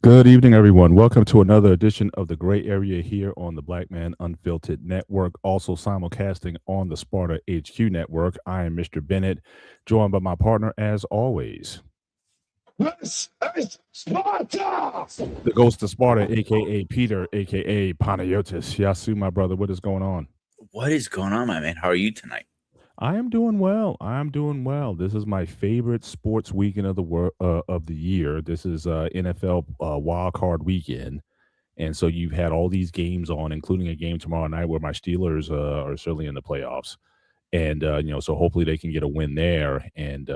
Good evening, everyone. Welcome to another edition of the Gray Area here on the Black Man Unfiltered Network, also simulcasting on the Sparta HQ Network. I am Mr. Bennett, joined by my partner, as always, This is Sparta! the ghost of Sparta, aka Peter, aka Panayotis. Yasu, my brother, what is going on? What is going on, my man? How are you tonight? I am doing well. I am doing well. This is my favorite sports weekend of the year. This is NFL wild card weekend. And so you've had all these games on, including a game tomorrow night where my Steelers are certainly in the playoffs. And, so hopefully they can get a win there and,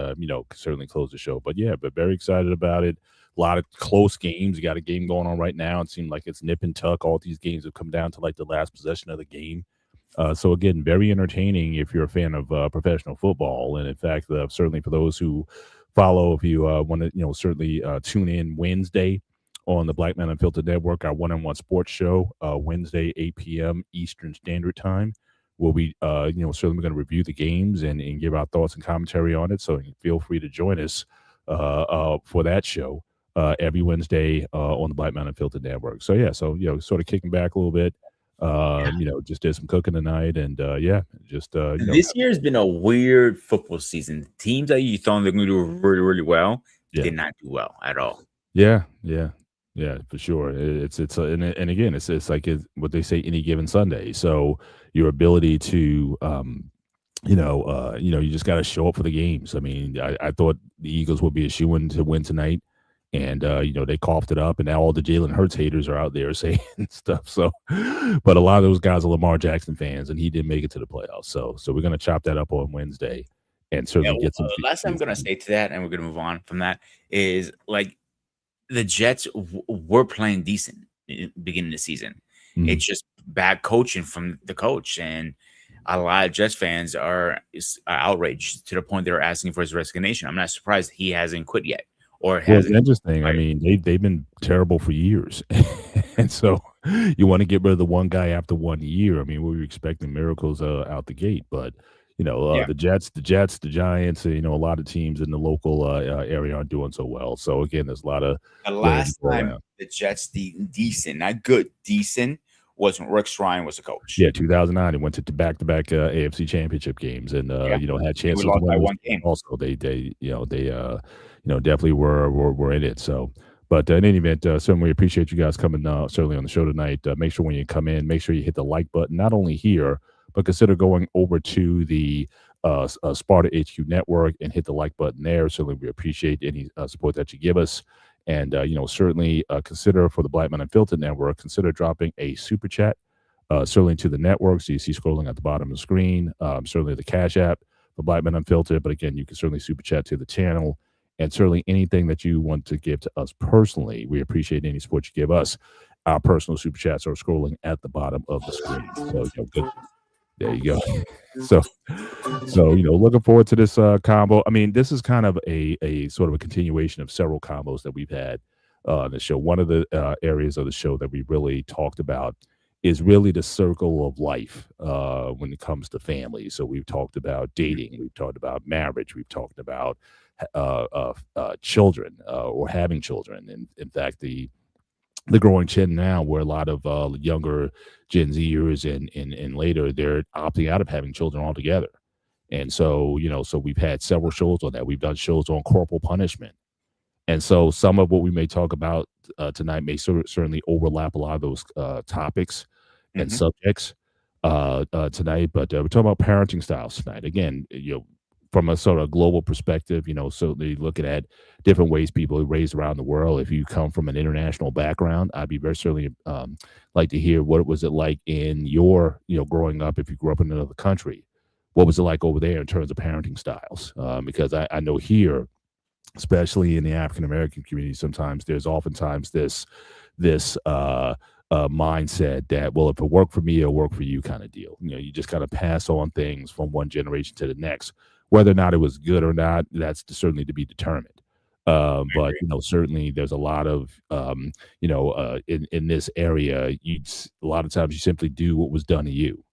certainly close the show. But yeah, but very excited about it. A lot of close games. You got a game going on right now. It seemed like it's nip and tuck. All these games have come down to like the last possession of the game. So again, very entertaining if you're a fan of professional football. And in fact, certainly for those who follow, if you want to, certainly tune in Wednesday on the Black Man Unfiltered Network, our one-on-one sports show, Wednesday, 8 p.m. Eastern Standard Time. We'll be, certainly going to review the games and give our thoughts and commentary on it. So feel free to join us for that show every Wednesday on the Black Man Unfiltered Network. So, yeah, sort of kicking back a little bit. Just did some cooking tonight and, This year's been a weird football season. Teams that you thought they're going to do really, really well did not do well at all. Yeah, for sure. And again, it's like what they say, any given Sunday. So your ability to, you just got to show up for the games. I mean, I thought the Eagles would be a shoo-in to win tonight. And, they coughed it up, and now all the Jalen Hurts haters are out there saying stuff. So, but a lot of those guys are Lamar Jackson fans, and he didn't make it to the playoffs. So we're going to chop that up on Wednesday and certainly get some. Last thing I'm going to say to that, and we're going to move on from that, is like the Jets were playing decent in the beginning of the season. Mm-hmm. It's just bad coaching from the coach. And a lot of Jets fans are outraged to the point they're asking for his resignation. I'm not surprised he hasn't quit yet. It's interesting. I mean, they've been terrible for years, and so you want to get rid of the one guy after 1 year. I mean, we were expecting miracles out the gate, but the Jets, the Giants, a lot of teams in the local area aren't doing so well. So again, there's a lot of the last time the Jets decent, not good, decent was when Rick Ryan was a coach. Yeah, 2009. He went to back-to-back AFC Championship games, and had chances to win one game. Also, they definitely were in it. So, but in any event, certainly appreciate you guys coming certainly on the show tonight. Make sure when you come in, make sure you hit the like button, not only here, but consider going over to the Sparta HQ Network and hit the like button there. Certainly, we appreciate any support that you give us. And, certainly consider for the Black Man Unfiltered Network, consider dropping a super chat, certainly to the network. So you see scrolling at the bottom of the screen, certainly the Cash App for Black Man Unfiltered. But again, you can certainly super chat to the channel. And certainly anything that you want to give to us personally, we appreciate any support you give us. Our personal super chats are scrolling at the bottom of the screen. So, good. There you go. So looking forward to this combo. I mean, this is kind of a sort of a continuation of several combos that we've had on the show. One of the areas of the show that we really talked about is really the circle of life when it comes to family. So we've talked about dating, we've talked about marriage, we've talked about children or having children. And in fact, the growing trend now where a lot of younger Gen Zers and later, they're opting out of having children altogether. And so, so we've had several shows on that. We've done shows on corporal punishment. And so some of what we may talk about tonight may certainly overlap a lot of those topics and subjects tonight. But we're talking about parenting styles tonight. Again, from a sort of global perspective, certainly looking at different ways people are raised around the world. If you come from an international background, I'd be very certainly like to hear what was it like in your, growing up. If you grew up in another country, what was it like over there in terms of parenting styles? Because I know here, especially in the African American community, sometimes there's oftentimes this mindset that, well, if it worked for me, it'll work for you kind of deal. You just kind of pass on things from one generation to the next. Whether or not it was good or not, that's certainly to be determined. But certainly there's a lot of in this area, a lot of times you simply do what was done to you.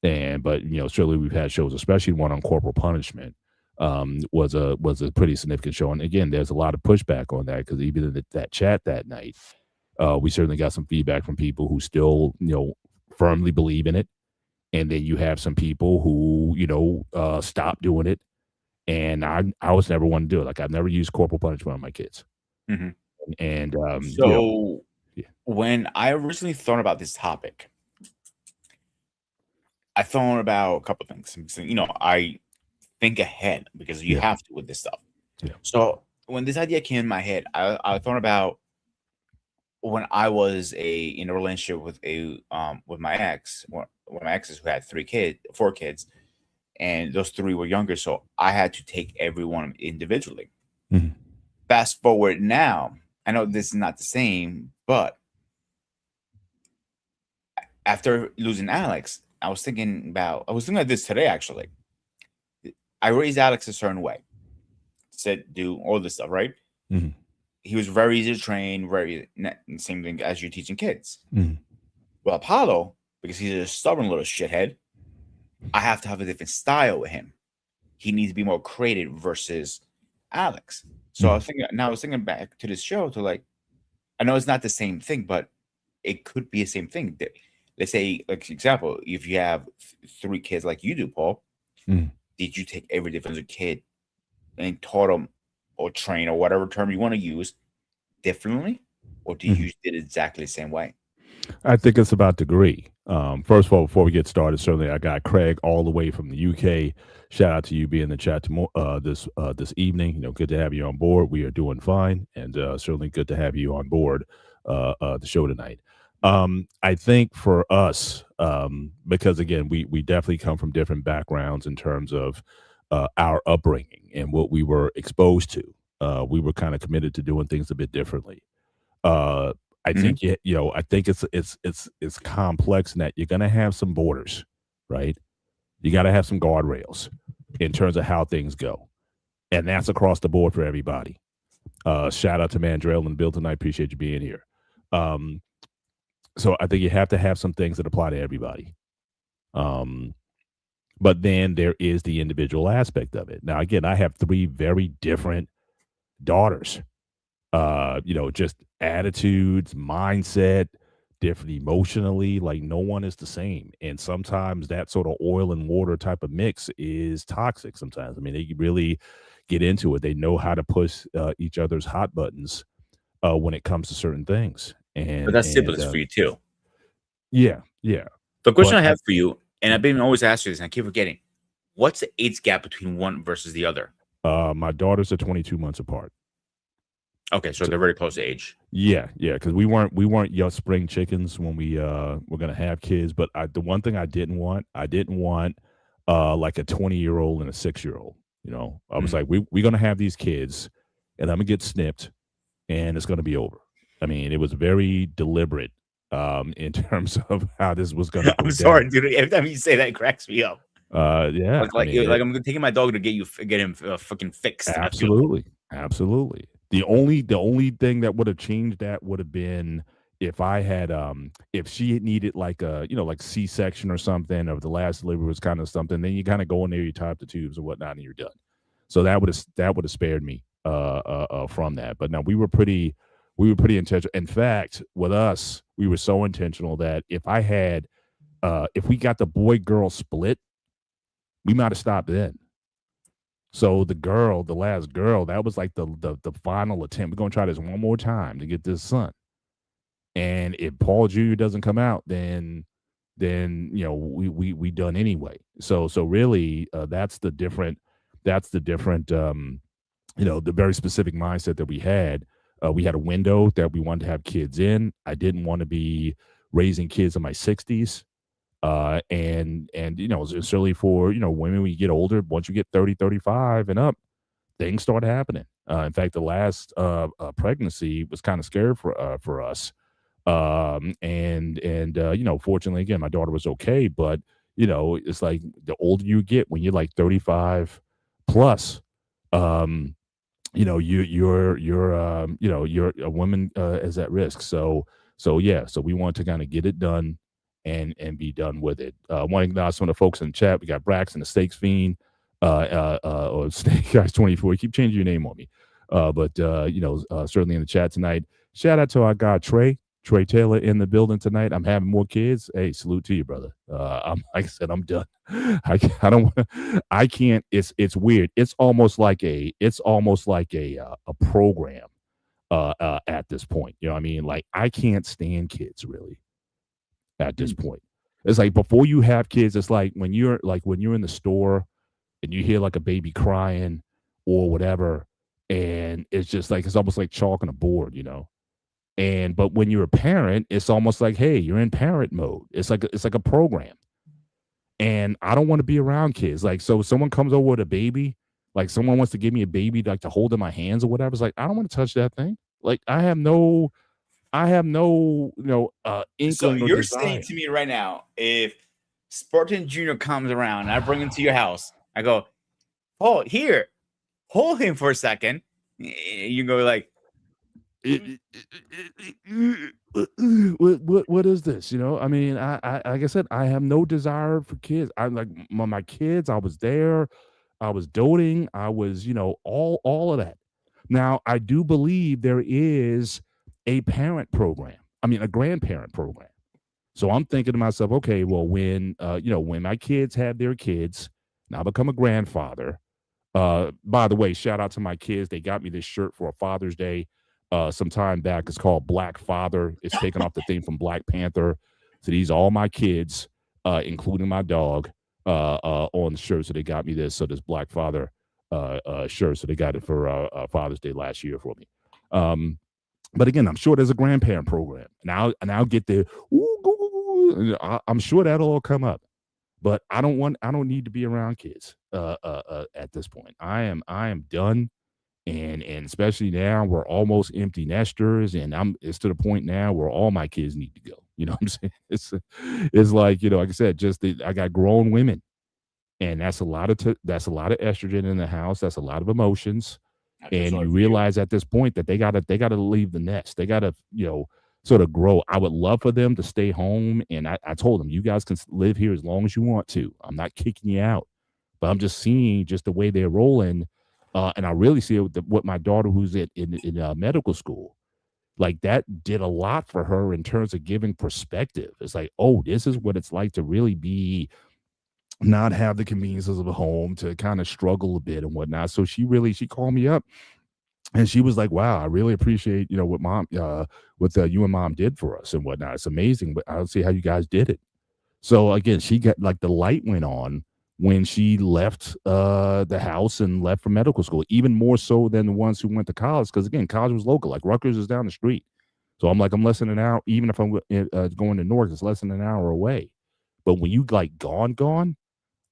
But certainly we've had shows, especially one on corporal punishment, was a pretty significant show. And again, there's a lot of pushback on that because even in that chat that night, we certainly got some feedback from people who still, firmly believe in it. And then you have some people who, stop doing it. And I was never one to do it. Like I've never used corporal punishment on my kids. hmm And So yeah, when I originally thought about this topic, I thought about a couple of things. So, I think ahead because you yeah, have to with this stuff. yeah, So when this idea came in my head, I thought about when I was in a relationship with my ex, one of my exes who had 4 kids, and those 3 were younger, so I had to take every one individually. mhm, Fast forward now, I know this is not the same, but after losing Alex, I was thinking about this today actually. I raised Alex a certain way, said do all this stuff, right? mhm, He was very easy to train, same thing as you teaching kids. mhm, Well, Apollo, because he's a stubborn little shithead, I have to have a different style with him. He needs to be more creative versus Alex. So mhm. I was thinking back to this show to like, I know it's not the same thing, but it could be the same thing. Let's say, like example, if you have 3 kids like you do, Paul, Mhm. did you take every different kid and taught them or train or whatever term you want to use differently, or did Mhm. you did it exactly the same way? I think it's about degree. First of all, before we get started, certainly I got Craig all the way from the UK. Shout out to you being in the chat this evening. Good to have you on board. We are doing fine, and certainly good to have you on board the show tonight. I think for us, because again, we definitely come from different backgrounds in terms of our upbringing and what we were exposed to. We were kind of committed to doing things a bit differently. Uh, I Mhm. think I think it's complex in that you're gonna have some borders, right? You gotta have some guardrails in terms of how things go. And that's across the board for everybody. Shout out to Mandrell and Bill tonight. Appreciate you being here. Um, so I think you have to have some things that apply to everybody. Um, but then there is the individual aspect of it. Now, again, I have 3 very different daughters. Just attitudes, mindset, different emotionally, like no one is the same. And sometimes that sort of oil and water type of mix is toxic sometimes. I mean, they really get into it. They know how to push each other's hot buttons when it comes to certain things. But And that's siblings for you too. yeah, yeah. The question But I have for you, and I've been always asking this, and I keep forgetting, what's the age gap between one versus the other? my daughters are 22 months apart. Okay, so they're very close to age. Yeah, yeah, because we weren't young spring chickens when we were gonna have kids. But the one thing I didn't want like a 20-year-old and a 6-year-old. I was Mhm. like, we're gonna have these kids, and I'm gonna get snipped, and it's gonna be over. I mean, it was very deliberate in terms of how this was gonna I'm go down. sorry, dude. Every time you say that, it cracks me up. Yeah, I mean, Like I'm taking my dog to get him fucking fixed. I feel absolutely, absolutely. The only thing that would have changed that would have been if I had if she had needed like a like C-section or something, or the last delivery was kind of something, then you kind of go in there, you tie up the tubes and whatnot, and you're done. So that would have spared me from that. But no, we were pretty intentional. In fact, with us, we were so intentional that if we got the boy girl split, we might have stopped then. So the last girl, that was like the final attempt. We're gonna try this one more time to get this son. And if Paul Jr. doesn't come out, then we done anyway. So really, that's the different the very specific mindset that we had. We had a window that we wanted to have kids in. I didn't want to be raising kids in my 60s. And certainly for women, when you get older, once you get 30, 35 and up, things start happening. In fact, the last pregnancy was kind of scary for us. And fortunately, again, my daughter was okay. But it's like the older you get, when you're like 35 plus, um, you're a woman is at risk. So yeah, so we want to kind of get it done and be done with it. Want to acknowledge some of the folks in the chat. We got Braxton, the Steaks Fiend. or Snake Guys 24. You keep changing your name on me. But certainly in the chat tonight. Shout out to our guy Trey Taylor in the building tonight. I'm having more kids. Hey, salute to you, brother. I'm like I said, I'm done. I don't want to. I can't. It's weird. It's almost like a program. At this point, you know what I mean? Like I can't stand kids really at this point. It's like before you have kids, it's like when you're in the store and you hear like a baby crying or whatever, and it's just like it's almost like chalk on a board, you know. But when you're a parent, it's almost like, hey, you're in parent mode. It's like a program. And I don't want to be around kids. Like, so if someone comes over with a baby, like someone wants to give me a baby like to hold in my hands or whatever. It's like, I don't want to touch that thing. Like I have no So inkling or you're saying desire. to me right now, if Spartan Jr. comes around and I bring him to your house, I go, oh, here, hold him for a second. You go like, What is this? You know, I mean, I like I said, I have no desire for kids. I like my kids. I was there. I was doting. I was, all of that. Now, I do believe there is a parent program. I mean, a grandparent program. So I'm thinking to myself, okay, well, when my kids have their kids, and I become a grandfather. By the way, shout out to my kids. They got me this shirt for a Father's Day some time back. It's called Black Father. It's taken off the thing from Black Panther. So these are all my kids, including my dog, on the shirt. So they got me this Black Father shirt. So they got it for Father's Day last year for me. But again, I'm sure there's a grandparent program, and I'll get there. I'm sure that'll all come up. But I don't need to be around kids at this point. I am done. And especially now we're almost empty nesters, and it's to the point now where all my kids need to go. You know what I'm saying? It's like, like I said, I got grown women, and that's a lot of estrogen in the house. That's a lot of emotions. And you realize at this point that they gotta leave the nest. They gotta, sort of grow. I would love for them to stay home. And I told them, you guys can live here as long as you want to. I'm not kicking you out, but I'm just seeing just the way they're rolling. And I really see it with my daughter who's in medical school. Like that did a lot for her in terms of giving perspective. It's like, oh, this is what it's like to really not have the conveniences of a home, to kind of struggle a bit and whatnot. So she called me up. And she was like, wow, I really appreciate, what you and mom did for us and whatnot. It's amazing, but I don't see how you guys did it. So again, she got like the light went on when she left the house and left for medical school, even more so than the ones who went to college. Because again, college was local, like Rutgers is down the street. So I'm less than an hour, even if I'm going to Newark, it's less than an hour away. But when you like gone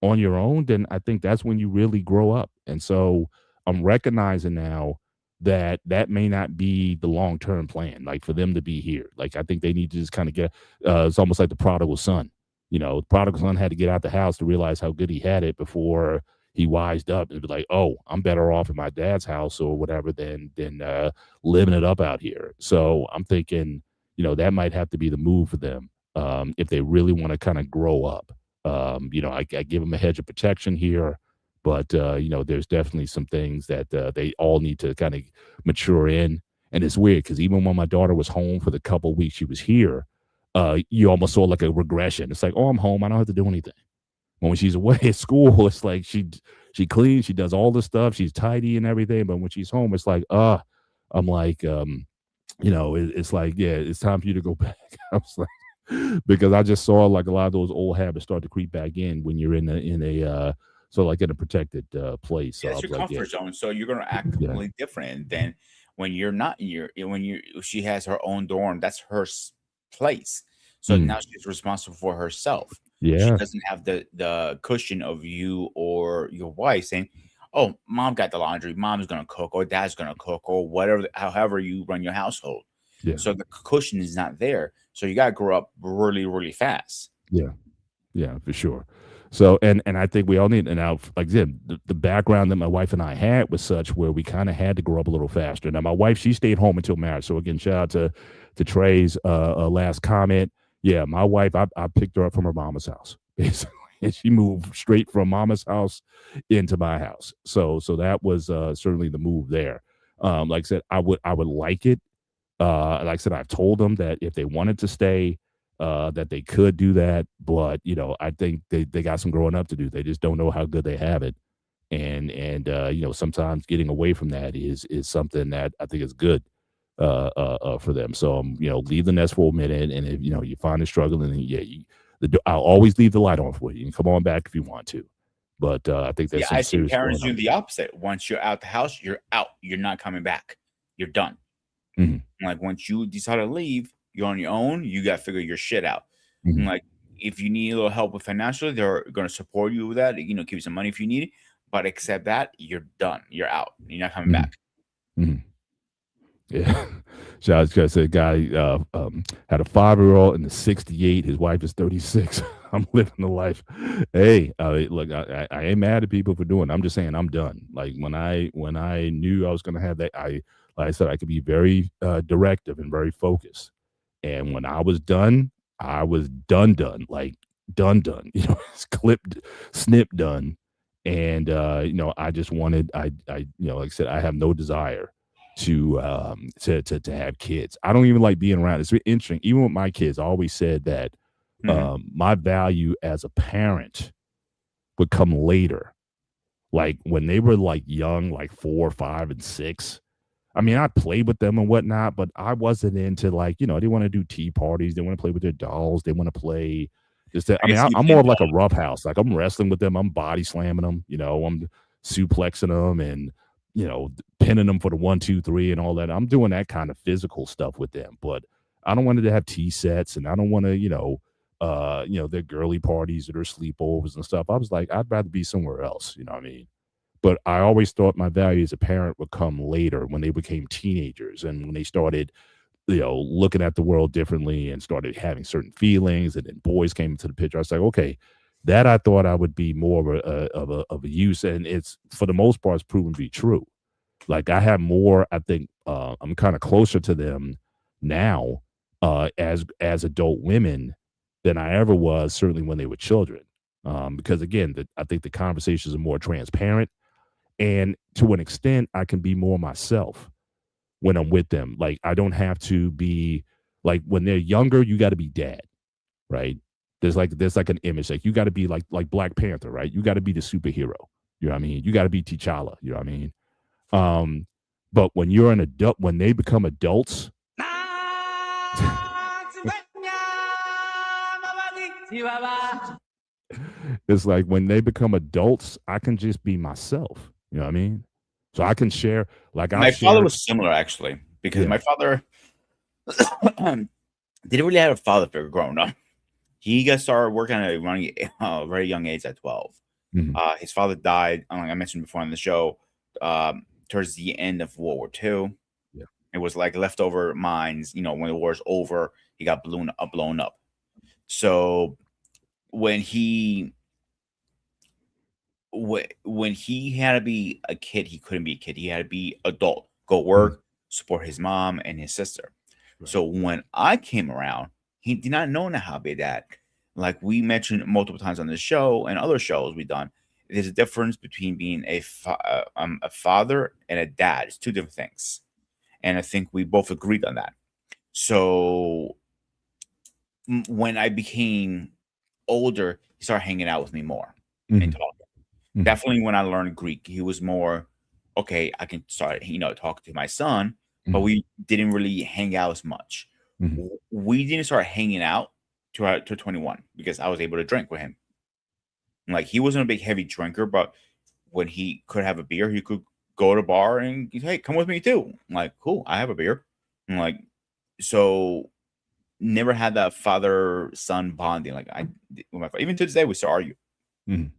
on your own, then I think that's when you really grow up. And so I'm recognizing now that may not be the long-term plan, like for them to be here. Like I think they need to just kind of get it's almost like the prodigal son. The prodigal son had to get out the house to realize how good he had it before he wised up and be like, oh, I'm better off in my dad's house or whatever than living it up out here. So I'm thinking, that might have to be the move for them if they really want to kind of grow up. I give them a hedge of protection here. But, there's definitely some things that they all need to kind of mature in. And it's weird because even when my daughter was home for the couple of weeks she was here, you almost saw like a regression. It's like, oh, I'm home. I don't have to do anything. When she's away at school, it's like she cleans, she does all the stuff. She's tidy and everything. But when she's home, it's like, I'm like, it's like, yeah, it's time for you to go back. I was like, because I just saw like a lot of those old habits start to creep back in when you're in a protected place. So that's your comfort zone. So you're gonna act completely different than when you're not in she has her own dorm. That's her place. So now she's responsible for herself. Yeah. She doesn't have the cushion of you or your wife saying, oh, mom got the laundry, mom's gonna cook, or dad's gonna cook, or whatever, however you run your household. Yeah. So the cushion is not there. So you gotta grow up really, really fast. Yeah, for sure. So, and I think we all need, and now, like I said, the background that my wife and I had was such where we kind of had to grow up a little faster. Now, my wife, she stayed home until marriage. So again, shout out to Trey's last comment. Yeah, my wife, I picked her up from her mama's house, basically. and she moved straight from mama's house into my house. So that was certainly the move there. Like I said, I would like it. Like I said, I've told them that if they wanted to stay, that they could do that. But I think they got some growing up to do. They just don't know how good they have it, and sometimes getting away from that is something that I think is good for them. So leave the nest for a minute, and if you find it struggling, then yeah, I'll always leave the light on for you. You can come on back if you want to, but I think Yeah, there's some I see serious parents going doing on. the opposite. Once you're out the house, you're out. You're not coming back. You're done. Mhm, Like once you decide to leave, you're on your own. You got to figure your shit out. And mhm, like if you need a little help with financially, they're going to support you with that. Give you some money if you need it. But except that, you're done. You're out. You're not coming mhm, back. mhm. Yeah. So I was gonna say, guy had a 5-year-old and the 68. His wife is 36. I'm living the life. Hey, look, I ain't mad at people for doing it. I'm just saying I'm done. Like when I knew I was gonna have that, like I said, I could be very directive and very focused. And when I was done, I was done, like done. It's clipped, snip done. And I just wanted like I said, I have no desire to have kids. I don't even like being around. It's really interesting. Even with my kids, I always said that Mhm. my value as a parent would come later. Like when they were like young, like 4, 5, and 6. I mean, I played with them and whatnot, but I wasn't into like, they want to do tea parties. They want to play with their dolls. They want to play just that. I I can mean, see you I'm more playing of like a ball. rough house. Like I'm wrestling with them. I'm body slamming them. I'm suplexing them and, pinning them for the 1, 2, 3 and all that. I'm doing that kind of physical stuff with them, but I don't want it to have tea sets and I don't want to, their girly parties or their sleepovers and stuff. I was like, I'd rather be somewhere else. You know what I mean? But I always thought my value as a parent would come later when they became teenagers and when they started, looking at the world differently and started having certain feelings. And then boys came into the picture. I was like, okay, that I thought I would be more of a use. And it's for the most part, it's proven to be true. Like I have more, I think I'm kind of closer to them now as adult women than I ever was, certainly when they were children. Because again, I think the conversations are more transparent and to an extent, I can be more myself when I'm with them. Like, I don't have to be like when they're younger, you got to be dad, right? There's like an image like you got to be like Black Panther, right? You got to be the superhero. You know what I mean? You got to be T'Challa. You know what I mean? Um, but when you're an adult, when they become adults, it's like when they become adults, I can just be myself. You know what I mean? So I can share, like I've My father shared, was similar actually because yeah. my father didn't really have a father figure growing up. He got started working at a very young age at 12. Mhm. His father died, like I mentioned before on the show, towards the end of World War II. Yeah. It was like leftover mines. When the war's over, he got blown up. So when he when he had to be a kid, he couldn't be a kid. He had to be adult, go Mhm. work, support his mom and his sister. Right. So when I came around, he did not know how to be a dad. Like we mentioned multiple times on this show and other shows we've done, there's a difference between being a father and a dad. It's two different things, and I think we both agreed on that. So when I became older, he started hanging out with me more and Mhm. talking. Mhm. Definitely when I learned Greek, he was more, okay, I can start, talking to my son, but Mhm. we didn't really hang out as much. Mhm. We didn't start hanging out to 21 because I was able to drink with him. Like he wasn't a big heavy drinker, but when he could have a beer, he could go to a bar and hey, come with me too. I'm like, cool, I have a beer. I'm like, so never had that father son bonding. Like I with my even to this day we still argue. Mhm.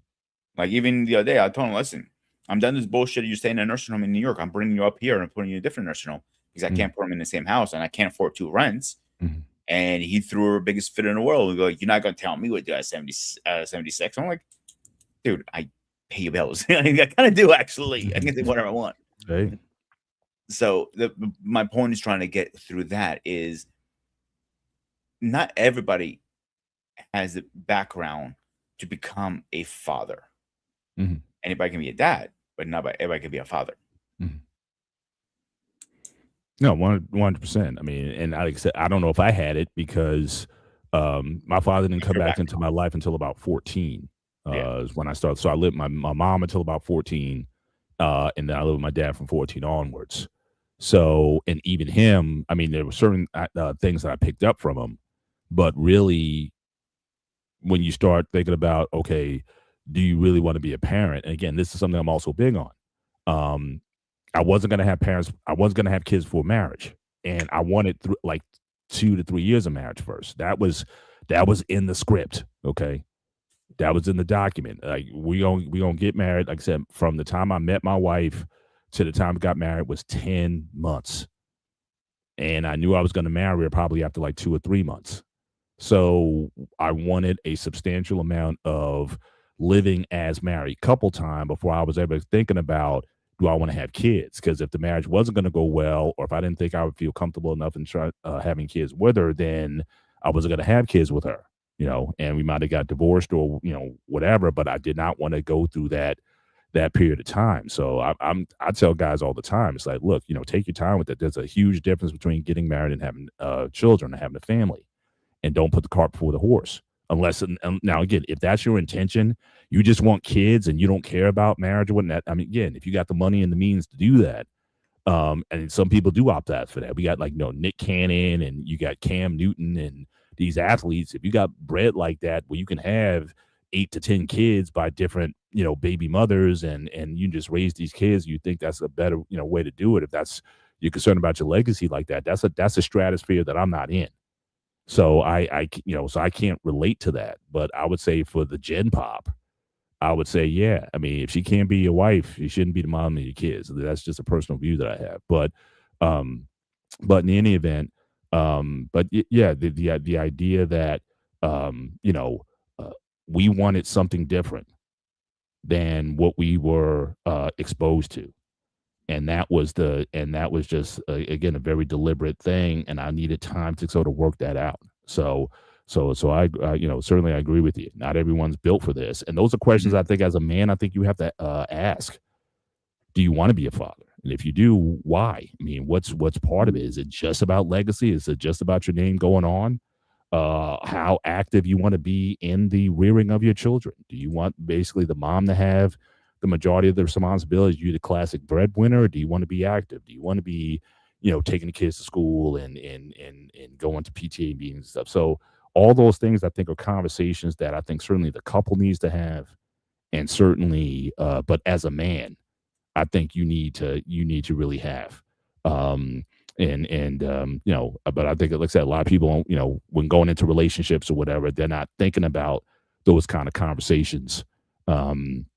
Like even the other day, I told him, "Listen, I'm done this bullshit. You stay in a nursing home in New York. I'm bringing you up here and putting you in a different nursing home because I Mhm. can't put him in the same house and I can't afford two rents." Mhm. And he threw her biggest fit in the world. Like, you're not gonna tell me what to do at 76. I'm like, dude, I pay your bills. I kind of do actually. I can do whatever I want. Hey. So my point is trying to get through that is not everybody has the background to become a father. Mhm. Anybody can be a dad, but not everybody can be a father. Mhm. No, 100%. I mean, and like I said, I don't know if I had it because my father didn't come You're back back. into my life until about 14. Yeah. Is when I started. So I lived with my mom until about 14, and then I lived with my dad from 14 onwards. So, and even him, I mean, there were certain things that I picked up from him, but really, when you start thinking about, okay, do you really want to be a parent? And again, this is something I'm also big on. Um, I wasn't gonna have parents. I wasn't gonna have kids for marriage, and I wanted like 2 to 3 years of marriage first. That was in the script. Okay, that was in the document. Like we gonna get married. Like I said, from the time I met my wife to the time we got married was 10 months, and I knew I was gonna marry her probably after like 2 or 3 months. So I wanted a substantial amount of living as married couple time before I was ever thinking about, do I want to have kids? Because if the marriage wasn't going to go well, or if I didn't think I would feel comfortable enough in having kids with her, then I wasn't going to have kids with her, and we might have got divorced or, whatever, but I did not want to go through that period of time. So I tell guys all the time, it's like, look, take your time with it. There's a huge difference between getting married and having children and having a family, and don't put the cart before the horse. Unless now again, if that's your intention, you just want kids and you don't care about marriage or whatnot. I mean, again, if you got the money and the means to do that, and some people do opt out for that. We got like Nick Cannon and you got Cam Newton and these athletes. If you got bread like that, where you can have 8 to 10 kids by different baby mothers, and you just raise these kids, you think that's a better way to do it. If that's you're concerned about your legacy like that, that's a stratosphere that I'm not in. So so I can't relate to that, but I would say for the Gen Pop, I would say, yeah. I mean, if she can't be your wife, she shouldn't be the mom of your kids. That's just a personal view that I have. Um, but in any event, yeah, the idea that um, you know, uh, we wanted something different than what we were exposed to, and that was just again a very deliberate thing, and I needed time to sort of work that out. So I certainly I agree with you. Not everyone's built for this, and those are questions Mhm. I think as a man I think you have to ask. Do you want to be a father? And if you do, why? I mean, what's part of it? Is it just about legacy? Is it just about your name going on? How active you want to be in the rearing of your children? Do you want basically the mom to have the majority of the responsibilities? You the classic breadwinner, or do you want to be active? Do you want to be, taking the kids to school and going to PTA meetings and stuff? So all those things I think are conversations that I think certainly the couple needs to have, and certainly, but as a man, I think you need to really have. Um, but I think, like I said, a lot of people, when going into relationships or whatever, they're not thinking about those kind of conversations. Um,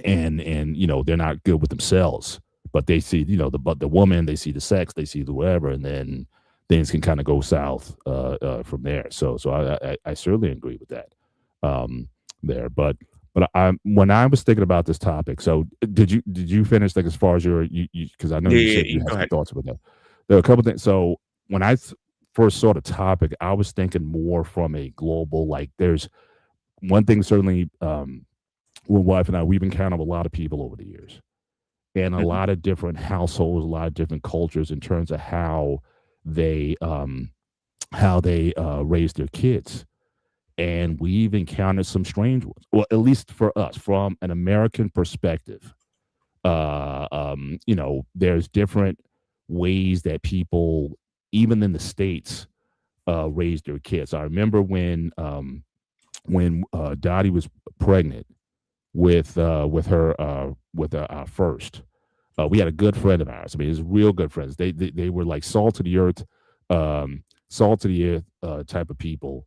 and they're not good with themselves, but they see, the woman, they see the sex, they see the whatever, and then things can kind of go south from there. So I certainly agree with that there, but I when I was thinking about this topic, so did you finish like as far as your you because I know Yeah, you yeah, said you yeah. had Go some ahead. thoughts about that. There are a couple things. So when first saw the topic, I was thinking more from a global, like there's one thing certainly with wife and I, we've encountered a lot of people over the years, and a Mhm. lot of different households, a lot of different cultures in terms of they um how they raise their kids, and we've encountered some strange ones. Well, at least for us, from an American perspective, there's different ways that people, even in the states, raise their kids. I remember when Dottie was pregnant with her with our first. We had a good friend of ours. I mean, he's real good friends. They were like um, salt to the earth type of people,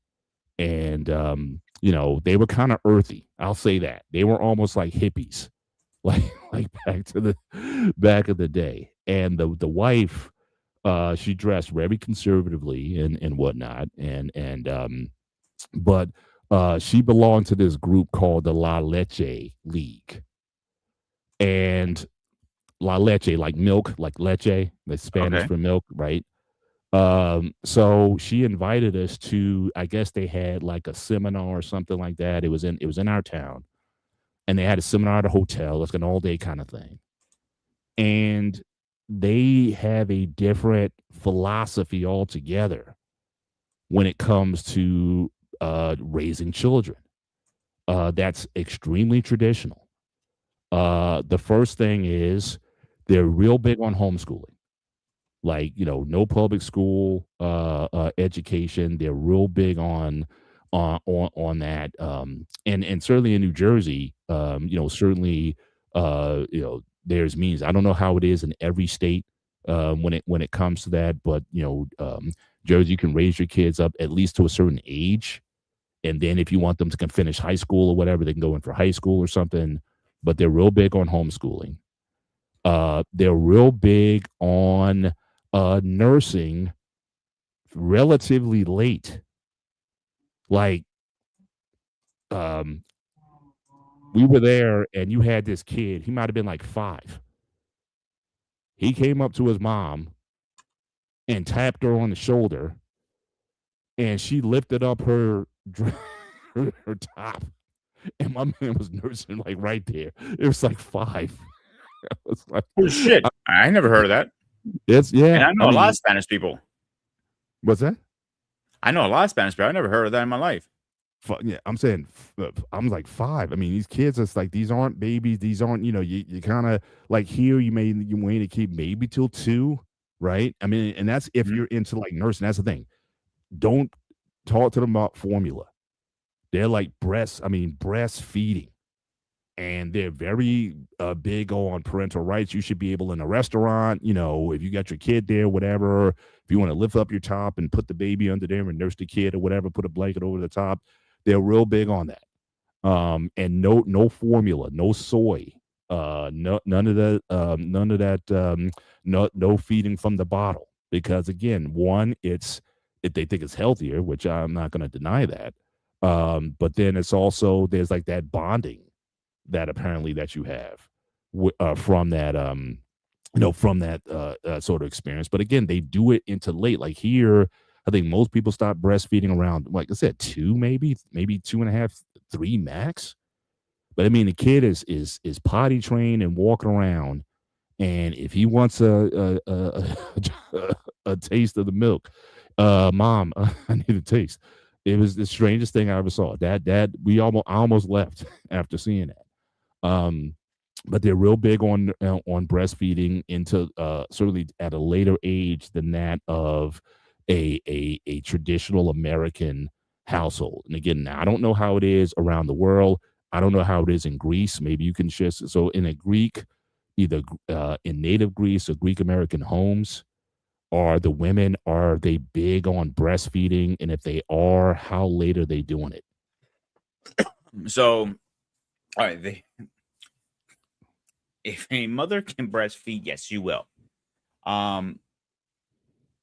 and they were kind of earthy. I'll say that they were almost like hippies, like like back of the day. And the wife, she dressed very conservatively and whatnot, and but she belonged to this group called the La Leche League, and La Leche, like milk, like leche, the Spanish Okay. for milk, right? So she invited us to, I guess they had like a seminar or something like that. It was in our town, and they had a seminar at a hotel, like an all day kind of thing. And they have a different philosophy altogether when it comes to raising children. That's extremely traditional. The first thing is they're real big on homeschooling, like, no public school education. They're real big on that, and certainly in New Jersey, certainly, there's means. I don't know how it is in every state, when it comes to that, but Jersey, you can raise your kids up at least to a certain age, and then if you want them to finish high school or whatever, they can go in for high school or something. But they're real big on homeschooling. They're real big on nursing relatively late. Like, um, we were there and you had this kid, he might have been like 5. He came up to his mom and tapped her on the shoulder, and she lifted up her top, and my man was nursing like right there. It was like 5. I was like, Oh shit! I never heard of that. it's And yeah. I know a lot of Spanish people. What's that? I know a lot of Spanish people. I never heard of that in my life. Yeah, I'm saying, I'm like 5. I mean, these kids, it's like these aren't babies. These aren't, you kind of like here. You wait to keep maybe till 2, right? I mean, and that's if Mhm. you're into like nursing. That's the thing. Don't talk to them about formula. They're like breastfeeding, and they're very big on parental rights. You should be able in a restaurant, if you got your kid there, whatever. If you want to lift up your top and put the baby under there and nurse the kid or whatever, put a blanket over the top. They're real big on that. And no formula, no soy, none of that, no feeding from the bottle. Because again, one, if they think it's healthier, which I'm not going to deny that. But then it's also there's like that bonding that apparently that you have from that sort of experience. But again, they do it into late. Like here, I think most people stop breastfeeding around, like I said, 2, maybe 2.5, 3 max. But I mean, the kid is potty trained and walking around, and if he wants a taste of the milk, mom, I need a taste. It was the strangest thing I ever saw. Dad, I almost left after seeing that. But they're real big on breastfeeding into certainly at a later age than that of a traditional American household. And again, now I don't know how it is around the world. I don't know how it is in Greece. Maybe you can share. So in a Greek, either in native Greece or Greek American homes, are they big on breastfeeding? And if they are, how late are they doing it? So, all right, if a mother can breastfeed, yes, you will.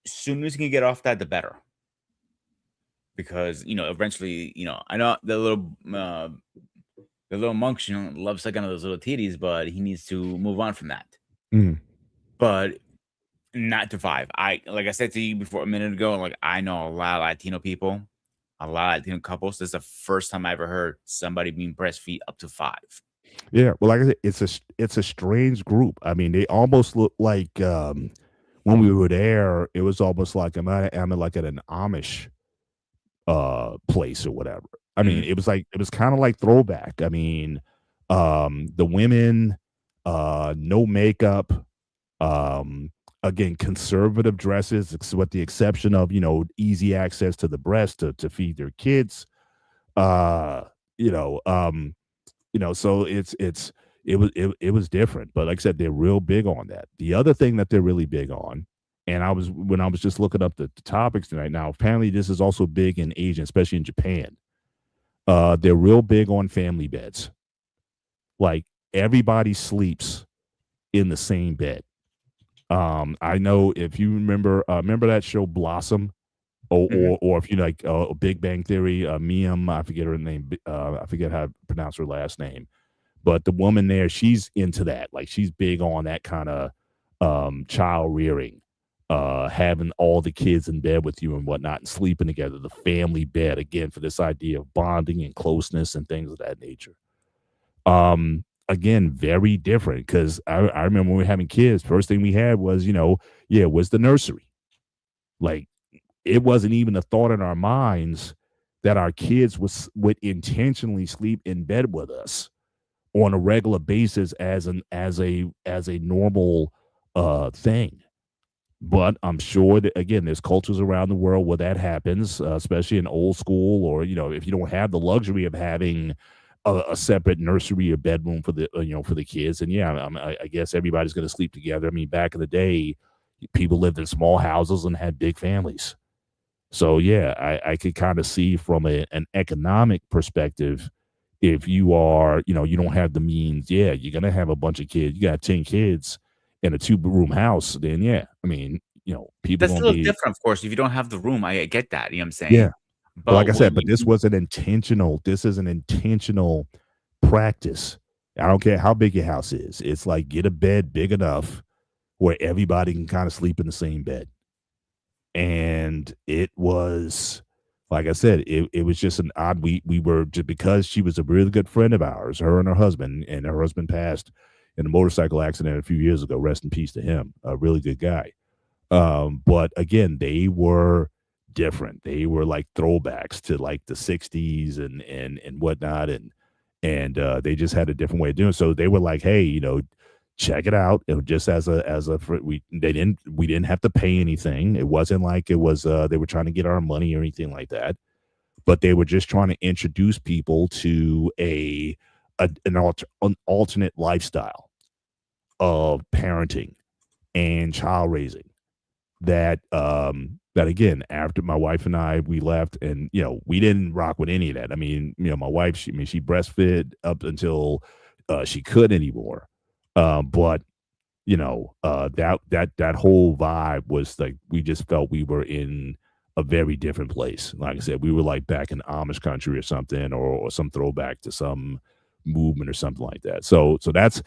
Soon as you can get off that, the better. Because eventually, I know the little monk, loves sucking on those little titties, but he needs to move on from that. Mm. But not to 5. Like I said to you before a minute ago, like I know a lot of Latino people, a lot of Latino couples. This is the first time I ever heard somebody being breastfeed up to 5. Yeah, well, like I said, it's a strange group. I mean, they almost look like when we were there, it was almost like I'm like at an Amish place or whatever. I mean, Mhm. it was kind of like throwback. I mean, the women, no makeup, again, conservative dresses, with the exception of, easy access to the breast to feed their kids. Uh, you know, um, so it was different. But like I said, they're real big on that. The other thing that they're really big on, and when I was just looking up the topics tonight. Now, apparently, this is also big in Asia, especially in Japan. They're real big on family beds. Like everybody sleeps in the same bed. I know if you remember that show Blossom, Mhm. or if you like Big Bang Theory, Miam, I forget her name, I forget how to pronounce her last name, but the woman there, she's into that. Like she's big on that kind of child rearing. having all the kids in bed with you and whatnot and sleeping together, the family bed, again, for this idea of bonding and closeness and things of that nature. Again, very different because I remember when we were having kids, first thing we had was, yeah, was the nursery. Like, it wasn't even a thought in our minds that our kids would intentionally sleep in bed with us on a regular basis as a normal thing. But I'm sure that, again, there's cultures around the world where that happens, especially in old school, or if you don't have the luxury of having a separate nursery or bedroom for the kids. And yeah, I guess everybody's going to sleep together. I mean, back in the day, people lived in small houses and had big families. So yeah, I could kind of see from an economic perspective, if you are, you don't have the means, yeah, you're gonna have a bunch of kids. You got 10 kids in a two-room house, then yeah, I mean, people That's gonna a little be, different, of course, if you don't have the room, I get that, you know what I'm yeah. saying? But like But I when said, but you this is an intentional practice. I don't care how big your house is. It's like get a bed big enough where everybody can kind of sleep in the same bed. And it was, like I said, it was just an odd, we were just, because she was a really good friend of ours, her and her husband passed in a motorcycle accident a few years ago. Rest in peace to him. A really good guy. But again, they were different. They were like throwbacks to like the 60s and whatnot. And they just had a different way of doing it. So they were like, hey, check it out. It was just we didn't have to pay anything. It wasn't like it was they were trying to get our money or anything like that. But they were just trying to introduce people to an alternate lifestyle of parenting and child raising that again, after my wife and we left, and we didn't rock with any of that. I mean, my wife, she breastfed up until she couldn't anymore. But that whole vibe was like we just felt we were in a very different place. Like I said, we were like back in Amish country or something, or some throwback to some movement or something like that. So that's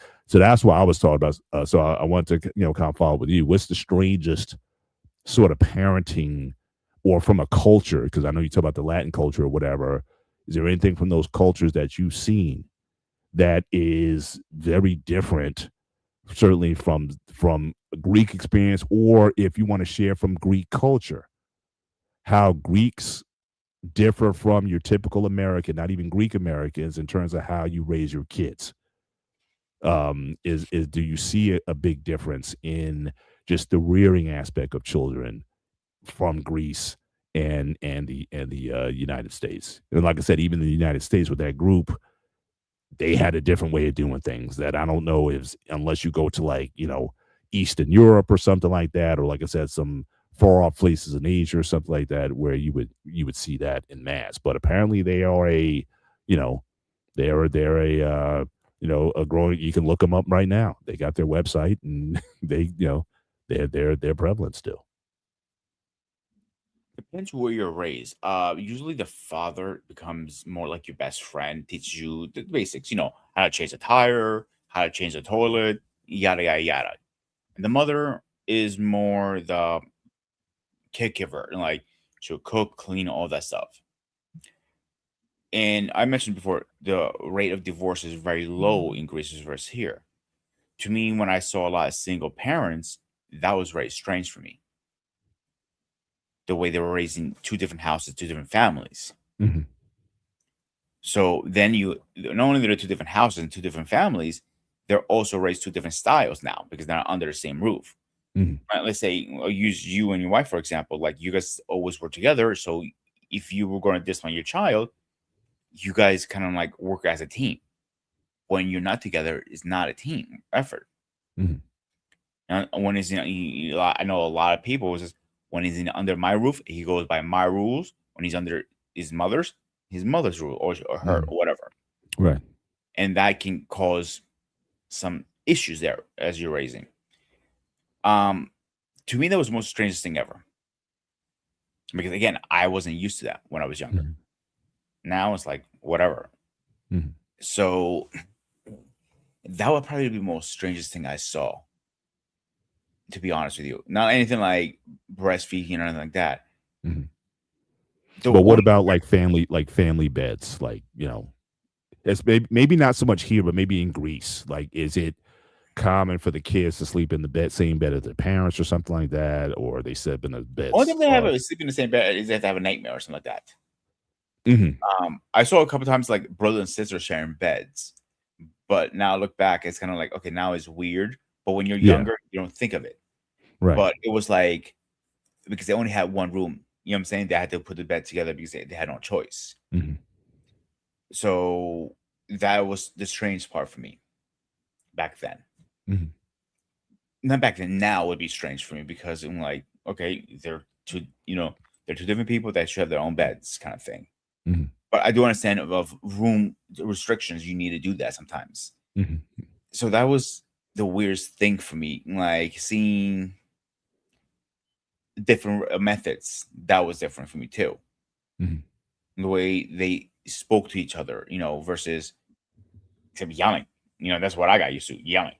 what I was talking about. So I want to kind of follow with you. What's the strangest sort of parenting, or from a culture, because I know you talk about the Latin culture or whatever, is there anything from those cultures that you've seen that is very different, certainly from a Greek experience, or if you want to share from Greek culture, how Greeks differ from your typical American, not even Greek Americans, in terms of how you raise your kids? Is do you see a big difference in just the rearing aspect of children from Greece and the United States? And like I said, even in the United States with that group, they had a different way of doing things that I don't know if, unless you go to like, Eastern Europe or something like that, or like I said, some far off places in Asia or something like that, where you would see that in mass. But apparently they are you know, they're a growing, you can look them up right now. They got their website, and they're prevalent still. depends where you're raised. Usually the father becomes more like your best friend, teaches you the basics, how to change a tire, how to change the toilet, yada yada yada. And the mother is more the caregiver, and like she'll cook, clean, all that stuff. And I mentioned before, the rate of divorce is very low in Greece versus here. To me, when I saw a lot of single parents, that was very strange for me. The way they were raising two different houses, two different families. Mhm, So then you not only there are two different houses and two different families, they're also raised two different styles now because they're not under the same roof. mhm, Right? Let's say I'll use you and your wife for example. Like you guys always were together, so if you were going to discipline your child, you guys kind of like work as a team. When you're not together, it's not a team effort. mhm, And when he's I know a lot of people was just when he's under my roof, he goes by my rules. When he's under his mother's rule or her mhm. or whatever, Right. and that can cause some issues there as you're raising. Um, to me, that was the most strangest thing ever because again, I wasn't used to that when I was younger. Mhm, Now it's like whatever. mhm, So that would probably be the most strangest thing I saw. to be honest with you. Not anything like breastfeeding or anything like that. Mhm. The But what only about like family beds? Like, it's maybe not so much here, but maybe in Greece. Like, is it common for the kids to sleep in the same bed as their parents or something like that, or they sleep in the only beds? time they have a sleep in the same bed is they have to have a nightmare or something like that. Mhm. I saw a couple times like brother and sister sharing beds, but now I look back, it's kind of like okay, now it's weird. But when you're Yeah, younger, you don't think of it. right. But it was like because they only had one room. You know what I'm saying? They had to put the bed together because they had no choice. Mhm. So that was the strange part for me back then. Mhm. Not back then. Now would be strange for me because I'm like, okay, they're two different people that should have their own beds, kind of thing. Mhm. But I do understand of room restrictions. You need to do that sometimes. Mhm. So that was the weirdest thing for me, like seeing different methods. That was different for me too. Mhm. The way they spoke to each other, versus except yelling. That's what I got used to yelling.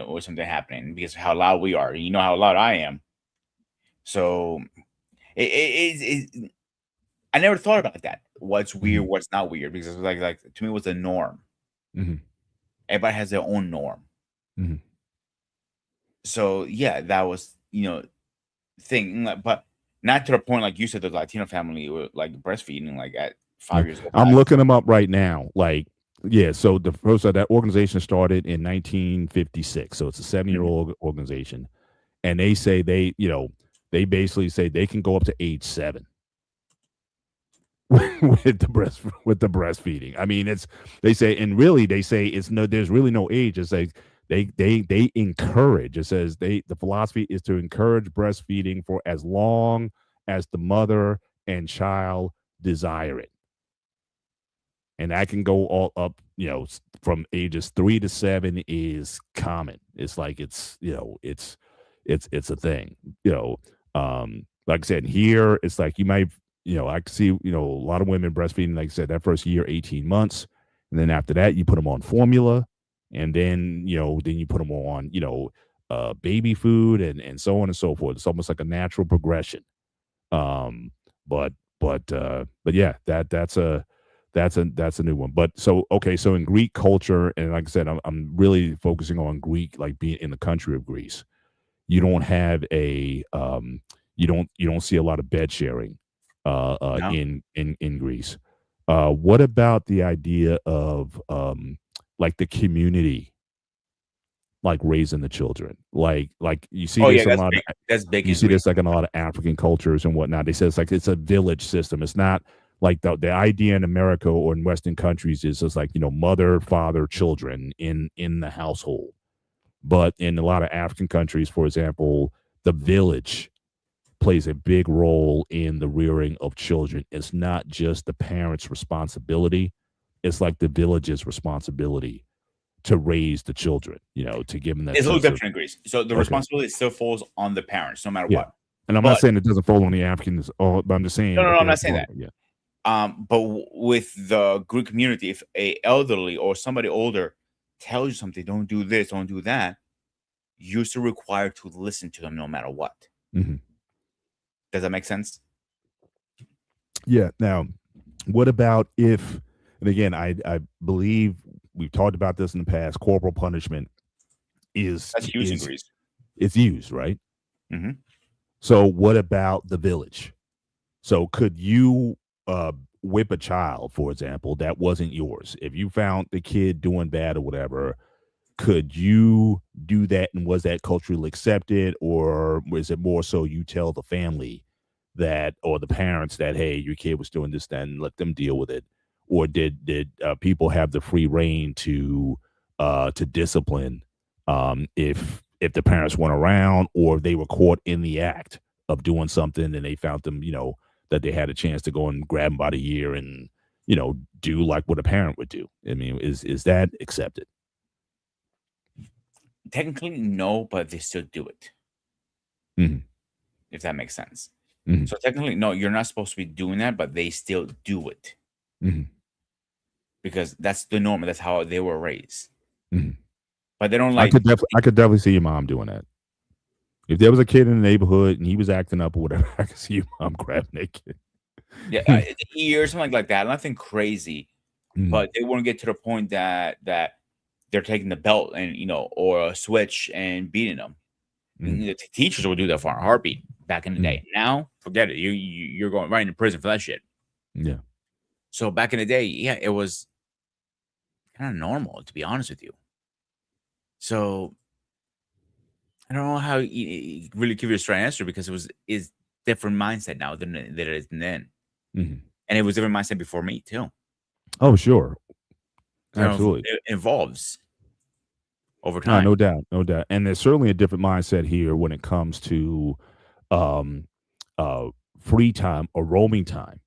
Or something happening because of how loud we are. You know how loud I am. So I never thought about that. What's weird, Mhm. what's not weird, because it was like to me it was the norm. Mhm. Everybody has their own norm. Mhm. So yeah, that was thing, but not to the point like you said the Latino family were like breastfeeding like at Yeah. 5 years old. I'm looking them up right now. Like, yeah, so the first that organization started in 1956. So it's a 7-year-old organization. And they say they basically say they can go up to age 7 with the breastfeeding. I mean, they say, and really they say it's no, there's really no age. It's like they encourage. It says the philosophy is to encourage breastfeeding for as long as the mother and child desire it. And that can go all up, from ages 3 to 7 is common. It's like it's a thing. Like I said, here it's like you might, I can see, a lot of women breastfeeding, like I said, that first year, 18 months. And then after that, you put them on formula. And then, then you put them on, baby food and so on and so forth. It's almost like a natural progression. Um, but but yeah, that's a new one. But so okay, so in Greek culture, and like I said, I'm really focusing on Greek, like being in the country of Greece. You don't have you don't see a lot of bed sharing No. in Greece. What about the idea of like the community, like raising the children? Like you see Oh yeah, this in a lot of that's big you in see Greece. this like in a lot of African cultures and whatnot. They say it's like it's a village system. It's not like the idea in America or in Western countries is just like mother, father, children in the household. But in a lot of African countries, for example, the village plays a big role in the rearing of children. It's not just the parents' responsibility; it's like the village's responsibility to raise the children. To give them that It's a little sense of different in Greece. So the okay. responsibility still falls on the parents, no matter Yeah. what. And I'm not But saying it doesn't fall on the Africans, but I'm just no, saying no, like no, they I'm have not to saying go. that. Yeah. But with the Greek community, if a elderly or somebody older tells you something, don't do this, don't do that, you're still required to listen to them no matter what. Hmm. Does that make sense? Yeah. Now, what about if, and again, I believe we've talked about this in the past. Corporal punishment is That's huge in is Greece. it's used, right? Hmm. So, what about the village? So, could you whip a child, for example, that wasn't yours? If you found the kid doing bad or whatever, could you do that, and was that culturally accepted, or was it more so you tell the family that, or the parents that, hey, your kid was doing this, then let them deal with it? Or did people have the free reign to discipline if the parents weren't around, or they were caught in the act of doing something and they found them, that they had a chance to go and grab them by the ear and do like what a parent would do? I mean, is that accepted? Technically, no, but they still do it, Mhm. if that makes sense. Mhm. So technically, no, you're not supposed to be doing that, but they still do it Mhm. because that's the norm. That's how they were raised. Mhm. But they don't I like could definitely see your mom doing that. If there was a kid in the neighborhood and he was acting up or whatever, I could see your mom grabbing that kid. Yeah, ear, something like that. Nothing crazy, Mm, but they wouldn't get to the point that they're taking the belt and or a switch and beating them. mm, The teachers would do that for a heartbeat back in the mm, day. Now, forget it. You're going right into prison for that shit. yeah. So back in the day, yeah, it was kind of normal to be honest with you. So I don't know how you really give you a straight answer because it was is different mindset now than it is then, Mhm. and it was different mindset before me too. Oh, sure. So Absolutely. it evolves over No, time. no doubt, no doubt. And there's certainly a different mindset here when it comes to um, uh, free time or roaming time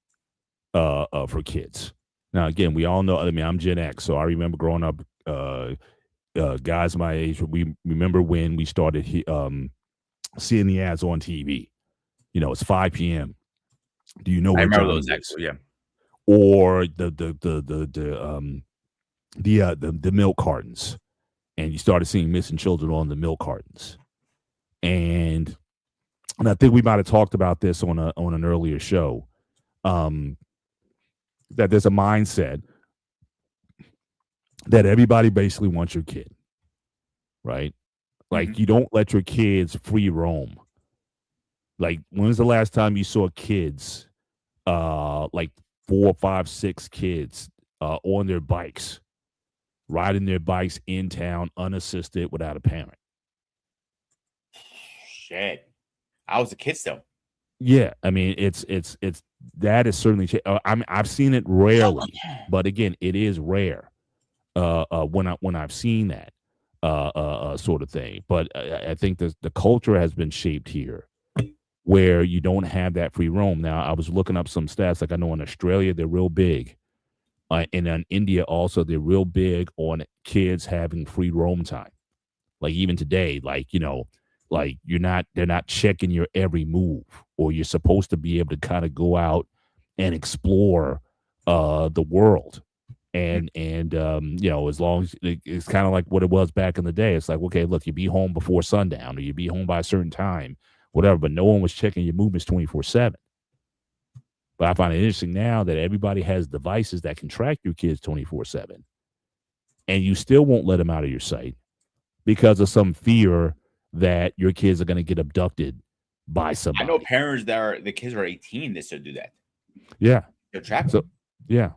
for kids. Now, again, we all know. I mean, I'm Gen X, so I remember growing up. Guys my age, we remember when we started seeing the ads on TV. It's 5 p.m. Do you know I where remember Johnny those is? actually. Yeah. Or the milk cartons, and you started seeing missing children on the milk cartons. And I think we might have talked about this on an earlier show. Um, that there's a mindset that everybody basically wants your kid, right? Like Hmm. you don't let your kids free roam. Like when's the last time you saw kids, like 4, 5, 6 kids, on their bikes, riding their bikes in town unassisted without a parent? Shit, I was a kid still. Yeah, I mean, it's that is certainly. I mean, I've seen it rarely, but again, it is rare. When I've seen that sort of thing, but I think the culture has been shaped here where you don't have that free roam. Now, I was looking up some stats. Like I know in Australia they're real big, and in India also they're real big on kids having free roam time. Like even today, like they're not checking your every move, or you're supposed to be able to kind of go out and explore the world. And as long as it's kind of like what it was back in the day. It's like, okay, look, you be home before sundown or you be home by a certain time, whatever, but no one was checking your movements 24/7. But I find it interesting now that everybody has devices that can track your kids 24/7, and you still won't let them out of your sight because of some fear that your kids are going to get abducted by I know somebody. parents that are the kids are 18 that still do that. Yeah. They're trapping. So yeah.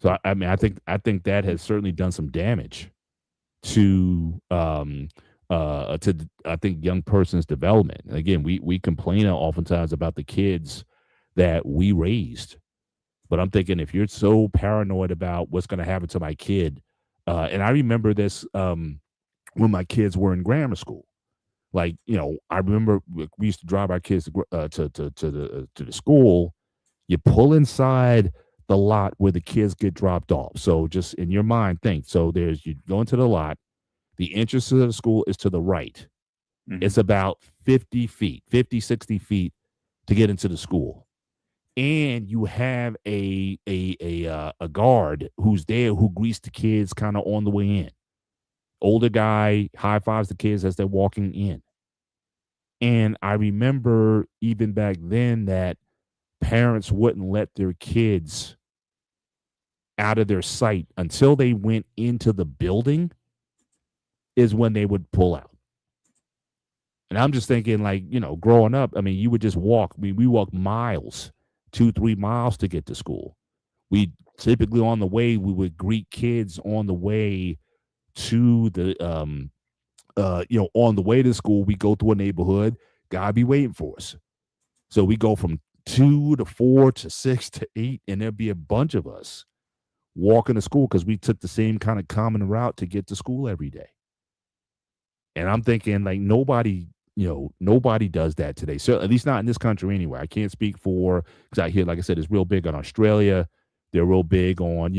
So I mean, I think that has certainly done some damage to I think young person's development. And again, we complain oftentimes about the kids that we raised, but I'm thinking if you're so paranoid about what's going to happen to my kid, and I remember this when my kids were in grammar school. Like, I remember we used to drive our kids to the school. You pull inside the lot where the kids get dropped off. So just in your mind, think. So you go into the lot. The entrance to the school is to the right. Hmm. It's about 50 feet, 50, 60 feet to get into the school. And you have a guard who's there who greets the kids kind of on the way in. Older guy high fives the kids as they're walking in. And I remember even back then that parents wouldn't let their kids out of their sight until they went into the building is when they would pull out. And I'm just thinking, like, growing up, I mean, you would just walk. I mean, we walk miles, 2, 3 miles to get to school. We typically on the way, we would greet kids on the way to on the way to school. We go through a neighborhood, God be waiting for us. So we go from 2 to 4 to 6 to 8, and there'd be a bunch of us walking to school because we took the same kind of common route to get to school every day. And I'm thinking, like, nobody does that today. So at least not in this country anyway. I can't speak for because I hear, like I said, it's real big on Australia. They're real big on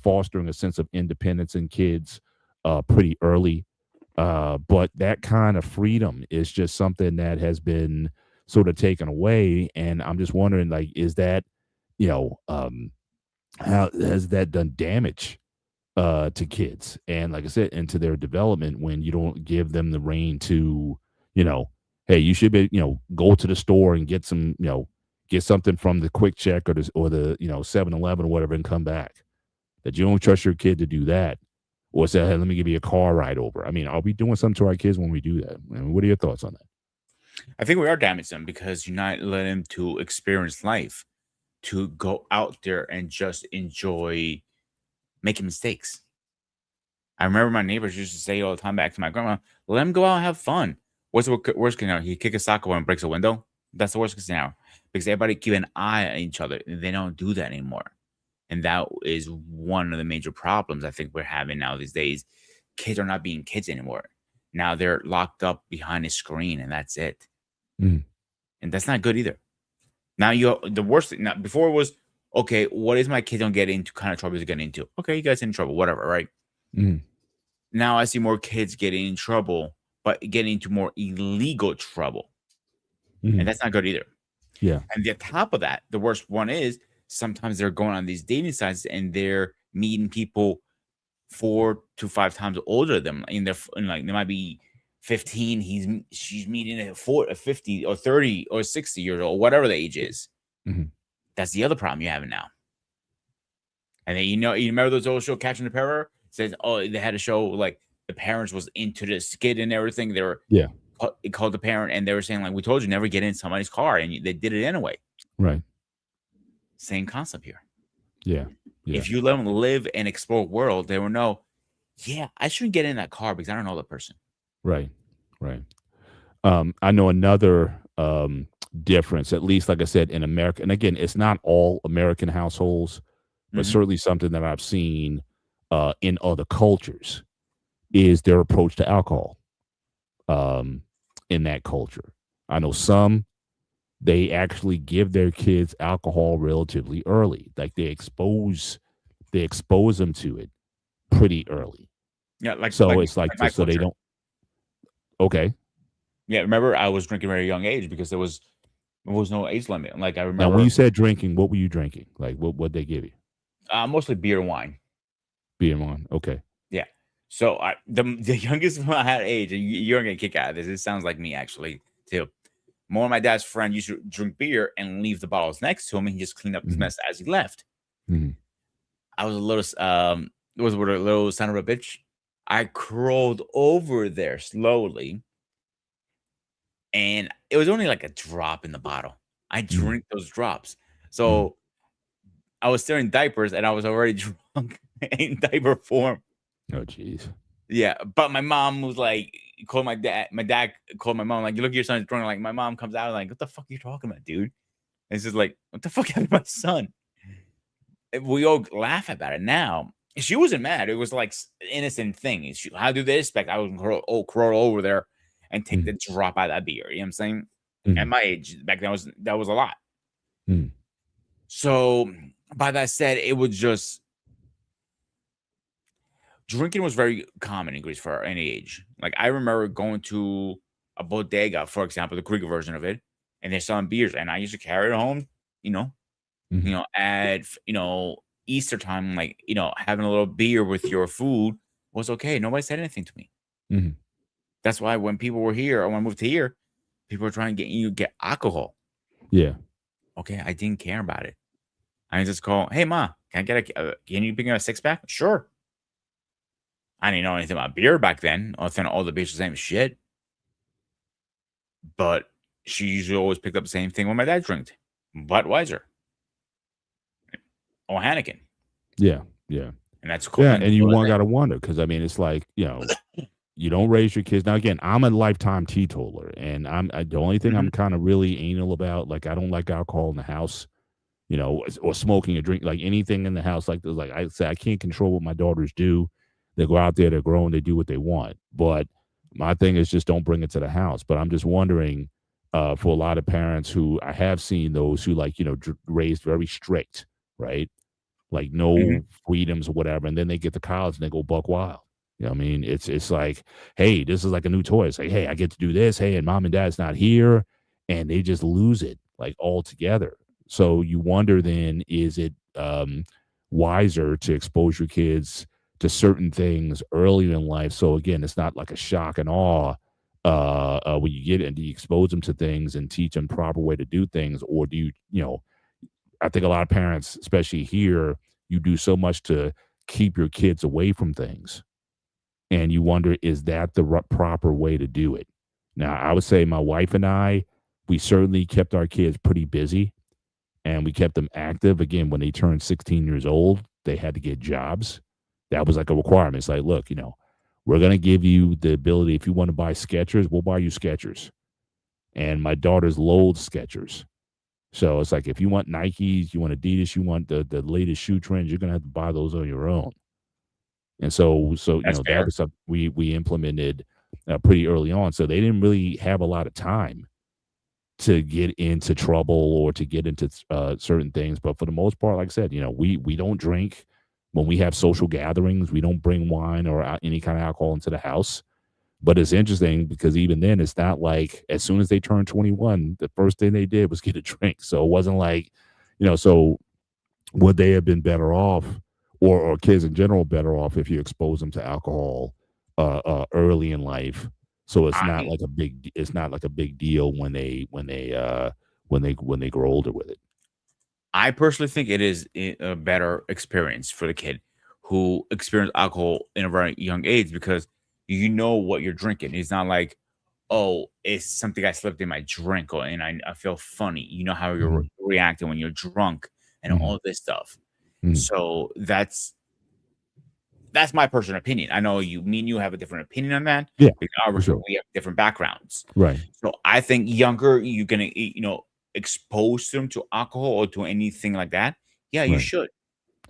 fostering a sense of independence in kids pretty early. But that kind of freedom is just something that has been sort of taken away. And I'm just wondering, like, is that, how has that done damage to kids? And like I said, into their development when you don't give them the reign to, you know, hey, you should be, go to the store and get some, get something from the quick check or the 7-Eleven or whatever and come back. That you don't trust your kid to do that. Or say, hey, let me give you a car ride over. I mean, are we doing something to our kids when we do that? I mean, what are your thoughts on that? I think we are damaging them because you're not letting them to experience life, to go out there and just enjoy making mistakes. I remember my neighbors used to say all the time back to my grandma, "Let him go out and have fun." What's the worst case scenario? He kick a soccer ball and breaks a window. That's the worst case scenario because everybody keep an eye on each other. And they don't do that anymore, and that is one of the major problems I think we're having now these days. Kids are not being kids anymore. Now they're locked up behind a screen, and that's it. Mm, And that's not good either. Now you the worst thing. Now before it was okay. What is my kid don't get into kind of trouble to get into? Okay, you guys in trouble, whatever, right? mm, Now I see more kids getting in trouble, but getting into more illegal trouble. And mm. that's not good either. Yeah. And the top of that, the worst one is sometimes they're going on these dating sites and they're meeting people 4 to 5 times older than them. Like they might be 15. She's meeting a 50 or 30 or 60 years old, whatever the age is. Mhm. That's the other problem you're having now. And then you remember those old show Catching the Parrot? Says, oh, they had a show like the parents was into the skit and everything. They were Yeah. it called the parent and they were saying like, we told you never get in somebody's car, and they did it anyway. Right. Same concept here. Yeah. Yeah. If you let them live and explore world, they will know, yeah, I shouldn't get in that car because I don't know the person. Right. Right. I know another difference, at least like I said, in America. And again, it's not all American households, but Mhm. certainly something that I've seen in other cultures is their approach to alcohol in that culture. I know some they actually give their kids alcohol relatively early. Like they expose them to it pretty early. Yeah, So it's like like my just so they culture. don't. Okay. Yeah, remember I was drinking at a very young age because there was no age limit. Like I Now, when remember you said drinking, what were you drinking? Like what they give you? mostly beer and wine. Beer and wine. Okay. Yeah. So the youngest one I had age, and you're gonna kick out of this. It sounds like me actually too. More of my dad's friend used to drink beer and leave the bottles next to him, and he just cleaned up his Mhm, mess as he left. mhm, I was a little it was with a little son of a bitch. I crawled over there slowly, and it was only like a drop in the bottle. I mhm. drink those drops. Mhm. So I was still in diapers and I was already drunk in diaper form. Oh, jeez. Yeah, but my mom was like, called my dad. My dad called my mom, like, you look at your son's drunk. Like, my mom comes out, like, what the fuck are you talking about, dude? And it's just like, what the fuck happened to my son? And we all laugh about it now. She wasn't mad. It was like innocent thing. How do they expect I would crawl over there and take the Mhm, drop out of that beer? You know what I'm saying? At mhm, my age, back then that was a lot. mhm, So by that said, it was just drinking was very common in Greece for any age. Like I remember going to a bodega, for example, the Greek version of it, and they're selling beers, and I used to carry it home. You know, mhm, at Easter time, like having a little beer with your food was okay. Nobody said anything to me. mhm. That's why when people were here or when I moved to here, people were trying to get alcohol. Yeah. Okay, I didn't care about it. I just call, hey ma, can I get can you bring me a 6-pack? Sure. I didn't know anything about beer back then. Other than all the beers the same shit. But she usually always picked up the same thing when my dad drank. Budweiser or Heineken. Yeah. Yeah. And that's cool. Yeah, And and you still the gotta wonder because I mean, it's like, you don't raise your kids now again, I'm a lifetime teetotaler, and the only thing same. I'm kinda really anal about, like, I don't like alcohol in the house, or smoking or drink like, anything in the house like I say, I can't control what my daughters do. They go out there, they're grown, they do what they want, but my thing is just don't bring it to the house, but I'm just wondering, for a lot of parents who I have seen those who, like, raised very strict, right? Like, Mhm. no freedoms or whatever, and then they get to college and they go buck wild. You know what I mean? It's like, "Hey, this is like a new toy." It's like, "Hey, I get to do this. Hey, and mom and dad's not here," and they just lose it, like, altogether. So you wonder then, is it, wiser to expose your kids to certain things earlier in life? So again, it's not like a shock and awe, when you get it, and do you expose them to things and teach them proper way to do things, or do you, I think a lot of parents, especially here, you do so much to keep your kids away from things, and you wonder, is that the proper way to do it? Now, I would say my wife and I, we certainly kept our kids pretty busy, and we kept them active. Again, when they turned 16 years old, they had to get jobs. That was like a requirement. It's like, look, we're going to give you the ability. If you want to buy Skechers, we'll buy you Skechers. And my daughters loathe Skechers. So it's like, if you want Nikes, you want Adidas, you want the latest shoe trends, you're going to have to buy those on your own. And so That's that fair. was something we implemented pretty early on. So they didn't really have a lot of time to get into trouble or to get into certain things. But for the most part, like I said, we don't drink. When we have social gatherings, we don't bring wine or any kind of alcohol into the house. But it's interesting because even then, it's not like as soon as they turned 21, the first thing they did was get a drink. So it wasn't like, so would they have been better off, or kids in general better off, if you expose them to alcohol early in life? So I it's not like a big deal when they grow older with it. I personally think it is a better experience for the kid who experienced alcohol in a very young age, because you know what you're drinking. It's not like, oh, it's something I slipped in my drink, and I feel funny. You know how you're Mhm, reacting when you're drunk and mhm, all this stuff. mhm. So that's my personal opinion. I know me and you have a different opinion on that, Yeah, because for obviously sure. we have different backgrounds. Right, So I think younger, you're gonna expose them to alcohol or to anything like that. Yeah, you right, should.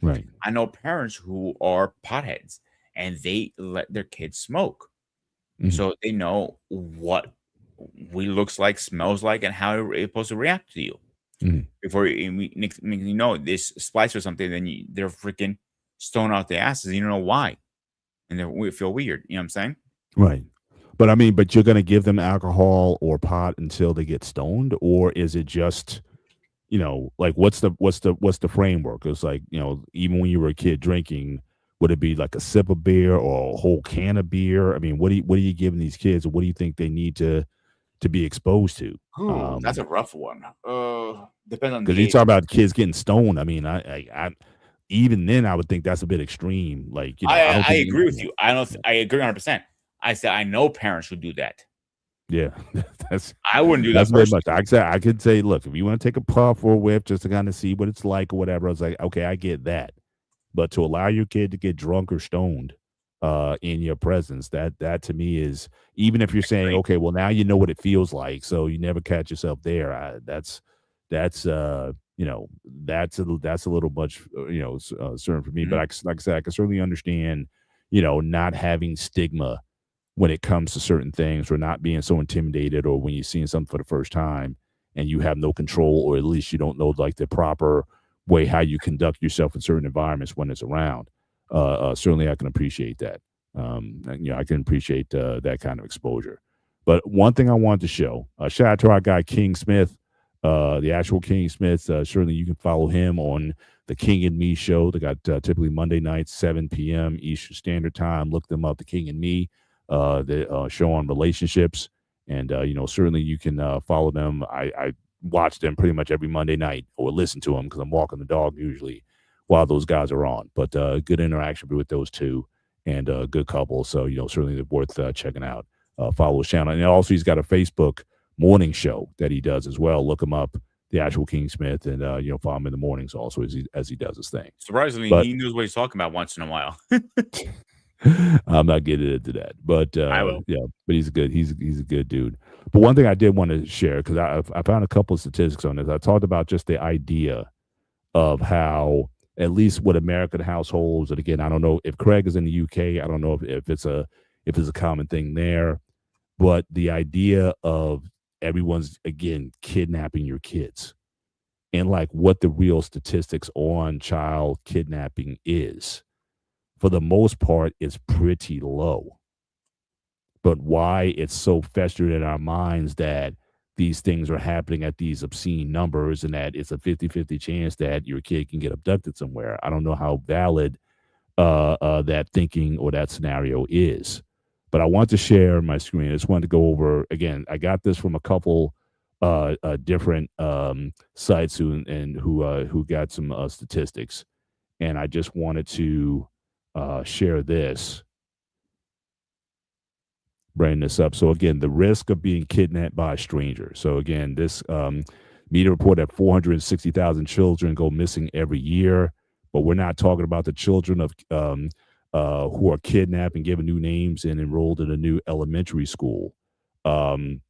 right. I know parents who are potheads and they let their kids smoke, Mhm, so they know what we looks like, smells like, and how it's supposed to react to you mhm. before this splice or something. Then they're freaking stoned out their asses. You don't know why, and then we feel weird. You know what I'm saying? Right. But I mean, but you're gonna give them alcohol or pot until they get stoned, or is it just, like what's the framework? It's like, even when you were a kid drinking, would it be like a sip of beer or a whole can of beer? I mean, what are you giving these kids, or what do you think they need to be exposed to? Ooh, that's a rough one. Depends on Because the you age. talk about kids getting stoned. I mean, I even then I would think that's a bit extreme. Like, I don't I think, agree with you. I don't. I agree 100%. I said I know parents who do that. yeah, that's I wouldn't do that that's a bit much. personally. I could say, look, if you want to take a puff or a whiff just to kind of see what it's like or whatever, I was like, okay, I get that. But to allow your kid to get drunk or stoned in your presence, that to me is, even if you're saying, Extreme. okay, well now you know what it feels like, so you never catch yourself there. That's that's a little much, certain for me. But Mhm. like I said, I can certainly understand, not having stigma when it comes to certain things, or not being so intimidated, or when you're seeing something for the first time and you have no control, or at least you don't know like the proper way how you conduct yourself in certain environments when it's around. Certainly I can appreciate that. And, I can appreciate that kind of exposure. But one thing I wanted to show, shout out to our guy King Smith, the actual King Smith. Certainly you can follow him on the King and Me show. They got typically Monday nights, 7 p.m. Eastern Standard Time. Look them up, the King and Me, the show on relationships. And, certainly you can follow them. I watch them pretty much every Monday night, or listen to them because I'm walking the dog usually while those guys are on. But good interaction with those two, and a good couple. So, certainly they're worth checking out. Follow his channel. And also, he's got a Facebook morning show that he does as well. Look him up, the actual King Smith, and, follow him in the mornings also as he does his thing. Surprisingly, But he knows what he's talking about once in a while. I'm not getting into that. But I will. yeah, but he's a good dude. But one thing I did want to share, because I found a couple of statistics on this. I talked about just the idea of how, at least with American households, and again, I don't know if Craig is in the UK. I don't know if it's a common thing there, but the idea of everyone's, again, kidnapping your kids, and like what the real statistics on child kidnapping is, for the most part, is pretty low. But why it's so festered in our minds that these things are happening at these obscene numbers, and that it's a 50-50 chance that your kid can get abducted somewhere. I don't know how valid that thinking or that scenario is. But I want to share my screen. I just wanted to go over again. I got this from a couple different sites who got some statistics, and I just wanted to share this, bring this up. So again, the risk of being kidnapped by a stranger. So again, this media report that 460,000 children go missing every year, but we're not talking about the children of who are kidnapped and given new names and enrolled in a new elementary school. Um,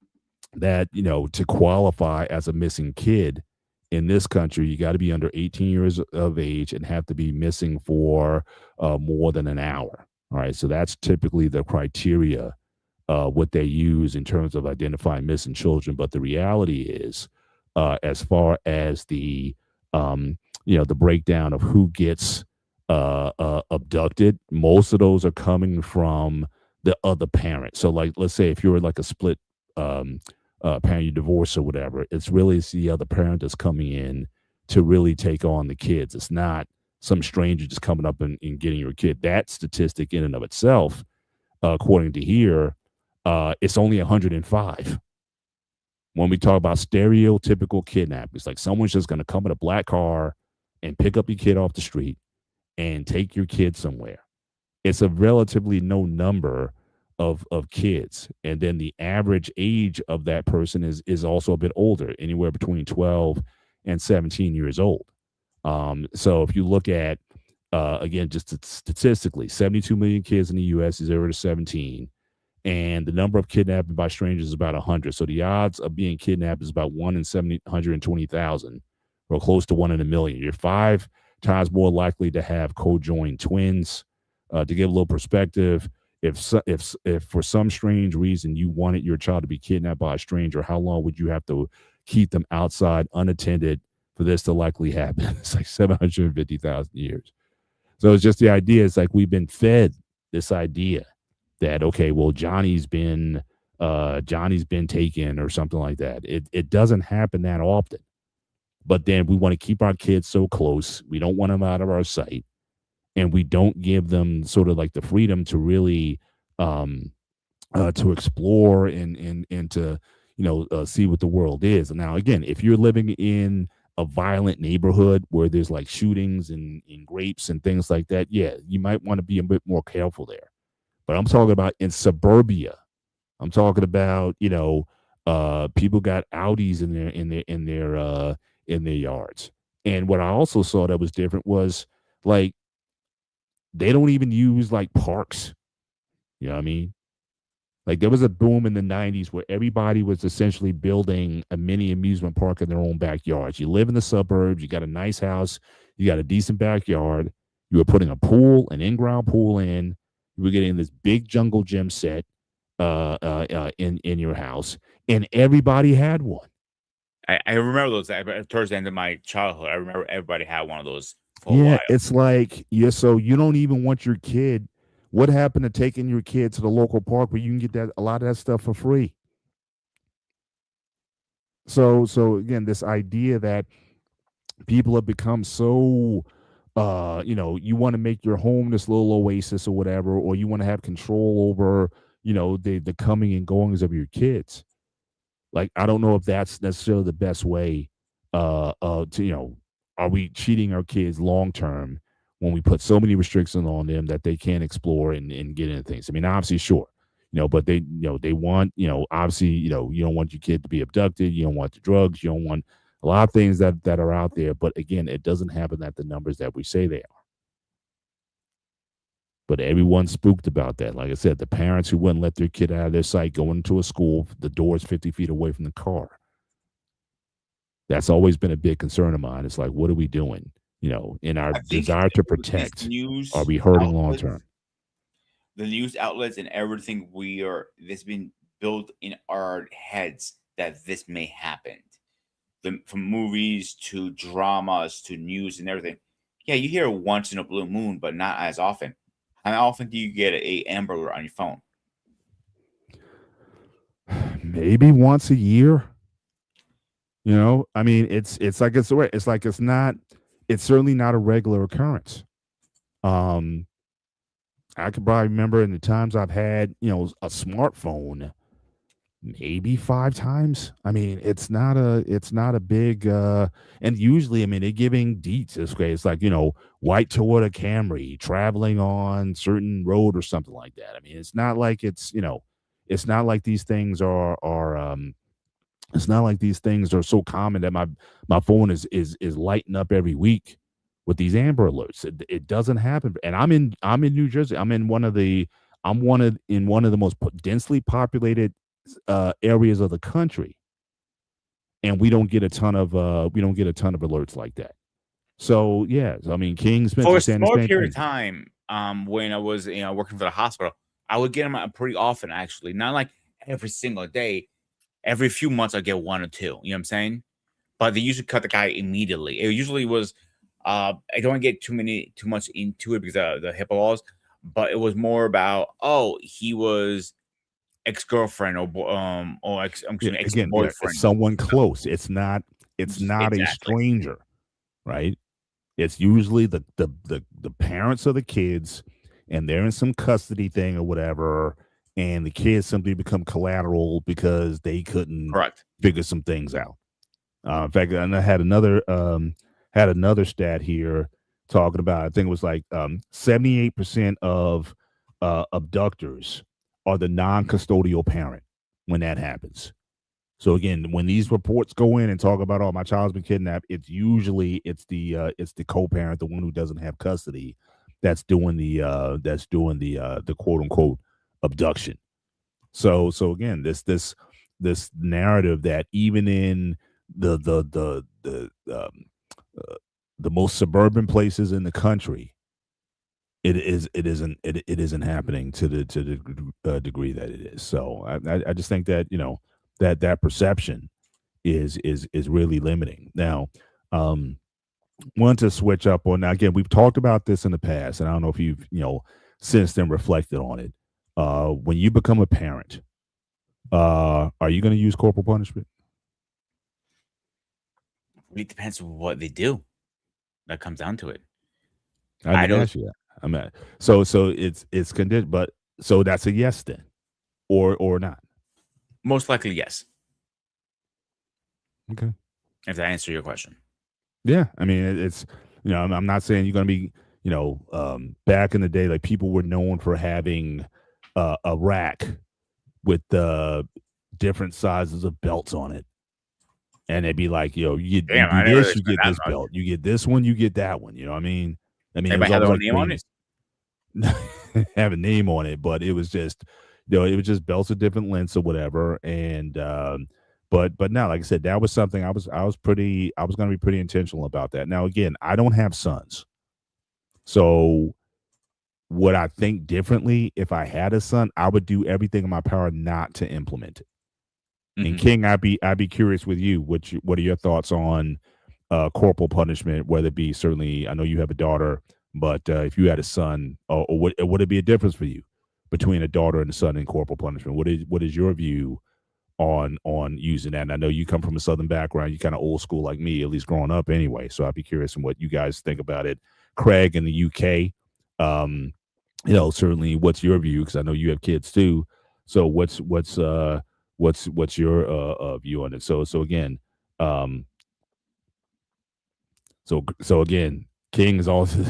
that to qualify as a missing kid in this country, you got to be under 18 years of age and have to be missing for more than an hour. All right, so that's typically the criteria what they use in terms of identifying missing children. But the reality is, as far as the breakdown of who gets abducted, most of those are coming from the other parent. So, like, let's say if you're like a split parent, you divorce or whatever, it's the other parent that's coming in to really take on the kids. It's not some stranger just coming up and getting your kid. That statistic in and of itself, according to here, it's only 105. When we talk about stereotypical kidnappings, like someone's just going to come in a black car and pick up your kid off the street and take your kid somewhere. It's a relatively no number of kids, and then the average age of that person is also a bit older, anywhere between 12 and 17 years old. So if you look at again, just statistically, 72 million kids in the U.S. is 0 to 17, and the number of kidnapping by strangers is about 100. So the odds of being kidnapped is about 1 in 720,000, or close to 1 in a million. You're 5 times more likely to have co-joined twins. To give a little perspective, if for some strange reason you wanted your child to be kidnapped by a stranger, how long would you have to keep them outside unattended for this to likely happen? It's like 750,000 years. So it's just the idea. It's like we've been fed this idea that, okay, well, Johnny's been taken or something like that. It doesn't happen that often. But then we want to keep our kids so close. We don't want them out of our sight, and we don't give them sort of like the freedom to really to explore and to see what the world is. And now again, if you're living in a violent neighborhood where there's like shootings and rapes and things like that, yeah, you might want to be a bit more careful there. But I'm talking about in suburbia. I'm talking about people got Audis in their yards. And what I also saw that was different was like they don't even use like parks. You know what I mean? Like there was a boom in the 90s where everybody was essentially building a mini amusement park in their own backyards. You live in the suburbs, you got a nice house, you got a decent backyard, you were putting a pool, an in-ground pool in, you were getting this big jungle gym set in your house, and everybody had one. I remember those towards the end of my childhood. I remember everybody had one of those for a Yeah, while. it's like, yeah, so you don't even want your kid. What happened to taking your kid to the local park where you can get a lot of that stuff for free? So again, this idea that people have become so you want to make your home this little oasis or whatever, or you want to have control over, the coming and goings of your kids. Like, I don't know if that's necessarily the best way to, are we cheating our kids long term when we put so many restrictions on them that they can't explore and get into things? I mean, obviously, sure, but they want, obviously, you don't want your kid to be abducted, you don't want the drugs, you don't want a lot of things that are out there. But again, it doesn't happen at the numbers that we say they are. But everyone's spooked about that. Like I said, the parents who wouldn't let their kid out of their sight going into a school, the door's 50 feet away from the car. That's always been a big concern of mine. It's like, what are we doing? In our I think desire to these protect, are news we hurting long outlets, term? the news outlets, and everything this been built in our heads that this may happen. From movies to dramas to news and everything. Yeah, you hear it once in a blue moon, but not as often. How often do you get a Amber Alert on your phone? Maybe once a year. I mean, it's like it's not. It's certainly not a regular occurrence. Um, I could probably remember in the times I've had, a smartphone, maybe 5 times. I mean, it's not a big, and usually, I mean, they're giving deets this way. It's like, white Toyota Camry traveling on certain road or something like that. I mean, it's not like these things it's not like these things are so common that my phone is lighting up every week with these Amber Alerts. It doesn't happen, and I'm in New Jersey. I'm one of the most densely populated areas of the country, and we don't get a ton of alerts like that. So yeah, I mean, King For Spencer a saying the small same period of thing. time, when I was, working for the hospital, I would get them pretty often, actually. Not like every single day. Every few months, I get one or two. You know what I'm saying? But they usually cut the guy immediately. It usually was. I don't get too much into it because of the HIPAA laws, but it was more about, oh, he was ex girlfriend or Yeah, excuse me, ex again, yeah, it's boyfriend. someone close. It's not a Exactly. stranger, right? It's usually the parents of the kids, and they're in some custody thing or whatever, and the kids simply become collateral because they couldn't Correct. figure some things out. In fact, and I had another stat here talking about. I think it was like 78% of abductors are the non-custodial parent when that happens. So again, when these reports go in and talk about, "Oh, my child's been kidnapped," it's the co-parent, the one who doesn't have custody, that's doing the quote unquote abduction. So again, this narrative that even in the most suburban places in the country, it isn't happening to the degree that it is. So I just think that that perception is really limiting. Now, um, want to switch up on, now again, we've talked about this in the past, and I don't know if you've since then reflected on it. When you become a parent, are you going to use corporal punishment? It depends on what they do. That comes down to it. I I didn't don't. ask you that. I mean, so it's conditioned, but so that's a yes then, or not. Most likely, yes. Okay. If that answers your question. Yeah, I mean, it's I'm not saying you're going to be back in the day, like people were known for having a rack with different sizes of belts on it, and they'd be like, you Damn, do I never this, really you spent get that this much. belt, you get this one, you get that one. You know what I mean? I mean, it was Everybody had always their own like name on it. things have a name on it, but it was just it was just belts of different lengths or whatever. And but now, like I said, that was something I was going to be pretty intentional about that. Now again, I don't have sons, so would I think differently if I had a son? I would do everything in my power not to implement it. And Mhm. King, I'd be curious with you. What are your thoughts on corporal punishment? Whether it be, certainly, I know you have a daughter, but if you had a son, or would it be a difference for you between a daughter and a son in corporal punishment? What is your view on using that? And I know you come from a Southern background. You kind of old school like me, at least growing up anyway. So I'd be curious on what you guys think about it. Craig in the UK, um, certainly, what's your view? Because I know you have kids too. So what's your view on it? So again, um, so again, King is also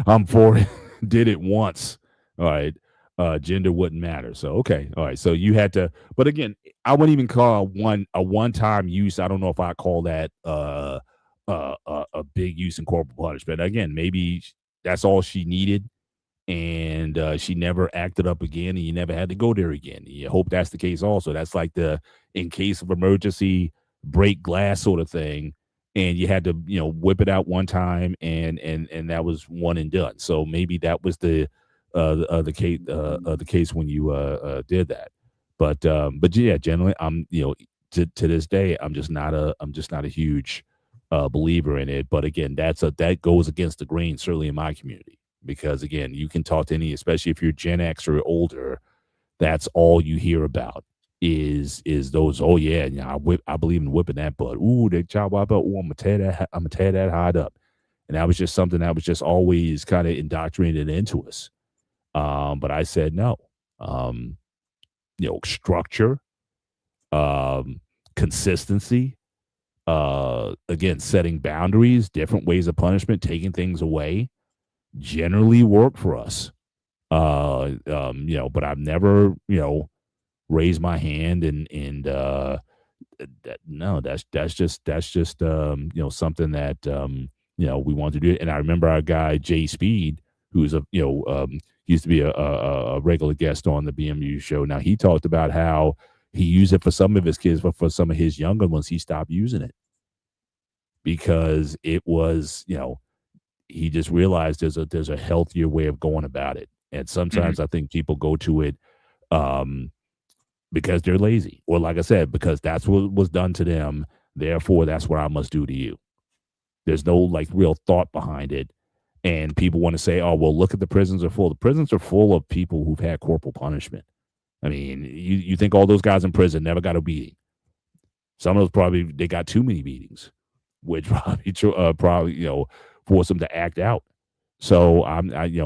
I'm for it. Did it once. All right. Gender wouldn't matter. So okay. All right. So you had to, but again, I wouldn't even call a one time use. I don't know if I call that a big use in corporal punishment. Again, maybe that's all she needed, and she never acted up again, and you never had to go there again. You hope that's the case also. That's like the in case of emergency break glass sort of thing, and you had to whip it out one time, and that was one and done. So maybe that was the case when you did that. But yeah, generally, I'm to this day, I'm just not a huge believer in it. But again, that goes against the grain, certainly in my community, because again, you can talk to any, especially if you're Gen X or older, that's all you hear about is those. Oh yeah, I believe in whipping that butt. Ooh, that child wipe up. Ooh, I'm gonna tear that hide up. And that was just something that was just always kind of indoctrinated into us. But I said no. Structure, um, consistency, again, setting boundaries, different ways of punishment, taking things away, generally work for us. But I've never, raised my hand no, that's just something that we want to do. And I remember our guy Jay Speed, who's he used to be a regular guest on the BMU show. Now he talked about how he used it for some of his kids, but for some of his younger ones, he stopped using it because it was, he just realized there's a healthier way of going about it. And Mhm. sometimes I think people go to it um because they're lazy, or like I said, because that's what was done to them. Therefore, that's what I must do to you. There's no like real thought behind it. And people want to say, oh, well, look at the prisons are full. The prisons are full of people who've had corporal punishment. I mean, you think all those guys in prison never got a beating. Some of those probably they got too many beatings, which probably force them to act out. So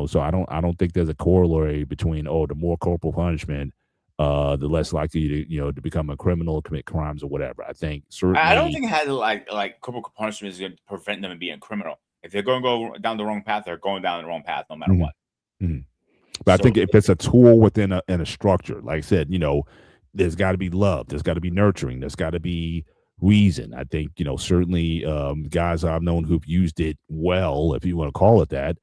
so I don't think there's a corollary between the more corporal punishment, the less likely to become a criminal, commit crimes or whatever. I think I don't certainly. think it has like corporal punishment is going to prevent them from being criminal. If they're going to go down the wrong path, they're going down the wrong path no matter Mhm, what. mhm. But I So think if it's a tool within a structure, like I said, there's got to be love, there's got to be nurturing, there's got to be reason. I think certainly guys I've known who've used it well, if you want to call it that.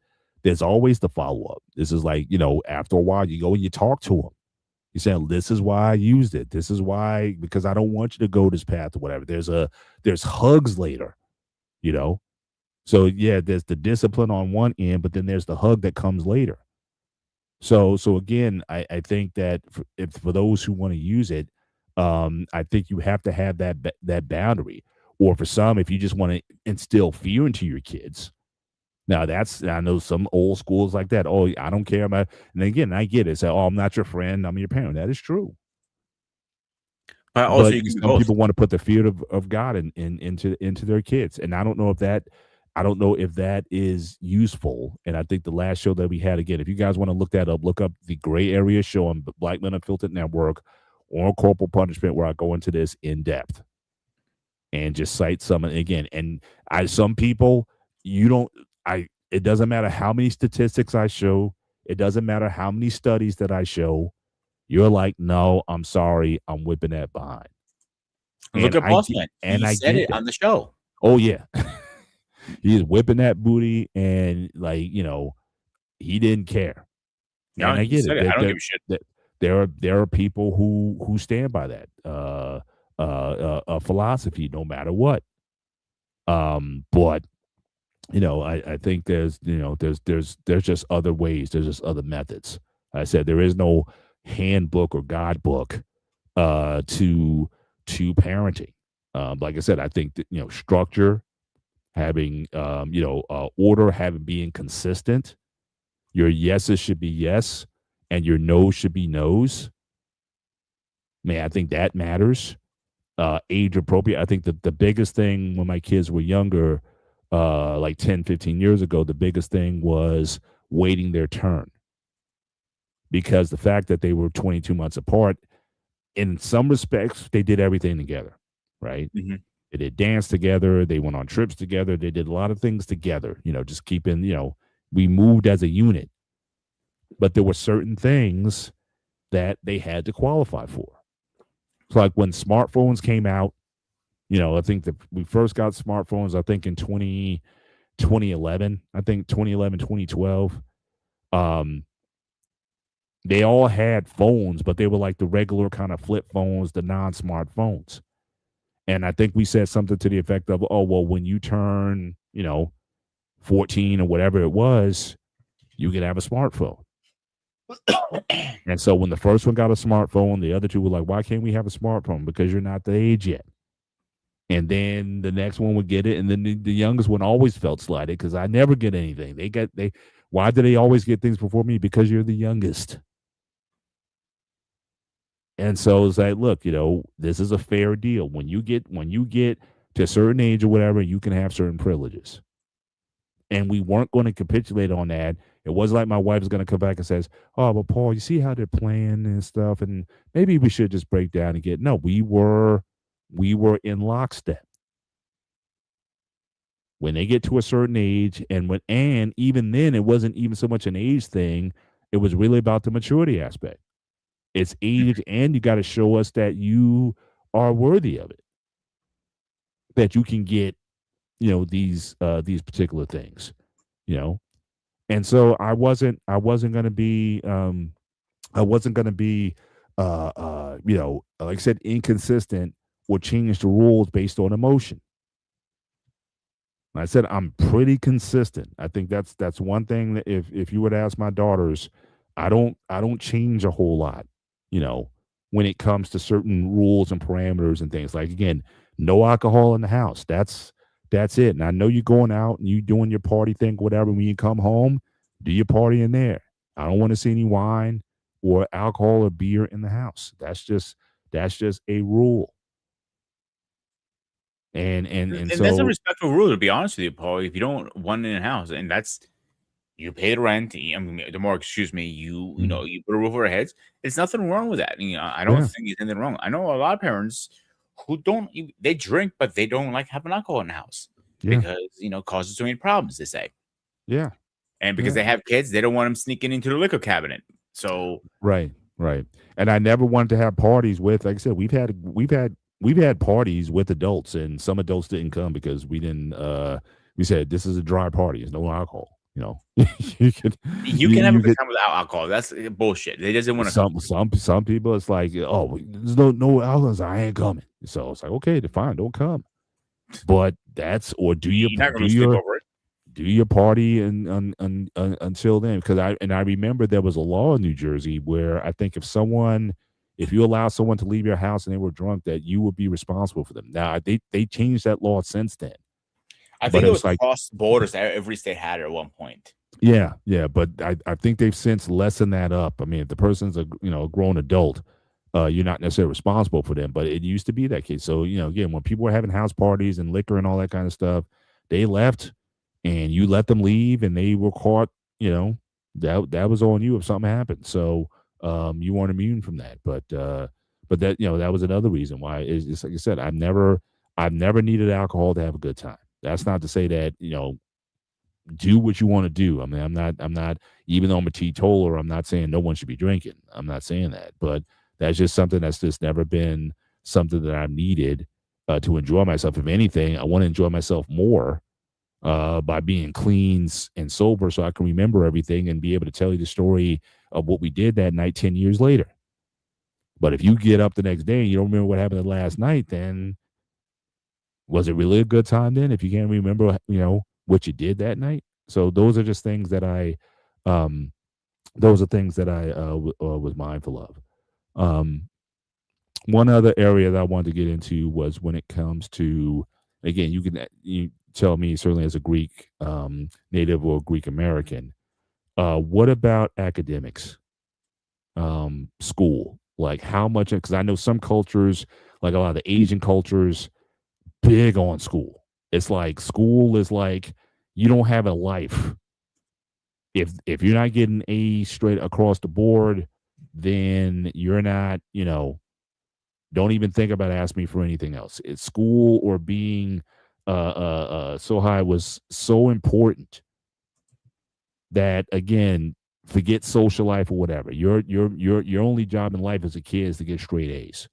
There's always the follow up. This is like after a while, you go and you talk to them. You say, "This is why I used it. This is why because I don't want you to go this path or whatever." There's hugs later, you know. So yeah, there's the discipline on one end, but then there's the hug that comes later. So again, I think that for those who want to use it, I think you have to have that boundary. Or for some, if you just want to instill fear into your kids, now that's I know some old schools like that. Oh, I don't care about. And again, I get it. Say, oh, I'm not your friend. I'm your parent. That is true. but also But you can be some both. people want to put the fear of God into their kids, and I don't know if that is useful. And I think the last show that we had, again, if you guys want to look that up, look up the Gray Area show on the Black Men Unfiltered Network on corporal punishment, where I go into this in depth and just cite some again. And some people you don't I it doesn't matter how many statistics I show, it doesn't matter how many studies that I show. You're like, no, I'm sorry, I'm whipping that behind. Look And at Bossman. He I said get it that. on the show. Oh yeah. He's whipping that booty and like, he didn't care. No, And I he get said it. it. I don't give a shit. That there are people who stand by that philosophy no matter what. But I think there's just other ways. There's just other methods. I said there is no handbook or guidebook to parenting. Like I said, I think that structure, having order, having being consistent. Your yeses should be yes, and your no's should be no's. Man, I think that matters. Age appropriate. I think the biggest thing when my kids were younger, like 10, 15 years ago, the biggest thing was waiting their turn, because the fact that they were 22 months apart, in some respects, they did everything together, right? Mhm. They did dance together. They went on trips together. They did a lot of things together, just keeping, we moved as a unit, but there were certain things that they had to qualify for. So like when smartphones came out, I think that we first got smartphones, I think in 2011, I think 2011, 2012. Um, they all had phones, but they were like the regular kind of flip phones, the non-smart phones. And I think we said something to the effect of, oh, well, when you turn, 14 or whatever it was, you can have a smartphone. And so when the first one got a smartphone, the other two were like, why can't we have a smartphone? Because you're not the age yet. And then the next one would get it. And then the youngest one always felt slighted because I never get anything. Why do they always get things before me? Because you're the youngest. And so it's like, look, this is a fair deal. When you get to a certain age or whatever, you can have certain privileges. And we weren't going to capitulate on that It wasn't like my wife was going to come back and says, "Oh, but Paul, you see how they're playing and stuff, and maybe we should just break down and get." No, we were in lockstep. When they get to a certain age, and even then, it wasn't even so much an age thing. It was really about the maturity aspect. It's age, and you got to show us that you are worthy of it, that you can get, these particular things, you know. And so I wasn't going to be I wasn't going to be like I said, inconsistent or change the rules based on emotion. I said I'm pretty consistent. I think that's one thing that if you would ask my daughters, I don't change a whole lot, you know, when it comes to certain rules and parameters and things. Like again, no alcohol in the house. That's it. And I know you're going out and you doing your party thing, whatever. When you come home, do your party in there. I don't want to see any wine or alcohol or beer in the house. That's just a rule. And And that's a so respectful rule, to be honest with you, Paul. If you don't want it in a house, and that's you pay the rent, I mean, the more, excuse me, mhm, you put a roof over our heads. There's nothing wrong with that. I don't yeah, think there's anything wrong. I know a lot of parents who don't they drink, but they don't like having alcohol in the house yeah, because it causes too many problems. They say, yeah, and because yeah. they have kids, they don't want them sneaking into the liquor cabinet. So Right, right. And I never wanted to have parties with, like I said, we've had parties with adults, and some adults didn't come because we said this is a dry party. There's no alcohol. You could you you can have a you good could time without alcohol. That's bullshit. They doesn't want to come. some people it's like, oh, there's no alcohol, so I ain't coming. So it's like, okay, then fine, don't come. But that's or You're not going to sleep over it. do your party until then, because I remember there was a law in New Jersey where I think if you allow someone to leave your house and they were drunk, that you would be responsible for them. Now they changed that law since then, I but think it it was was like, cross borders. Every state had it at one point. yeah, yeah, but I think they've since lessened that up. I mean, if the person's a grown adult, you're not necessarily responsible for them, but it used to be that case. So again, when people were having house parties and liquor and all that kind of stuff, they left, and you let them leave, and they were caught. That was on you if something happened. So you weren't immune from that. But that was another reason why. It's like I said, I've never needed alcohol to have a good time. That's not to say that do what you want to do. I mean, I'm not, even though I'm a teetotaler, I'm not saying no one should be drinking. I'm not saying that, but that's just something that's just never been something that I've needed to enjoy myself. If anything, I want to enjoy myself more by being clean and sober, so I can remember everything and be able to tell you the story of what we did that night 10 years later. But if you get up the next day and you don't remember what happened last night, then was it really a good time then if you can't remember, what you did that night? So those are just things that um, I was mindful of. Um, One other area that I wanted to get into was when it comes to, again, you tell me, certainly as a Greek native or Greek American, what about academics, school? Like how much? Because I know some cultures, like a lot of the Asian cultures, big on school. It's like school is like you don't have a life. If you're not getting A's straight across the board, then you're not, don't even think about asking me for anything else. It's school or being so high was so important that again, forget social life or whatever. Your only job in life as a kid is to get straight A's.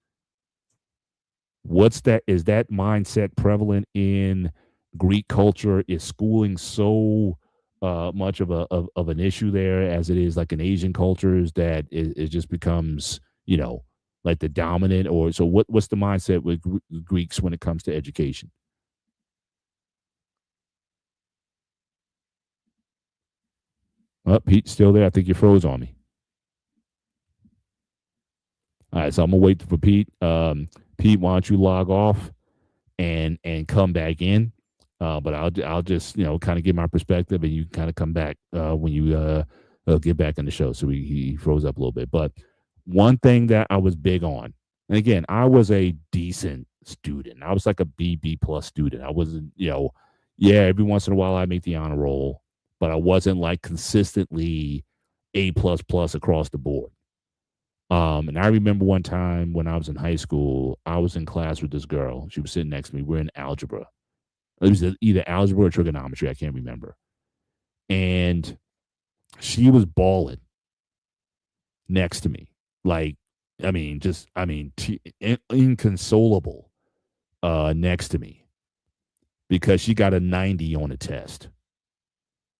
What's that? Is that mindset prevalent in Greek culture? Is schooling so much of an issue there as it is like in Asian cultures that it just becomes like the dominant? Or so what's the mindset with Greeks when it comes to education? Pete's still there. I think you froze on me. All right, so I'm gonna wait for Pete. Pete, why don't you log off and come back in? But I'll just kind of give my perspective, and you kind of come back when you get back in the show. So he froze up a little bit. But one thing that I was big on, and again, I was a decent student. I was like a B plus student. I wasn't, yeah. Every once in a while, I make the honor roll, but I wasn't like consistently A++ across the board. And I remember one time when I was in high school, I was in class with this girl. She was sitting next to me. We're in algebra. It was either algebra or trigonometry. I can't remember. And she was balling next to me. Like, inconsolable next to me because she got a 90 on a test.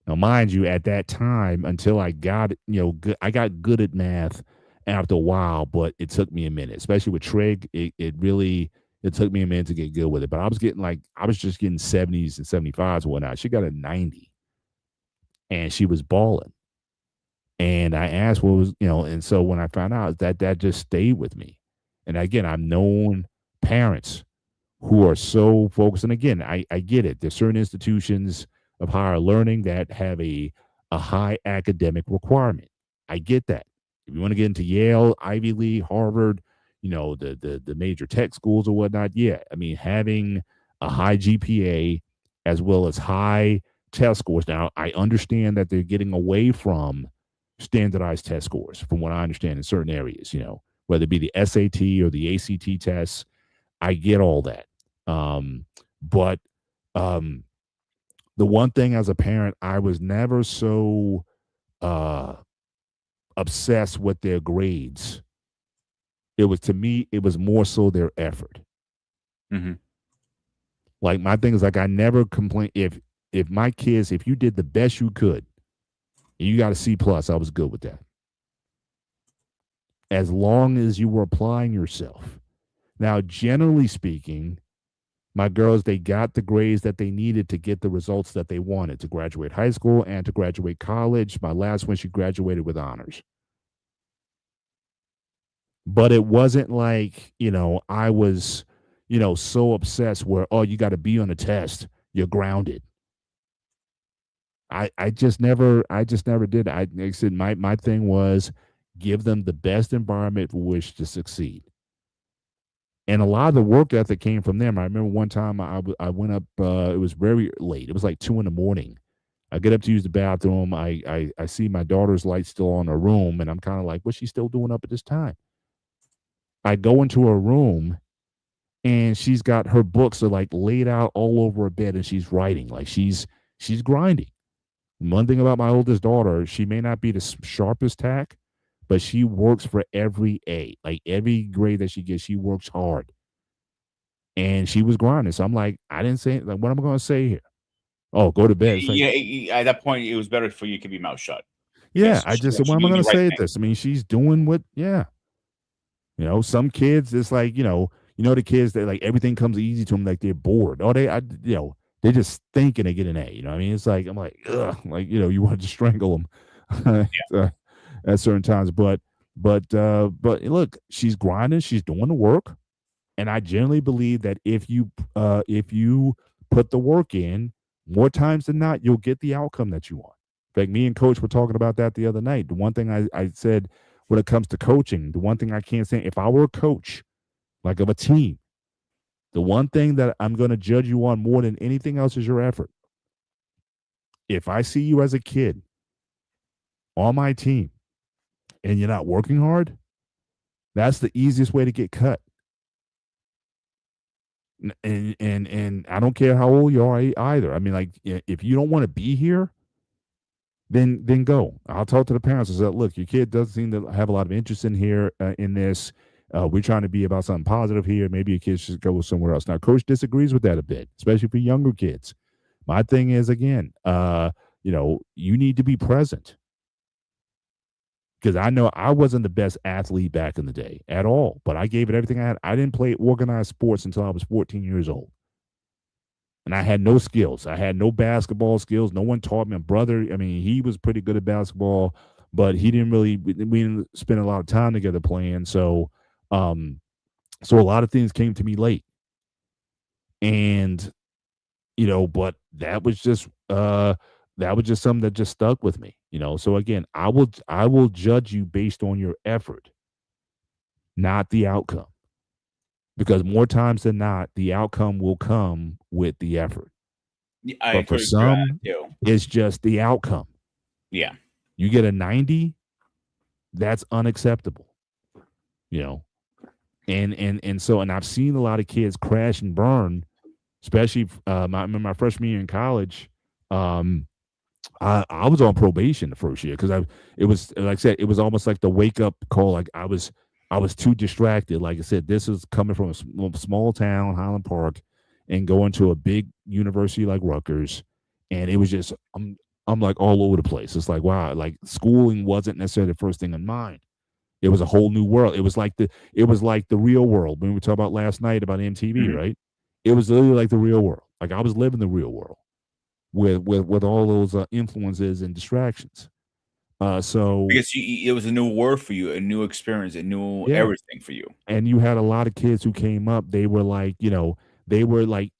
Now, mind you, at that time, until I got, good, I got good at math after a while, but it took me a minute, especially with trig. It took me a minute to get good with it. But I was just getting 70s and 75s and whatnot. She got a 90 and she was balling. And I asked what was, and so when I found out that just stayed with me. And again, I've known parents who are so focused. And again, I get it. There's certain institutions of higher learning that have a high academic requirement. I get that. If you want to get into Yale, Ivy League, Harvard, the major tech schools or whatnot, yeah. I mean, having a high GPA as well as high test scores. Now, I understand that they're getting away from standardized test scores, from what I understand in certain areas, whether it be the SAT or the ACT tests. I get all that. But the one thing as a parent, I was never so obsessed with their grades. It was, to me, it was more so their effort. Mm-hmm. Like, my thing is, like, I never complain if my kids, if you did the best you could and you got a C+, I was good with that. As long as you were applying yourself. Now, generally speaking, my girls, they got the grades that they needed to get the results that they wanted to graduate high school and to graduate college. My last one, she graduated with honors. But it wasn't like, I was, so obsessed where, oh, you got to be on a test. You're grounded. I just never did. Like I said, my thing was give them the best environment for which to succeed. And a lot of the work ethic came from them. I remember one time I went up, it was very late. It was like 2 a.m. I get up to use the bathroom. I see my daughter's light still on her room, and I'm kind of like, what's she still doing up at this time? I go into her room, and she's got her books are like laid out all over her bed, and she's writing. Like she's grinding. One thing about my oldest daughter, she may not be the sharpest tack, but she works for every A. Like every grade that she gets, she works hard. And she was grinding. So I'm like, I didn't say, like, what am I going to say here? Oh, go to bed. It's like, Yeah, at that point, it was better for you to keep your mouth shut yeah, because I just said, she what am I doing going the to right say at thing. this? I mean, she's doing what, yeah. Some kids, it's like, the kids that like everything comes easy to them, like they're bored. Oh, they just think and they get an A. You know what I mean? It's like, I'm like, ugh, like, you want to strangle them at certain times. But look, she's grinding, she's doing the work. And I generally believe that if you put the work in, more times than not, you'll get the outcome that you want. In fact, me and Coach were talking about that the other night. The one thing I said when it comes to coaching, the one thing I can't say, if I were a coach, like of a team, the one thing that I'm going to judge you on more than anything else is your effort. If I see you as a kid on my team and you're not working hard, that's the easiest way to get cut. And I don't care how old you are either. I mean, like, if you don't want to be here, then go. I'll talk to the parents and say, look, your kid doesn't seem to have a lot of interest in here in this. We're trying to be about something positive here. Maybe your kids should go somewhere else. Now, coach disagrees with that a bit, especially for younger kids. My thing is, again, you need to be present. Because I know I wasn't the best athlete back in the day at all, but I gave it everything I had. I didn't play organized sports until I was 14 years old. And I had no skills. I had no basketball skills. No one taught me. My brother, I mean, he was pretty good at basketball, but he didn't really, we didn't spend a lot of time together playing. So a lot of things came to me late. And, but that was just something that just stuck with me, So again, I will judge you based on your effort, not the outcome. Because more times than not, the outcome will come with the effort. I But for agree with you on some, that too. it's just the outcome. Yeah. You get a 90, that's unacceptable. You know, and so I've seen a lot of kids crash and burn, especially I remember my freshman year in college. Um, I was on probation the first year because it was like I said, it was almost like the wake up call. Like I was too distracted. Like I said, this is coming from a small town, Highland Park, and going to a big university like Rutgers, and it was just I'm like all over the place. It's like wow, like schooling wasn't necessarily the first thing in mind. It was a whole new world. It was like the real world when we were talking about last night about MTV, Mhm. right? It was literally like the real world. Like I was living the real world with all those influences and distractions. So Because it was a new word for you, a new experience, a new yeah, everything for you. and you had a lot of kids who came up. They were like, they were like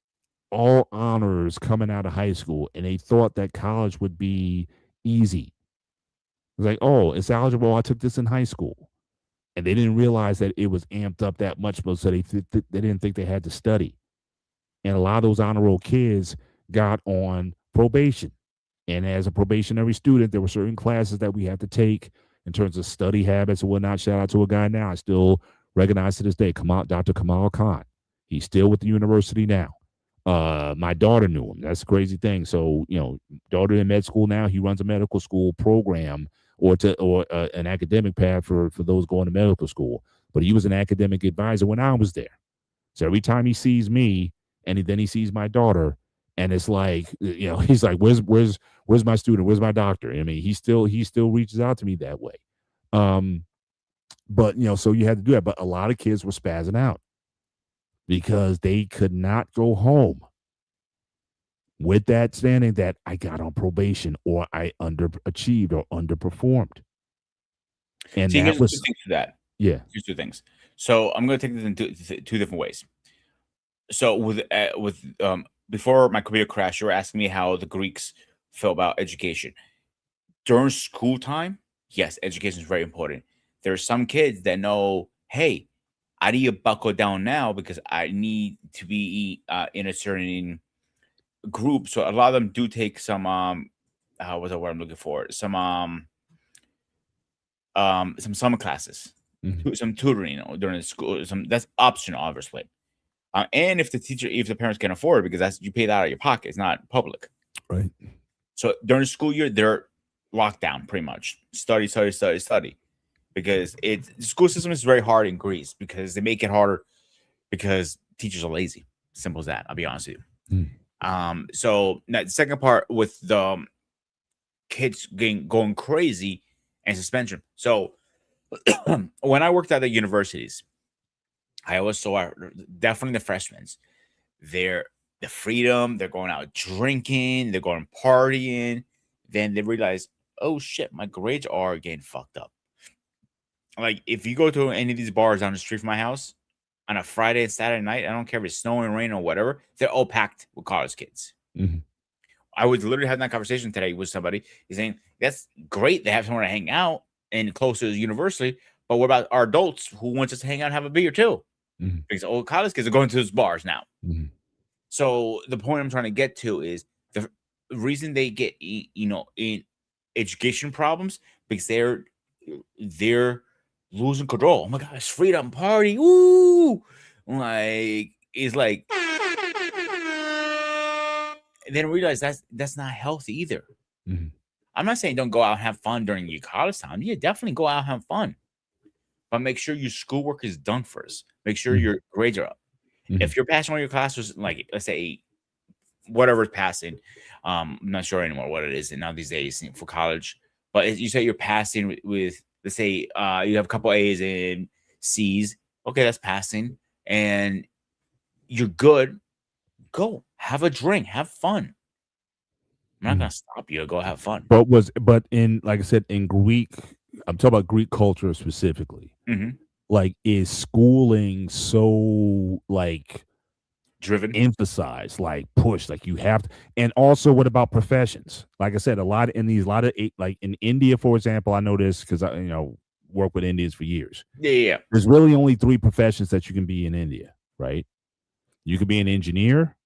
all honors coming out of high school, and they thought that college would be easy. It was like, oh, it's algebra. I took this in high school, and they didn't realize that it was amped up that much. So they didn't think they had to study, and a lot of those honor roll kids got on probation. And as a probationary student, there were certain classes that we had to take in terms of study habits and whatnot. Shout out to a guy now I still recognize to this day, Dr. Kamal Khan. He's still with the university now. My daughter knew him. That's the crazy thing. So, daughter in med school now. He runs a medical school program or an academic path for those going to medical school. But he was an academic advisor when I was there. So every time he sees me, and then he sees my daughter, and it's like, he's like, where's my student? Where's my doctor? I mean, he still reaches out to me that way. But so you had to do that. But a lot of kids were spazzing out because they could not go home with that standing that I got on probation or I underachieved or underperformed. And See, that here's the two was things to that. yeah. Here's two things. So I'm going to take this in two different ways. So with before my computer crashed, you were asking me how the Greeks felt about education during school time. Yes, education is very important. There are some kids that know, hey, I need to buckle down now because I need to be in a certain group. So a lot of them do take some what's the word I'm looking for? Some summer classes, Mhm. some tutoring, during the school. Some that's optional, obviously. And if the parents can afford it, because that's you pay that out of your pocket, it's not public. Right. So during the school year, they're locked down pretty much. Study, study, study, study. Because the school system is very hard in Greece because they make it harder because teachers are lazy. Simple as that. I'll be honest with you. Mm. So now the second part with the kids going crazy and suspension. So when I worked at the universities, I always saw definitely the freshmen. They're the freedom, they're going out drinking, they're going partying. Then they realize, oh shit, my grades are getting fucked up. Like if you go to any of these bars down the street from my house on a Friday and Saturday night, I don't care if it's snowing, rain, or whatever, they're all packed with college kids. Mhm. I was literally having that conversation today with somebody. He's saying that's great to have somewhere to hang out and close to the university, but what about our adults who want us to hang out and have a beer too? Mhm. Because all college kids are going to those bars now. Mhm. So the point I'm trying to get to is the reason they get in education problems because they're losing control. Oh my god, it's freedom party. Woo! Like it's like they don't realize that's not healthy either. Mhm. I'm not saying don't go out and have fun during your college time. Yeah, definitely go out and have fun. But make sure your schoolwork is done first. Make sure Mhm. your grades are up. Mhm. If you're passing one of your classes, like let's say whatever is passing, I'm not sure anymore what it is now these days for college. But you say you're passing with let's say you have a couple A's and C's. Okay, that's passing, and you're good. Go have a drink, have fun. I'm not gonna Mhm. stop you. Go have fun. But in like I said, in Greek, I'm talking about Greek culture specifically. Mhm. Like, is schooling so like Driven. emphasized, like pushed, like you have to, and also what about professions? Like I said, a lot of like in India, for example, I know this because I work with Indians for years. Yeah, yeah, yeah. There's really only three professions that you can be in India, right? You could be an engineer,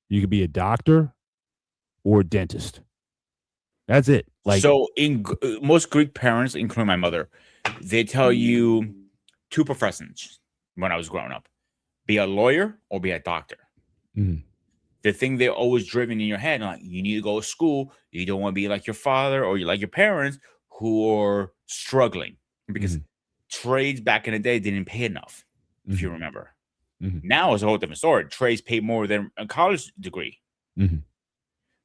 you could be a doctor, or dentist. That's it. Like, So in most Greek parents, including my mother, they tell you two professions when I was growing up: be a lawyer or be a doctor. mhm, The thing they're always driven in your head, like you need to go to school. You don't want to be like your father or you like your parents who are struggling because mhm, trades back in the day didn't pay enough, if you mhm, remember. mhm, Now it's a whole different story. Trades pay more than a college degree. mhm.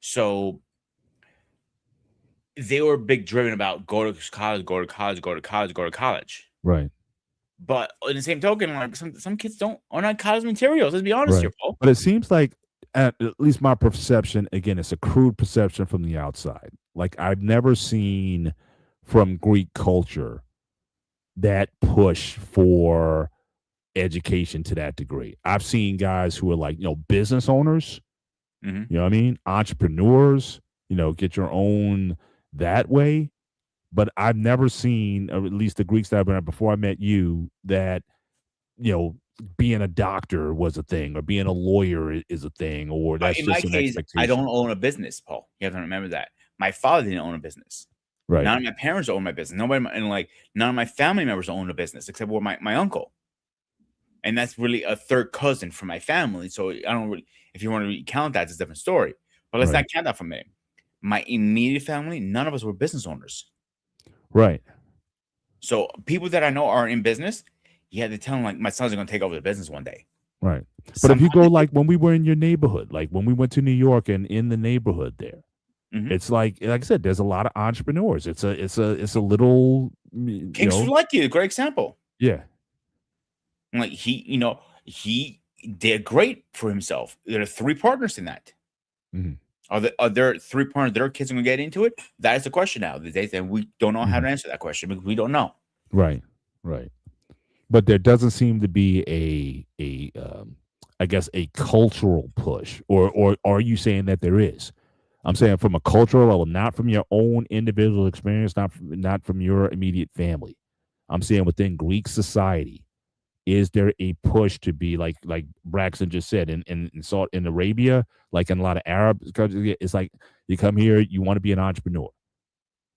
So they were big driven about go to college, go to college, go to college, go to college. Right. But in the same token, like some kids don't are not college materials. Let's be honest Right. here, Paul. But it seems like, at least my perception, again, it's a crude perception from the outside. Like, I've never seen from Greek culture that push for education to that degree. I've seen guys who are like, business owners, Hmm. you know what I mean? Entrepreneurs, get your own that way. But I've never seen, or at least the Greeks that I've been at before I met you, that, you know, being a doctor was a thing, or being a lawyer is a thing, or that's In my just an case, I expectation. don't own a business, Paul. You have to remember that. My father didn't own a business. Right. None of my parents own my business. Nobody, and like none of my family members own a business except for my uncle, and that's really a third cousin from my family. So I don't really, if you want to really count that, it's a different story. But let's not Right. count that for me. My immediate family, none of us were business owners. Right. So people that I know are in business, you had to tell them like my sons are going to take over the business one day. Right. But if you Sometimes go they do. like when we were in your neighborhood, like when we went to New York and in the neighborhood there, Mhm. it's like I said, there's a lot of entrepreneurs. It's a little, Kings for Lucky, a great example. yeah. Like he did great for himself. There are three partners in that. Mhm. Are there three partners that our kids are going to get into it? That is the question now. These days, and we don't know how Mhm. to answer that question because we don't know. Right. Right. But there doesn't seem to be I guess a cultural push, or are you saying that there is? I'm saying from a cultural level, not from your own individual experience, not from your immediate family. I'm saying within Greek society, is there a push to be like Braxton just said in Arabia, like in a lot of Arab countries, it's like you come here, you want to be an entrepreneur.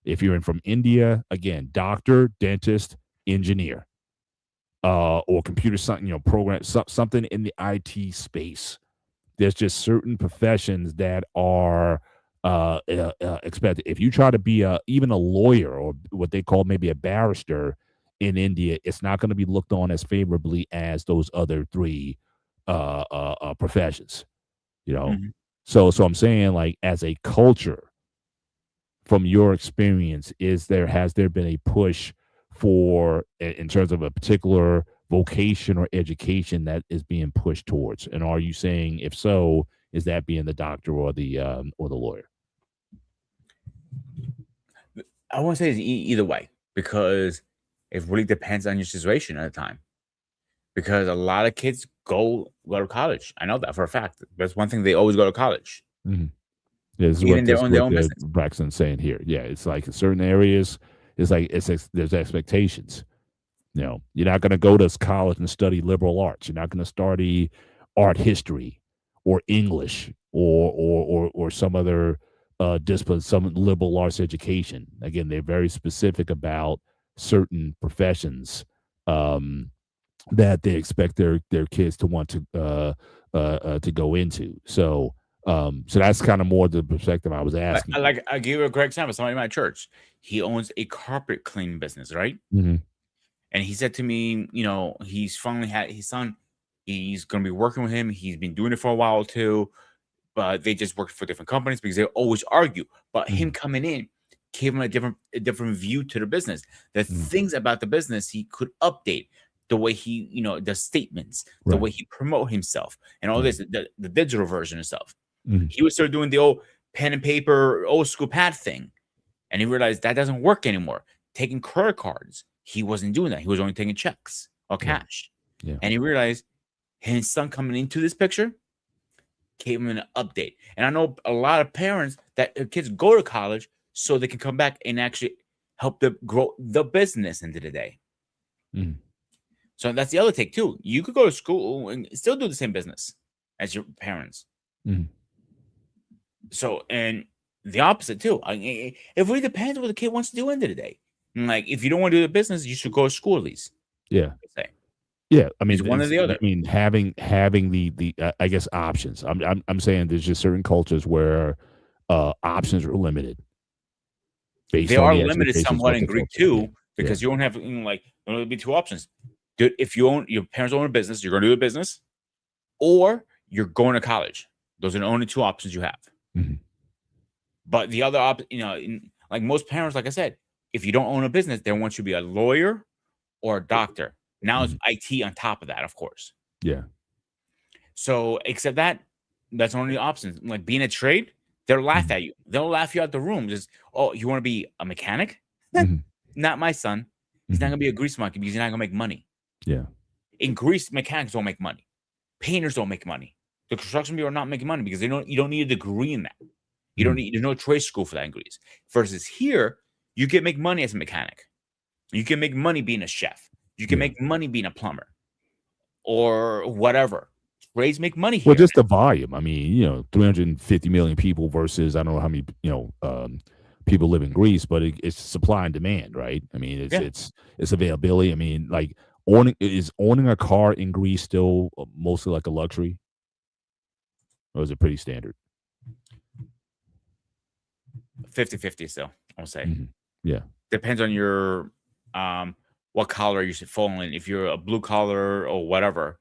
If you're in from India, again, doctor, dentist, engineer, or computer something, program something in the IT space. There's just certain professions that are expected. If you try to be even a lawyer or what they call maybe a barrister in India, it's not going to be looked on as favorably as those other three professions. You know, Mhm. so I'm saying, like, as a culture, from your experience, has there been a push for in terms of a particular vocation or education that is being pushed towards? And are you saying, if so, is that being the doctor or the lawyer? I won't say it's either way because it really depends on your situation at the time. Because a lot of kids go to college. I know that for a fact. That's one thing, they always go to college, Mhm. Yeah, this is even what their this own their what own business. Braxton's saying here. Yeah, it's like in certain areas, it's like there's expectations. You're not going to go to college and study liberal arts. You're not going to study art history or English or some other discipline, some liberal arts education. Again, they're very specific about certain professions um, that they expect their kids to want to go into. So that's kind of more the perspective I was asking you. I give you a great example. Somebody in my church, he owns a carpet cleaning business, right? Hmm. And he said to me, he's finally had his son. He's going to be working with him. He's been doing it for a while too, but they just worked for different companies because they always argue. But him Hmm. coming in gave him a different view to the business. The Hmm. things about the business he could update, the way he, does statements, the Right. way he promote himself, and all Right. this, the digital version of stuff. Hmm. He was still doing the old pen and paper, old school pad thing, and he realized that doesn't work anymore. Taking credit cards, he wasn't doing that. He was only taking checks or Yeah. cash. Yeah. And he realized his son coming into this picture gave him an update. And I know a lot of parents that their kids go to college so they can come back and actually help them grow the business into the day. Mhm. So that's the other take too. You could go to school and still do the same business as your parents. Mhm. So, and the opposite too. It really depends what the kid wants to do. End of the day, and like if you don't want to do the business, you should go to school at least. Yeah. Say Yeah, I it's mean, one or the other. having the I guess options. I'm saying there's just certain cultures where options are limited They based on are the limited expectations somewhat what in the Greek culture. Yeah, too, yeah, because you don't have like there will be two options. If you own your parents own a business, you're going to do a business, or you're going to college. Those are the only two options you have. mhm, But the other like most parents, like I said, if you don't own a business, they want you to be a lawyer or a doctor. Now it's mhm, IT on top of that, of course. yeah, So except that, that's the only options. Like being a trade, they'll laugh mhm, at you. They'll laugh you out the room. Just, oh, you want to be a mechanic? mhm, Not my son. He's not mhm, gonna be a grease monkey because he's not gonna make money. yeah, In Greece, mechanics don't make money. Painters don't make money. The construction people are not making money because you don't need a degree in that. You don't mhm, need there's no trade school for that in Greece. Versus here, you can make money as a mechanic. You can make money being a chef. You can yeah. make money being a plumber or whatever. Trades make money Well, here. just the volume. I mean, 350 million people versus I don't know how many people live in Greece, but it's supply and demand, right? I mean, Yeah, it's availability. I mean, like owning a car in Greece still mostly like a luxury, or is it pretty standard? 50-50 still, I'll say. Mhm. Yeah. Depends on your what collar you should fall in. If you're a blue collar or whatever,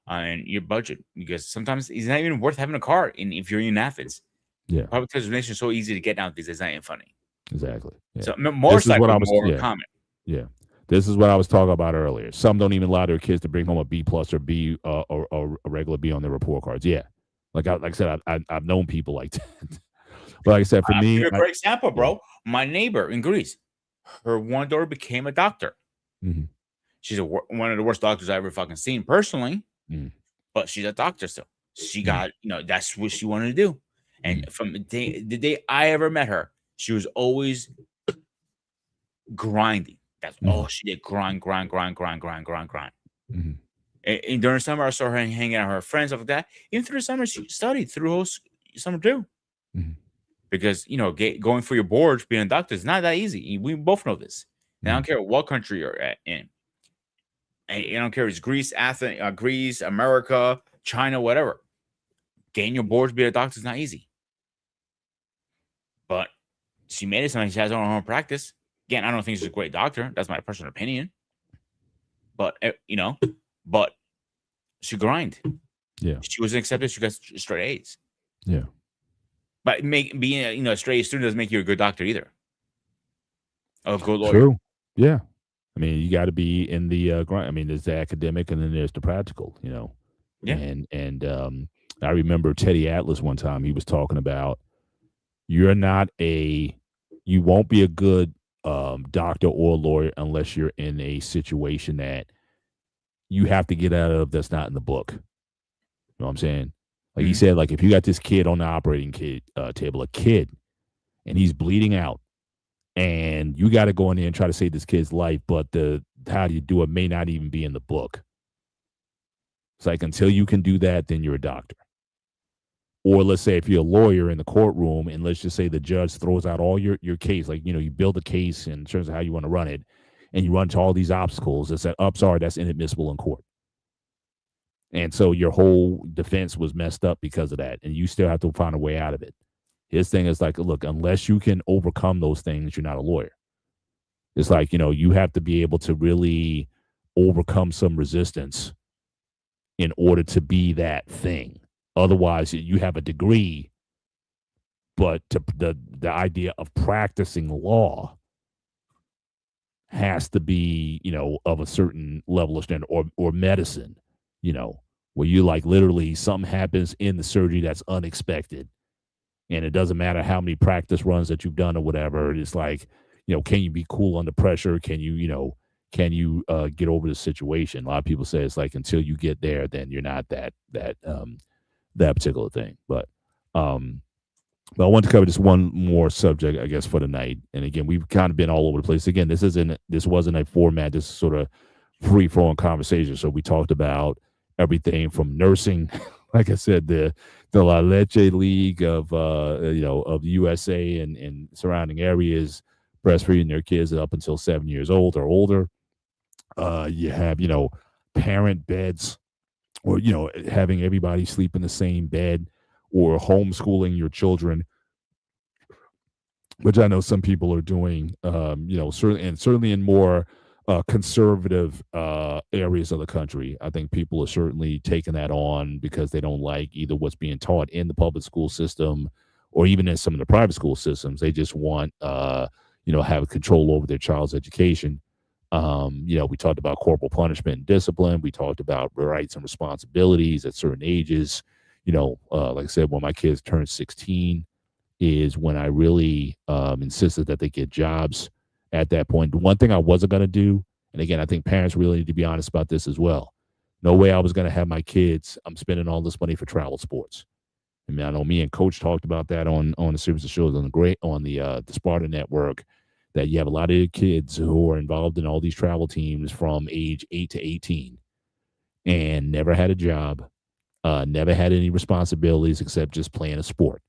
and your budget, because sometimes it's not even worth having a car. And if you're in Athens, Yeah. public transportation is so easy to get nowadays. It's not even funny. Exactly. Yeah. So This is what motorcycle I is was more yeah. common. Yeah. This is what I was talking about earlier. Some don't even allow their kids to bring home a B plus or B or a regular B on their report cards. Yeah. Like I said, I've known people like that. But like I said, for I'll give me, you a great example, yeah. bro. My neighbor in Greece, her one daughter became a doctor. Mhm, She's one of the worst doctors I ever fucking seen personally, mhm, but she's a doctor still. She mhm, got, that's what she wanted to do. And mhm, from the day I ever met her, she was always grinding. That's all mhm, she did. Grind, grind, grind, grind, grind, grind, grind. mhm, And during the summer, I saw her hanging out with her friends, stuff like that. Even through the summer, she studied through the whole summer too. mhm, Because going for your boards, being a doctor is not that easy. We both know this. And I don't mhm. care what country you're in. And I don't care if it's Greece, Athens, Greece, America, China, whatever. Getting your boards, being a doctor is not easy. But she made it something. She has her own practice. Again, I don't think she's a great doctor. That's my personal opinion. But but she grind. Yeah. She was accepted. She got straight A's. Yeah. But being a straight A student doesn't make you a good doctor either. A good lawyer. True. Yeah. I mean, you got to be in the grind. I mean, there's the academic and then there's the practical. Yeah. And I remember Teddy Atlas one time, he was talking about you're not you won't be a good doctor or lawyer unless you're in a situation that you have to get out of that's not in the book. You know what I'm saying? Like he Mhm. said, like if you got this kid on the operating table, a kid, and he's bleeding out, and you got to go in there and try to save this kid's life, but the how do you do it may not even be in the book. It's like until you can do that, then you're a doctor. Or let's say if you're a lawyer in the courtroom, and let's just say the judge throws out all your case, like you build a case in terms of how you want to run it, and you run into all these obstacles. It's like, oh, sorry, that's inadmissible in court. And so your whole defense was messed up because of that, and you still have to find a way out of it. His thing is like, look, unless you can overcome those things, you're not a lawyer. It's like, you have to be able to really overcome some resistance in order to be that thing. Otherwise, you have a degree, but the idea of practicing law has to be, of a certain level of standard or medicine, where you like literally something happens in the surgery that's unexpected. And it doesn't matter how many practice runs that you've done or whatever. It's like, can you be cool under pressure? Can you get over the situation? A lot of people say it's like until you get there, then you're not that particular thing. But I want to cover just one more subject, I guess, for the night. And again, we've kind of been all over the place. Again, this wasn't a format, this sort of free flowing conversation. So we talked about everything from nursing, like I said, the La Leche League of of the USA and surrounding areas breastfeeding their kids up until 7 years old or older. You have parent beds, or having everybody sleep in the same bed, or homeschooling your children, which I know some people are doing, certainly in more conservative areas of the country. I think people are certainly taking that on because they don't like either what's being taught in the public school system or even in some of the private school systems. They just want, have control over their child's education. We talked about corporal punishment and discipline. We talked about rights and responsibilities at certain ages. Like I said, when my kids turned 16, is when I really insisted that they get jobs at that point. The one thing I wasn't going to do, and again, I think parents really need to be honest about this as well. No way I was going to have my kids. I'm spending all this money for travel sports. I mean, I know me and Coach talked about that on a series of shows on the Sparta Network. That you have a lot of kids who are involved in all these travel teams from age 8 to 18 and never had a job, never had any responsibilities except just playing a sport.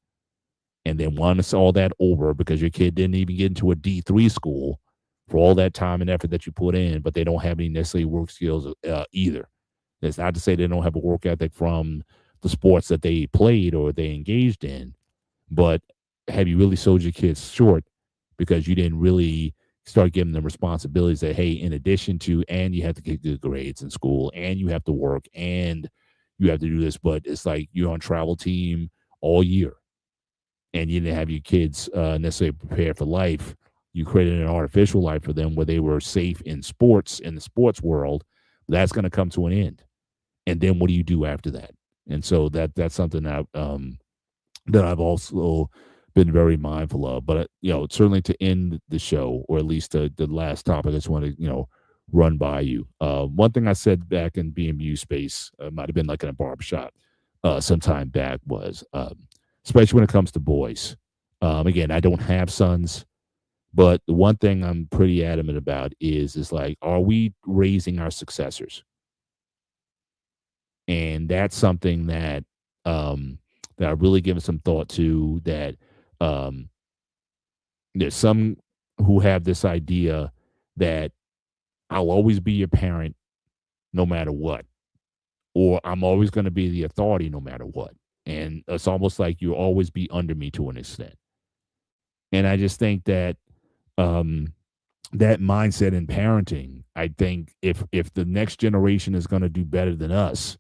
And then once all that over, because your kid didn't even get into a D3 school for all that time and effort that you put in, but they don't have any necessarily work skills either. That's not to say they don't have a work ethic from the sports that they played or they engaged in, but have you really sold your kids short because you didn't really start giving them responsibilities that, hey, in addition to, and you have to get good grades in school, and you have to work, and you have to do this, but it's like you're on travel team all year and you didn't have your kids necessarily prepared for life. You created an artificial life for them where they were safe in sports, in the sports world. That's going to come to an end. And then what do you do after that? And so that's something that I've also been very mindful of. But certainly to end the show, or at least the last topic, I just want to run by you. One thing I said back in BMU space, might have been like in a barbershop some time back, was especially when it comes to boys. Again, I don't have sons, but the one thing I'm pretty adamant about is like, are we raising our successors? And that's something that that I've really given some thought to. That there's some who have this idea that I'll always be your parent no matter what, or I'm always going to be the authority no matter what. And it's almost like you'll always be under me to an extent. And I just think that that mindset in parenting, I think if the next generation is going to do better than us,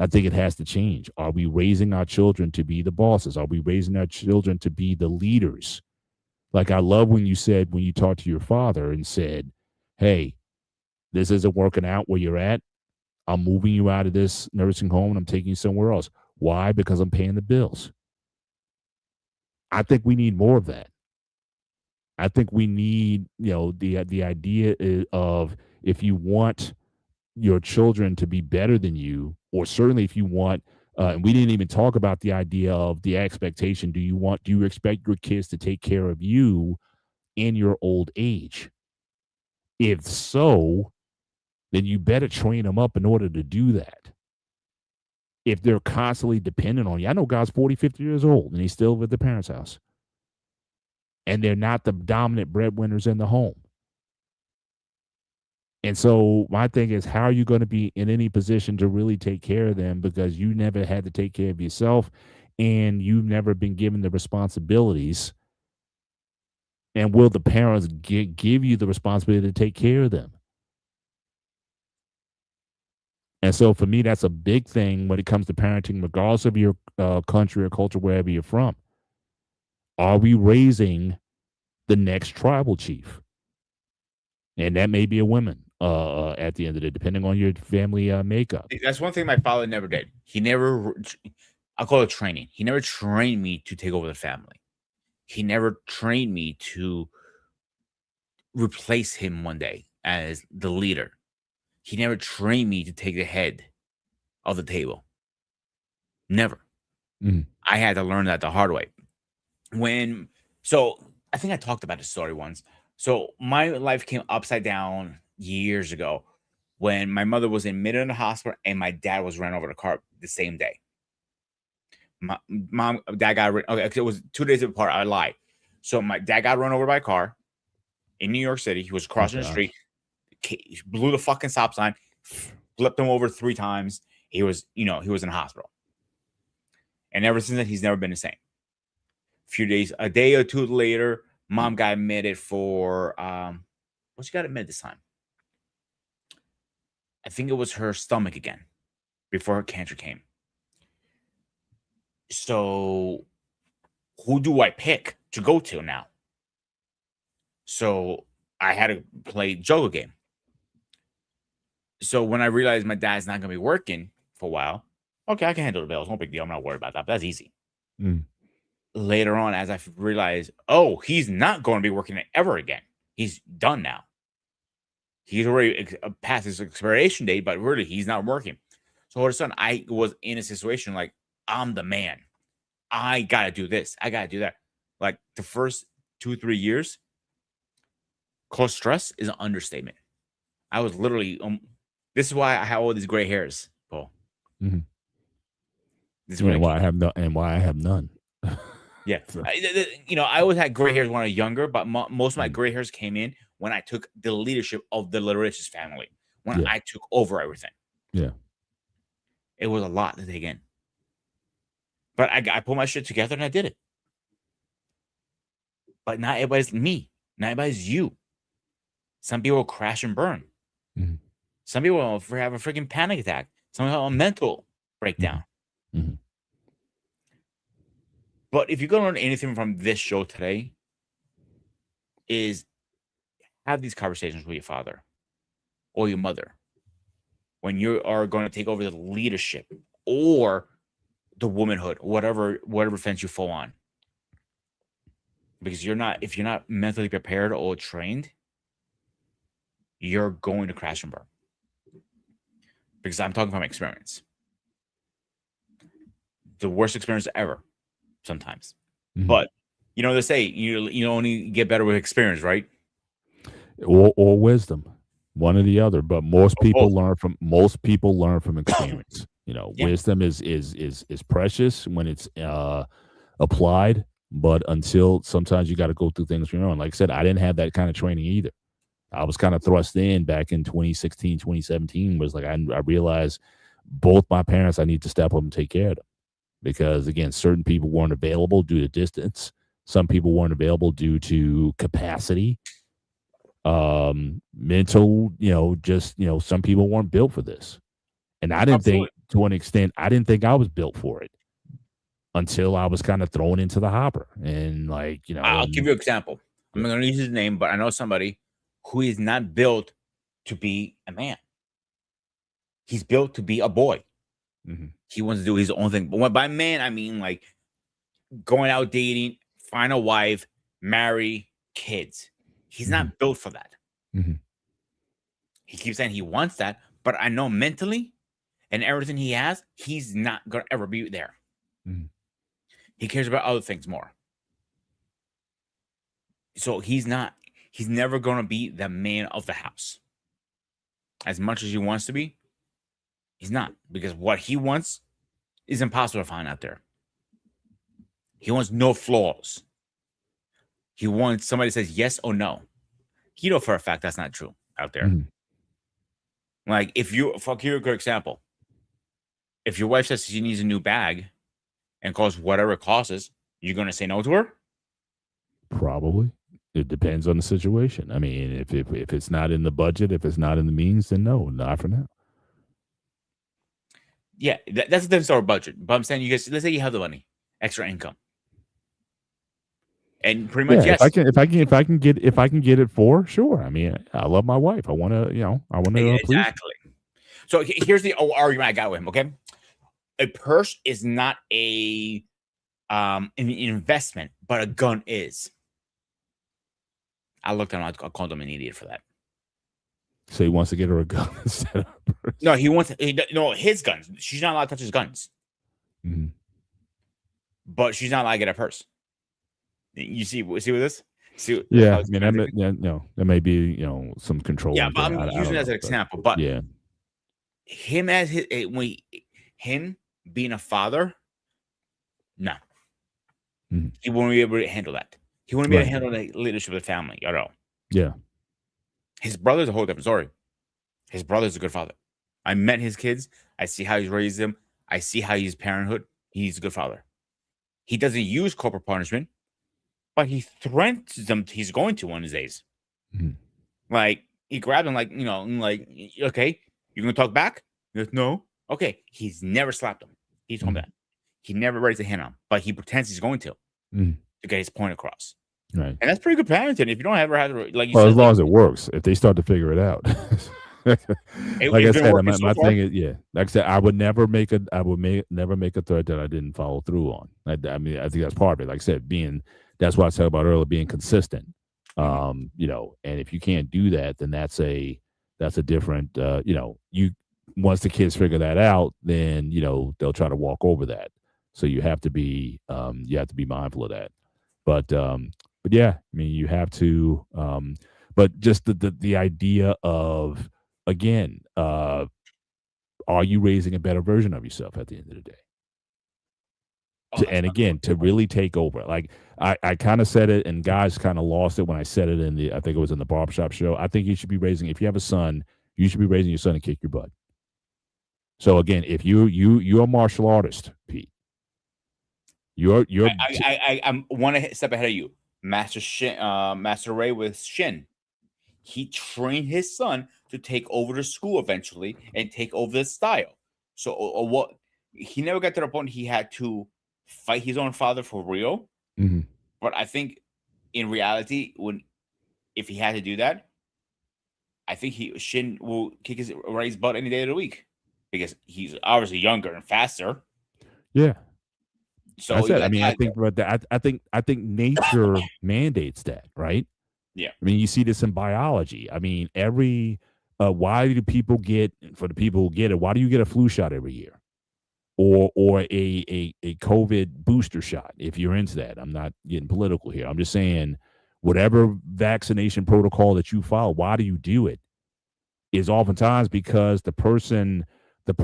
I think it has to change. Are we raising our children to be the bosses? Are we raising our children to be the leaders? Like, I love when you said, when you talked to your father and said, hey, this isn't working out where you're at. I'm moving you out of this nursing home and I'm taking you somewhere else. Why? Because I'm paying the bills. I think we need more of that. I think we need, the idea of, if you want your children to be better than you, or certainly if you want, and we didn't even talk about the idea of the expectation. Do you expect your kids to take care of you in your old age? If so, then you better train them up in order to do that. If they're constantly dependent on you, I know God's 40, 50 years old and he's still at the parents' house, and they're not the dominant breadwinners in the home. And so my thing is, how are you going to be in any position to really take care of them, because you never had to take care of yourself and you've never been given the responsibilities? And will the parents give you the responsibility to take care of them? And so for me, that's a big thing when it comes to parenting, regardless of your country or culture, wherever you're from. Are we raising the next tribal chief? And that may be a woman at the end of the day, depending on your family makeup. That's one thing my father never did. He never, I'll call it training. He never trained me to take over the family. He never trained me to replace him one day as the leader. He never trained me to take the head of the table. Never. Mhm. I had to learn that the hard way. So I think I talked about this story once. So my life came upside down years ago when my mother was admitted in the hospital and my dad was ran over the car the same day. My dad got okay. It was 2 days apart. I lied. So my dad got run over by a car in New York City. He was Oh crossing the gosh. street, blew the fucking stop sign, flipped him over 3 times. He was in the hospital, and ever since then, he's never been the same. A day or two later, mom got admitted for what she got admitted this time. I think it was her stomach again before her cancer came. So who do I pick to go to now? So I had to play Jogo game. So when I realized my dad's not going to be working for a while, okay, I can handle the bills. No big deal. I'm not worried about that. But that's easy. Mm. Later on, as I realized, oh, he's not going to be working ever again. He's done now. He's already past his expiration date, but really, he's not working. So all of a sudden, I was in a situation like, I'm the man. I got to do this. I got to do that. Like the first 2-3 years, cause stress is an understatement. I was literally, this is why I have all these gray hairs, Paul. Mm-hmm. This is why I have none. Yeah. I always had gray hairs when I was younger, but most of my gray hairs came in when I took the leadership of the Laricious family, when I took over everything. Yeah. It was a lot to take in. But I put my shit together and I did it. But not everybody's me. Not everybody's you. Some people will crash and burn. Mm-hmm. Some people will have a freaking panic attack. Some people have a mental breakdown. Mm-hmm. But if you're going to learn anything from this show today, is have these conversations with your father or your mother when you are going to take over the leadership or the womanhood, whatever fence you fall on. Because if you're not mentally prepared or trained, you're going to crash and burn. Because I'm talking from experience. The worst experience ever, sometimes. Mm-hmm. But they say you only get better with experience, right? Or wisdom, one or the other. But most people learn from experience. Wisdom is precious when it's applied, but until sometimes you got to go through things on your own. Like I said, I didn't have that kind of training either. I was kind of thrust in back in 2016, 2017. Was like I realized both my parents, I need to step up and take care of them. Because, again, certain people weren't available due to distance. Some people weren't available due to capacity. Mental, some people weren't built for this. And I didn't think, to an extent, I was built for it until I was kind of thrown into the hopper. And, I'll give you an example. I'm not going to use his name, but I know somebody who is not built to be a man. He's built to be a boy. Mm-hmm. He wants to do his own thing. But by man, I mean like going out dating, find a wife, marry, kids. He's not built for that. Mm-hmm. He keeps saying he wants that, but I know mentally and everything he has, he's not going to ever be there. Mm-hmm. He cares about other things more. So he's never going to be the man of the house. As much as he wants to be, he's not, because what he wants is impossible to find out there. He wants no flaws. He wants somebody says yes or no. You know for a fact that's not true out there. Mm-hmm. Like if here a good example. If your wife says she needs a new bag and costs whatever it costs, you're going to say no to her? Probably. It depends on the situation. I mean, if it's not in the budget, if it's not in the means, then no, not for now. Yeah, that's a different sort of budget. But I'm saying you guys, let's say you have the money, extra income, and pretty much yes. If I can get it for sure. I mean, I love my wife. I want to, exactly. So here's the argument I got with him. Okay, a purse is not an investment, but a gun is. I looked at him. I called him an idiot for that. So he wants to get her a gun instead of a purse. No, his guns. She's not allowed to touch his guns. Mm-hmm. But she's not allowed to get a purse. You see with this? Yeah, I mean, there may be, some control. Yeah, but I'm using it as an example. But yeah, him being a father, No, Mhm. he won't be able to handle that. He wouldn't be able to Right. handle the leadership of the family at all. Yeah. His brother's a whole different story. His brother's a good father. I met his kids. I see how he's raised them. I see how he's parenthood. He's a good father. He doesn't use corporal punishment, but he threatens them. He's going to one of these days. Mhm. Like he grabbed him, like okay, you're gonna talk back. He goes, no, okay. He's never slapped him. He told me Mhm. that. He never raised a hand on him, but he pretends he's going to Mhm. get his point across. Right. And that's pretty good parenting. If you don't ever have to, like you Well, as said, long like as it works. If they start to figure it out. Like I it's been said, working so my far. thing is, yeah. Like I said, I would never make a never make a threat that I didn't follow through on. I mean, I think that's part of it. Like I said, that's what I said about earlier, being consistent. Mhm. And if you can't do that, then that's a different you once the kids figure that out, then they'll try to walk over that. So you have to be mindful of that. But yeah, I mean, you have to but just the idea of, again, are you raising a better version of yourself at the end of the day? Oh, that's And not again, to really take over. Like I kind of said it, and guys kind of lost it when I said it I think it was in the barbershop show. I think you should be raising, if you have a son, you should be raising your son to kick your butt. So again, if you're a martial artist, Pete, you're I'm one step ahead of you. Master Ray with Shin. He trained his son to take over the school eventually and take over the style. So, what he never got to the point he had to fight his own father for real. Mhm. But I think in reality, if he had to do that, I think Shin will kick his Ray's butt any day of the week because he's obviously younger and faster. Yeah. So That's you it. I got mean, I that think, but I think nature mandates that, right? yeah. I mean, you see this in biology. I mean, why do people get, for the people who get it, why do you get a flu shot every year? Or a COVID booster shot, if you're into that. I'm not getting political here. I'm just saying, whatever vaccination protocol that you follow, why do you do it? Is oftentimes because the person or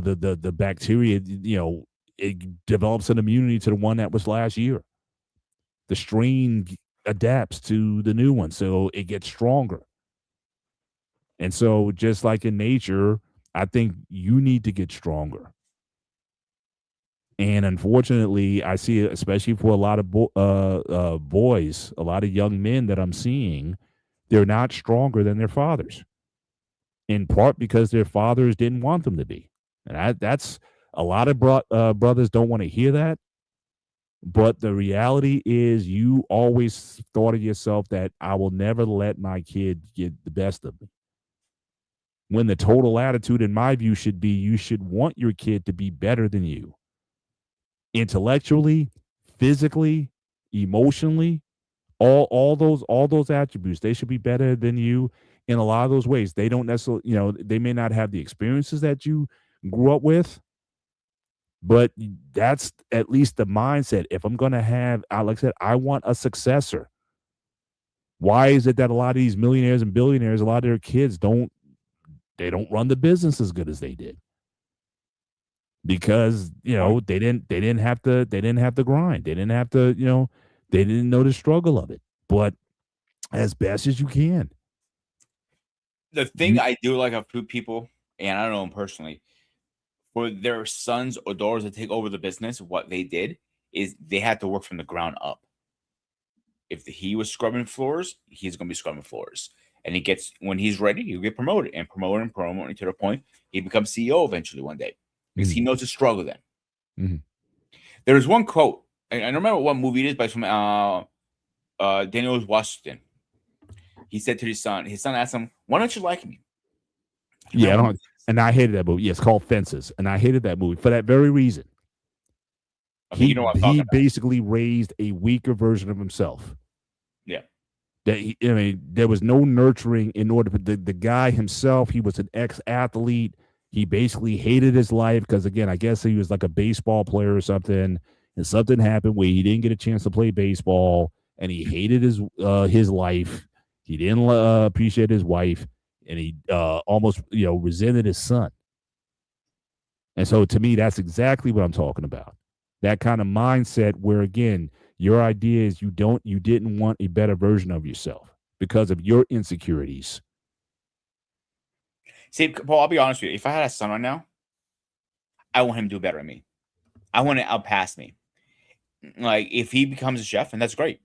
the bacteria, it develops an immunity to the one that was last year. The strain adapts to the new one, so it gets stronger. And so, just like in nature, I think you need to get stronger. And unfortunately, I see it, especially for a lot of boys, a lot of young men that I'm seeing, they're not stronger than their fathers, in part because their fathers didn't want them to be. And that's a lot of brothers don't want to hear that. But the reality is, you always thought of yourself that I will never let my kid get the best of me. When the total attitude, in my view, should be you should want your kid to be better than you intellectually, physically, emotionally, all those attributes. They should be better than you in a lot of those ways. They don't necessarily, they may not have the experiences that you grew up with, but that's at least the mindset. If I'm going to have, like I said, I want a successor. Why is it that a lot of these millionaires and billionaires, a lot of their kids don't run the business as good as they did? Because they didn't have to grind. They didn't have to, they didn't know the struggle of it. But as best as you can, The thing you I do like a few people, and I don't know them personally, for their sons or daughters to take over the business, what they did is they had to work from the ground up. If he was scrubbing floors, he's going to be scrubbing floors. And when he's ready, he'll get promoted and promoted to the point he becomes CEO eventually one day because he Mhm, knows the struggle then. mhm. There's one quote, I don't remember what movie it is, but it's from Daniel Washington. He said to his son asked him, "Why don't you like me?" I don't Yeah, remember I what don't, movie it is. and I hated that movie. Yeah, it's called Fences, and I hated that movie for that very reason. Okay, you know what I'm He talking about. basically raised a weaker version of himself. Yeah. I mean, there was no nurturing in order for the guy himself. He was an ex-athlete. He basically hated his life because, again, I guess he was like a baseball player or something, and something happened where he didn't get a chance to play baseball, and he hated his life. He didn't appreciate his wife, and he almost resented his son. And so, to me, that's exactly what I'm talking about. That kind of mindset where, again, your idea is you didn't want a better version of yourself because of your insecurities. See, Paul, I'll be honest with you. If I had a son right now, I want him to do better than me. I want to outpass me. Like, if he becomes a chef, and that's great.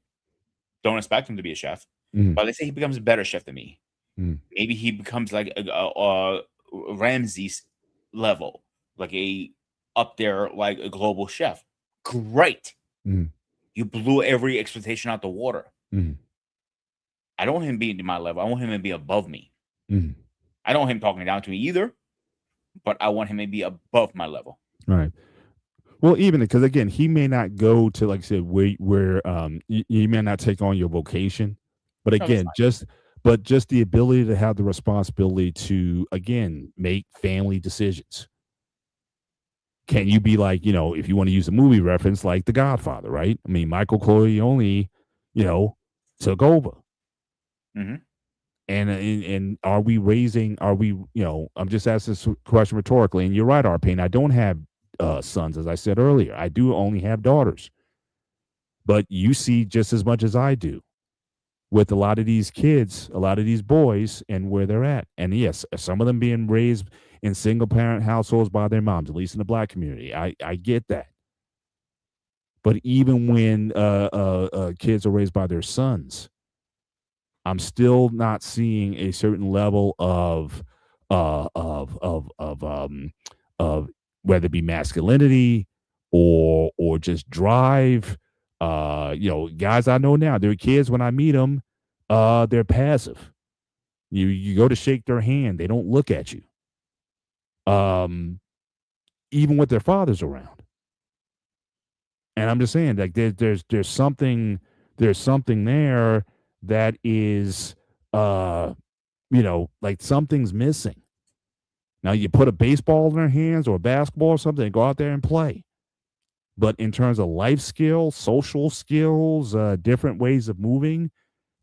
Don't expect him to be a chef. But let's say he becomes a better chef than me. Maybe he becomes like a Ramsay's level, like a up there, like a global chef. Great. You blew every expectation out the water. I don't want him being to my level. I want him to be above me. I don't want him talking down to me either, but I want him to be above my level. Right. Well, even because, again, he may not go to, like I said, where you may not take on your vocation, but again, just the ability to have the responsibility to, again, make family decisions. Can you be like, if you want to use a movie reference, like The Godfather, right? I mean, Michael Corleone, took over. And are we, I'm just asking this question rhetorically, and you're right, Arpane, I don't have sons, as I said earlier. I do only have daughters. But you see just as much as I do with a lot of these kids, a lot of these boys, and where they're at. And yes, some of them being raised in single-parent households by their moms, at least in the Black community. I get that. But even when kids are raised by their sons, I'm still not seeing a certain level of whether it be masculinity or just drive. Guys I know now, they're kids. When I meet them, they're passive. You go to shake their hand, they don't look at you. Even with their fathers around. And I'm just saying, like, there's something there that is, like something's missing. Now you put a baseball in their hands or a basketball or something and go out there and play. But in terms of life skills, social skills, different ways of moving,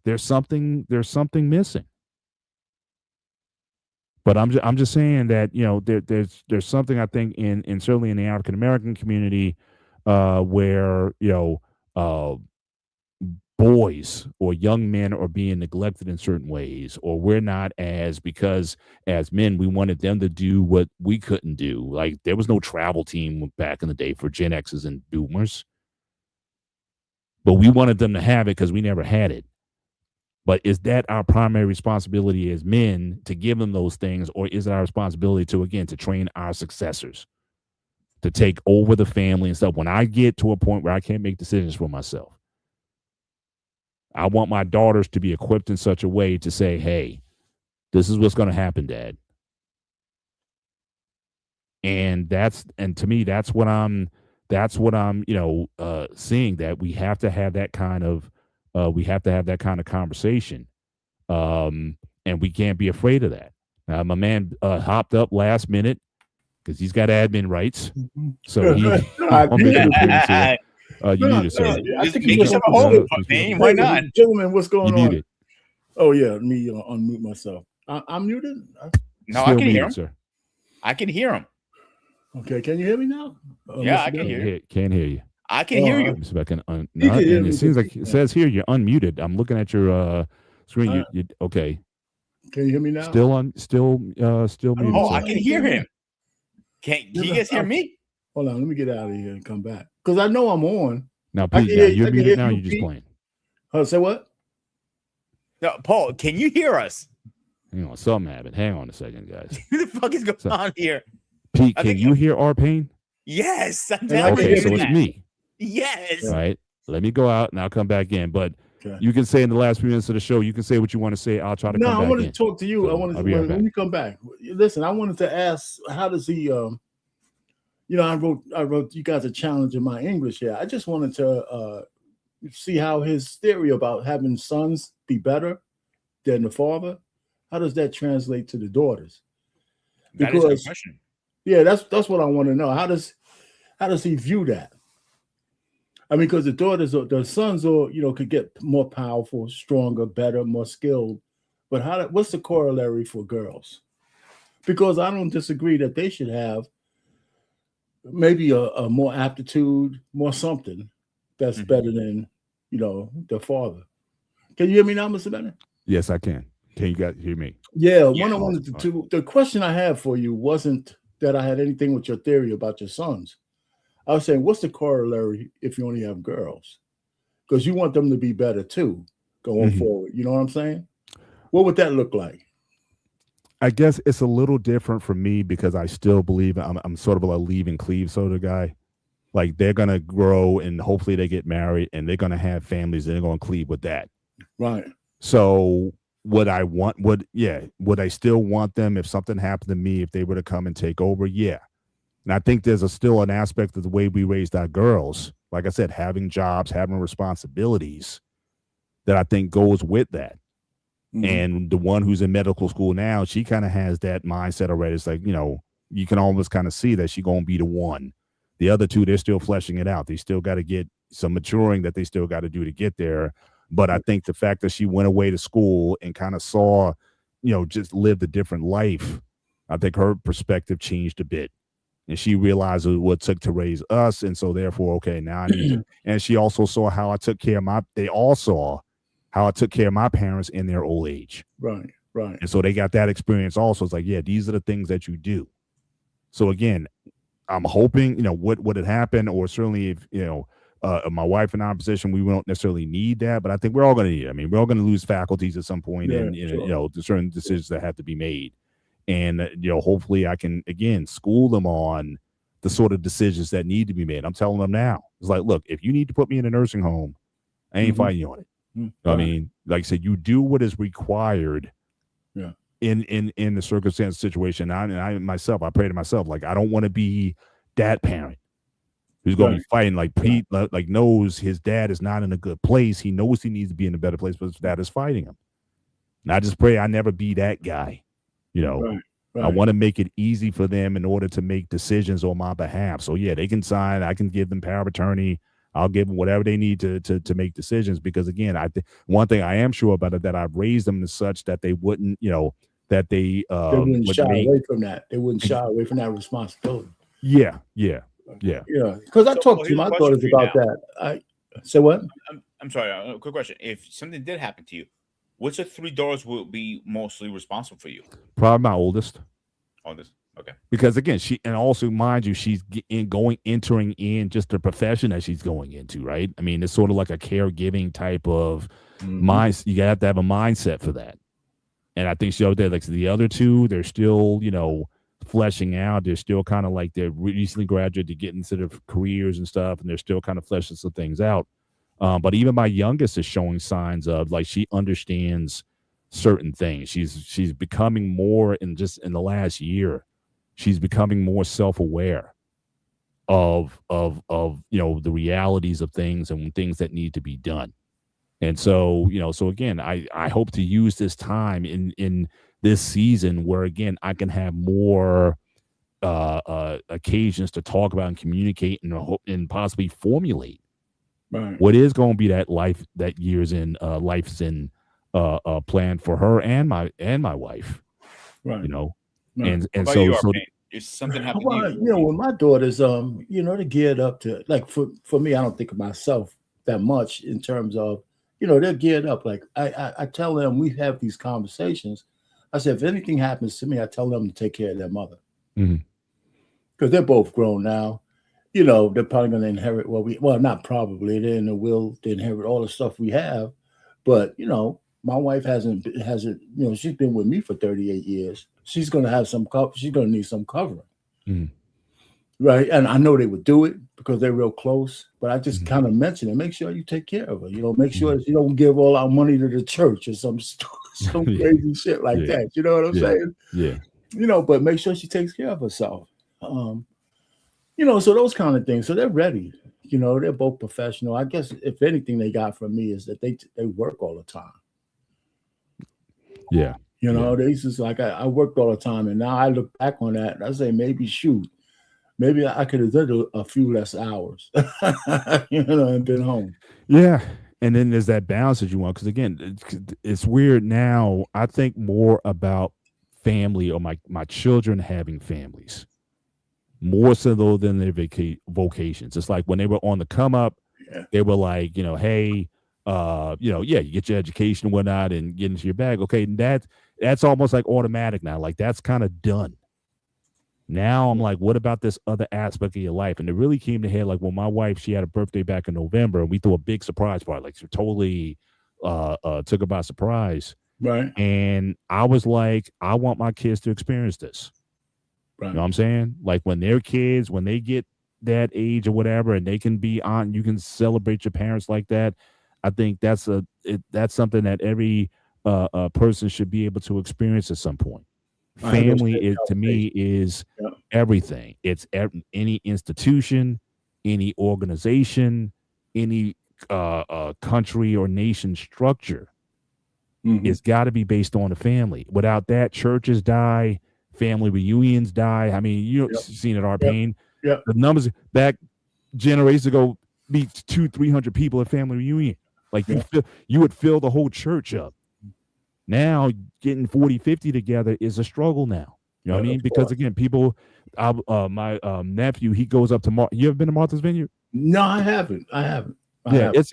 there's something missing. But I'm just saying that, there's something, I think, in certainly in the African American community, where boys or young men are being neglected in certain ways, or we're not, because as men we wanted them to do what we couldn't do. Like, there was no travel team back in the day for Gen X's and Boomers, but we wanted them to have it because we never had it. But is that our primary responsibility as men to give them those things, or is it our responsibility to train our successors to take over the family and stuff? When I get to a point where I can't make decisions for myself, I want my daughters to be equipped in such a way to say, hey, this is what's going to happen, Dad. And to me, that's what I'm seeing, that we have to have that kind of conversation. And we can't be afraid of that. My man hopped up last minute because he's got admin rights. So he you muted, sir. I think you have a hold name. Why not? Gentlemen, what's going on? Muted. Oh, yeah, let me unmute myself. I'm muted? No, I can hear him. Sir. I can hear him. Okay, can you hear me now? Yeah, I can hear you. Can't hear you. I can hear you. So I can it seems like it says here you're unmuted. I'm looking at your screen. You okay? Can you hear me now? Still muted. Oh, I can hear him. Can you guys hear me? Hold on, let me get out of here and come back, because I know I'm on. Now, Pete, you're muted now. You're just playing. Say what? No, Paul, can you hear us? Hang on, something happened. Hang on a second, guys. What the fuck is going on here? Pete, can you hear Arpane? Yes. Okay, so it's me. Yes. All right. Let me go out and I'll come back in. But you can say in the last few minutes of the show, you can say what you want to say. I'll try to come back in. No, I want to talk to you. So I want to when you come back. Listen, I wanted to ask, how does he I wrote you guys a challenge in my English here. I just wanted to see how his theory about having sons be better than the father, how does that translate to the daughters? That is a good question. Yeah, that's what I want to know. How does he view that? I mean, because the sons could get more powerful, stronger, better, more skilled. But what's the corollary for girls? Because I don't disagree that they should have maybe a more aptitude, more something that's better than the father. Can you hear me now, Mr. Bennett? Yes, I can. Can you guys hear me? Yeah, Yeah. one I wanted to the question I had for you wasn't that I had anything with your theory about your sons. I was saying, what's the corollary if you only have girls? Because you want them to be better too going forward. You know what I'm saying? What would that look like? I guess it's a little different for me because I still believe I'm sort of a leave and cleave sort of guy. Like they're gonna grow and hopefully they get married and they're gonna have families and they're gonna cleave with that. Right. So would I still want them if something happened to me, if they were to come and take over? Yeah. And I think there's still an aspect of the way we raised our girls, like I said, having jobs, having responsibilities that I think goes with that. And the one who's in medical school now, she kind of has that mindset already. It's like, you can almost kind of see that she's going to be the one. The other two, they're still fleshing it out. They still got to get some maturing that they still got to do to get there. But I think the fact that she went away to school and kind of saw, just lived a different life, I think her perspective changed a bit. And she realized what it took to raise us. And so therefore, okay, now I need to. And she also saw how I took care of they all saw how I took care of my parents in their old age. Right. And so they got that experience also. It's like, yeah, these are the things that you do. So again, I'm hoping, what had happened, or certainly if, my wife and I in position, we won't necessarily need that, but I think we're all going to need it. I mean, we're all going to lose faculties at some point, and there's certain decisions that have to be made. And, hopefully I can, again, school them on the sort of decisions that need to be made. I'm telling them now. It's like, look, if you need to put me in a nursing home, I ain't fighting you on it. I mean, like I said, you do what is required in the circumstance situation. I myself, I pray to myself, like, I don't want to be that parent who's going to be fighting. Like Pete, like knows his dad is not in a good place. He knows he needs to be in a better place, but his dad is fighting him. And I just pray I never be that guy. I want to make it easy for them in order to make decisions on my behalf. So yeah, they can sign. I can give them power of attorney. I'll give them whatever they need to make decisions. Because again, one thing I am sure about it, that I've raised them as such that they wouldn't, that they wouldn't shy away from that. They wouldn't shy away from that responsibility. Yeah. Because I talked to my daughters about that. I say what? I'm sorry. Quick question: if something did happen to you, which of three daughters will be mostly responsible for you? Probably my oldest. Oldest. Okay. Because again, and also mind you, she's entering in just the profession that she's going into, right? I mean, it's sort of like a caregiving type of mind. You have to have a mindset for that. And I think she's out there, like the other two, they're still, fleshing out. They're still kind of like they're recently graduated to get into their careers and stuff, and they're still kind of fleshing some things out. But even my youngest is showing signs of like she understands certain things. She's becoming more in the last year. She's becoming more self-aware of the realities of things and things that need to be done. And so, so again, I hope to use this time in this season where again I can have more occasions to talk about and communicate and possibly formulate what is going to be that life's in plan for her and my wife. Right. And so if something happened to you, when my daughters they're geared up to, like, for me, I don't think of myself that much in terms of, they're geared up. Like I tell them, we have these conversations. I said, if anything happens to me, I tell them to take care of their mother. Because they're both grown now. They're probably going to inherit not probably, they're in the will to inherit all the stuff we have. But, my wife hasn't, she's been with me for 38 years. She's going to have she's going to need some covering. Right. And I know they would do it because they're real close, but I just kind of mention it. Make sure you take care of her. Make sure you don't give all our money to the church or some crazy shit like that. You know what I'm saying? Yeah. But make sure she takes care of herself. So those kind of things. So they're ready. They're both professional. I guess if anything they got from me is that they work all the time. Yeah. They just like I worked all the time, and now I look back on that and I say maybe I could have done a few less hours, and been home. Yeah. And then there's that balance that you want. Because again, it's weird now. I think more about family or my children having families. more so though than their vocations. It's like when they were on the come up, they were like, hey, you get your education and whatnot and get into your bag. Okay, that's almost like automatic now. Like that's kind of done. Now I'm like, what about this other aspect of your life? And it really came to head like when my wife, she had a birthday back in November, and we threw a big surprise party. Like she totally took her by surprise. Right. And I was like, I want my kids to experience this. Right. You know what I'm saying? Like when they're kids, when they get that age or whatever, and they can be on, you can celebrate your parents like that. I think that's something that every person should be able to experience at some point. Family is to me is everything. It's any institution, any organization, any country or nation structure. It's got to be based on the family. Without that, churches die, family reunions die. I mean, you've seen it, Arpain. The numbers back generations ago, be 200-300 people at family reunion. Like you would fill the whole church up. Now getting 40-50 together is a struggle now. You know what I mean? Because again, people, my nephew, he goes up to you ever been to Martha's Vineyard? No, I haven't. It's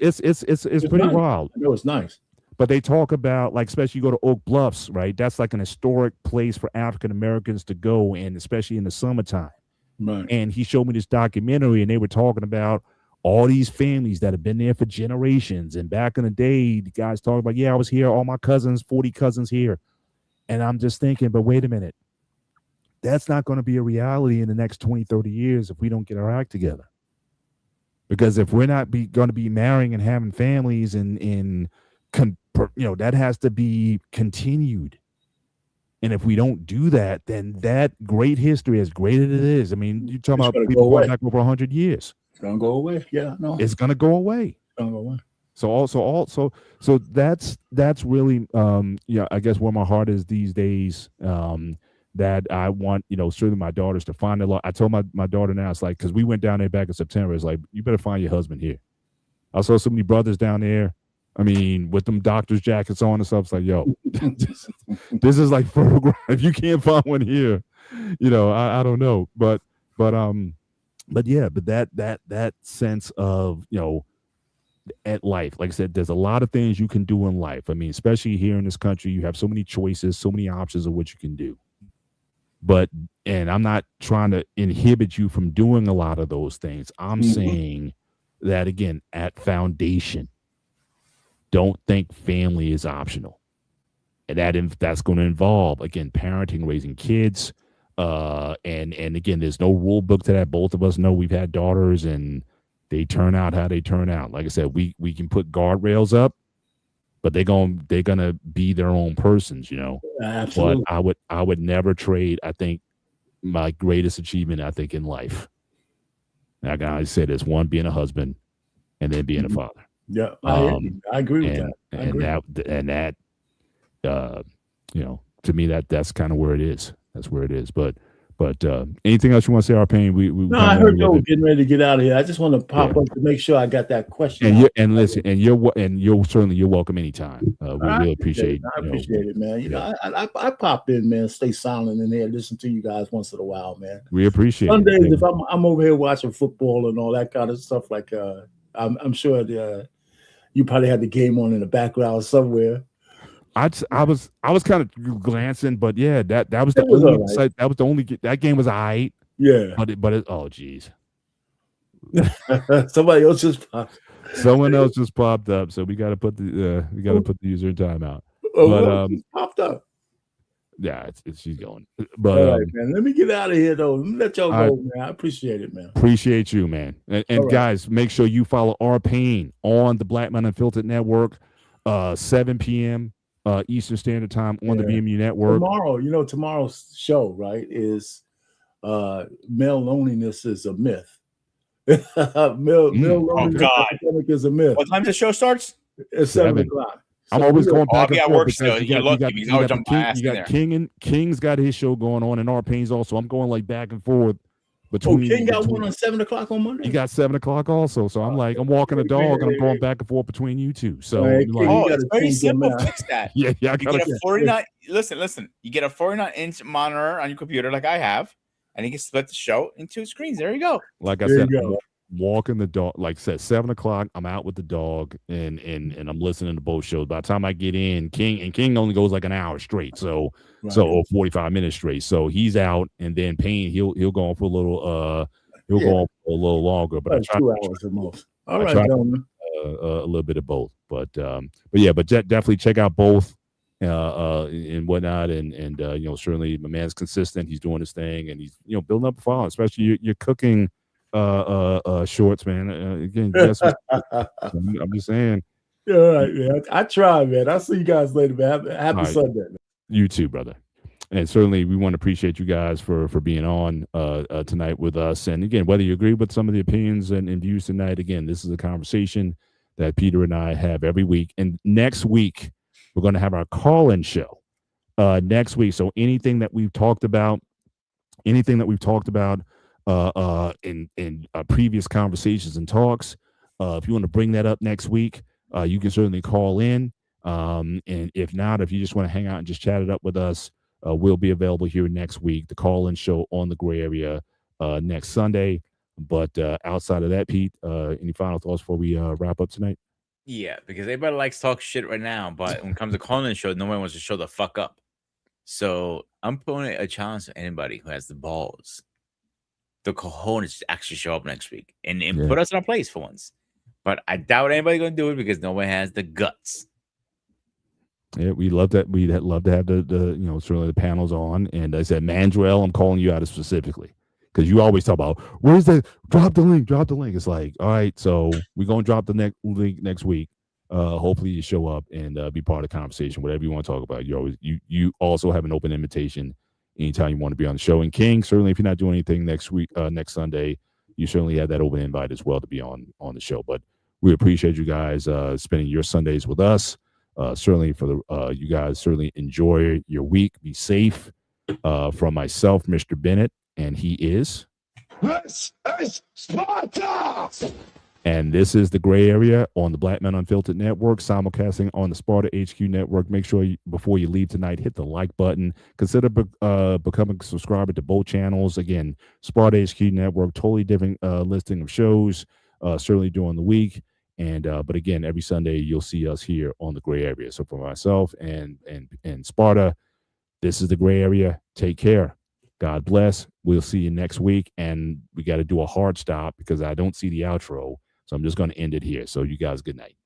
pretty wild. I know it's nice. But they talk about, like, especially you go to Oak Bluffs, right? That's like an historic place for African Americans to go, and especially in the summertime. Right. And he showed me this documentary, and they were talking about all these families that have been there for generations. And back in the day, the guys talking about, I was here, all my cousins, 40 cousins here. And I'm just thinking, but wait a minute. That's not going to be a reality in the next 20, 30 years if we don't get our act together. Because if we're not going to be marrying and having families and that has to be continued. And if we don't do that, then that great history, as great as it is, I mean, you're talking about people going back over 100 years. It's gonna go away. Yeah, no, it's gonna go away. It's gonna go away. So that's really I guess where my heart is these days. That I want, certainly my daughters to find a lot. I told my daughter now, it's like, because we went down there back in September, it's like, you better find your husband here. I saw so many brothers down there. I mean, with them doctor's jackets on and stuff, it's like, yo, this is like photograph. If you can't find one here, I don't know, but that sense of, at life, like I said, there's a lot of things you can do in life. I mean, especially here in this country, you have so many choices, so many options of what you can do. And I'm not trying to inhibit you from doing a lot of those things. I'm saying that, again, at foundation, don't think family is optional. And that's going to involve, again, parenting, raising kids. And again, there's no rule book to that. Both of us know we've had daughters and they turn out how they turn out. Like I said, we can put guardrails up, but they're gonna be their own persons, Absolutely. But I would never trade, I think, my greatest achievement, I think, in life. Like I said, is one, being a husband and then being a father. Yeah, I agree with that. To me, that's kind of where it is. That's where it is. But anything else you want to say, Arpain? No, I heard you getting ready to get out of here. I just want to pop up to make sure I got that question. You're welcome anytime. We really appreciate it. I appreciate it, man. I pop in, man. Stay silent in there, listen to you guys once in a while, man. We appreciate it. Some days, if I'm over here watching football and all that kind of stuff, like I'm sure you probably had the game on in the background somewhere. I was kind of glancing, but yeah, that was the only right. That was the only, that game was all right. Yeah, but it oh geez, somebody else just popped. Someone else just popped up, so we got to put the user in timeout. Popped up. Yeah, she's going. But all right, man, let me get out of here though. Let me let y'all go, man. I appreciate it, man. Appreciate you, man. And guys, make sure you follow Arpain on the Black Man Unfiltered Network, 7 p.m. Eastern Standard Time on the BMU Network. Tomorrow's show, right, is male loneliness is a myth. Male loneliness is a myth. What time the show starts? It's 7 o'clock. I'm always going back and forth work still. King's got his show going on, and Arpain's also. I'm going like back and forth. King got one on 7 o'clock on Monday. He got 7 o'clock also. So I'm I'm walking a dog and I'm going back and forth between you two. So it's very simple. Fix that. Yeah. You get a 49. Listen. You get a 49-inch monitor on your computer, like I have. and he can split the show in 2 screens. There you go. Like I said, I'm walking the dog. Like I said, 7:00, I'm out with the dog, and I'm listening to both shows. By the time I get in, King only goes like an hour straight, so 45 minutes straight. So he's out, and then Payne he'll go on for a little go on for a little longer. But like 2 hours at most. All right, gentlemen. A little bit of both, but definitely check out both and whatnot, and certainly my man's consistent. He's doing his thing, and he's building up a following, especially your cooking shorts, man. Again, I'm just saying. Yeah, all right, man. I try, man. I'll see you guys later, man. Happy Sunday, man. You too, brother. And certainly we want to appreciate you guys for being on tonight with us. And again, whether you agree with some of the opinions and views tonight, again, this is a conversation that Peter and I have every week. And next week, we're going to have our call-in show next week. So anything that we've talked about in previous conversations and talks, if you want to bring that up next week, you can certainly call in. And if not, if you just want to hang out and just chat it up with us, we'll be available here next week. The call-in show on the Gray Area next Sunday. But outside of that, Pete, any final thoughts before we wrap up tonight? Yeah, because everybody likes talk shit right now, but when it comes to call-in show, nobody wants to show the fuck up. So I'm putting a challenge to anybody who has the balls, the cojones, to actually show up next week and put us in our place for once. But I doubt anybody going to do it because nobody has the guts. Yeah, we love that. We'd love to have the certainly the panels on. And I said, Mandrell, I'm calling you out specifically because you always talk about where's the drop the link. It's like, all right, so we're gonna drop the link next week. Hopefully you show up and be part of the conversation, whatever you want to talk about. You also have an open invitation anytime you want to be on the show. And King, certainly if you're not doing anything next week, next Sunday, you certainly have that open invite as well to be on the show. But we appreciate you guys spending your Sundays with us. Certainly for the you guys certainly enjoy your week. Be safe. From myself, Mr. Bennett, and he is. This is Sparta! And this is the Gray Area on the Black Men Unfiltered Network, simulcasting on the Sparta HQ Network. Make sure before you leave tonight, hit the like button. Consider becoming a subscriber to both channels. Again, Sparta HQ Network, totally different listing of shows, certainly during the week. And but again, every Sunday you'll see us here on the Gray Area. So for myself and Sparta, this is the Gray Area. Take care. God bless. We'll see you next week. And we got to do a hard stop because I don't see the outro. So I'm just going to end it here. So you guys, good night.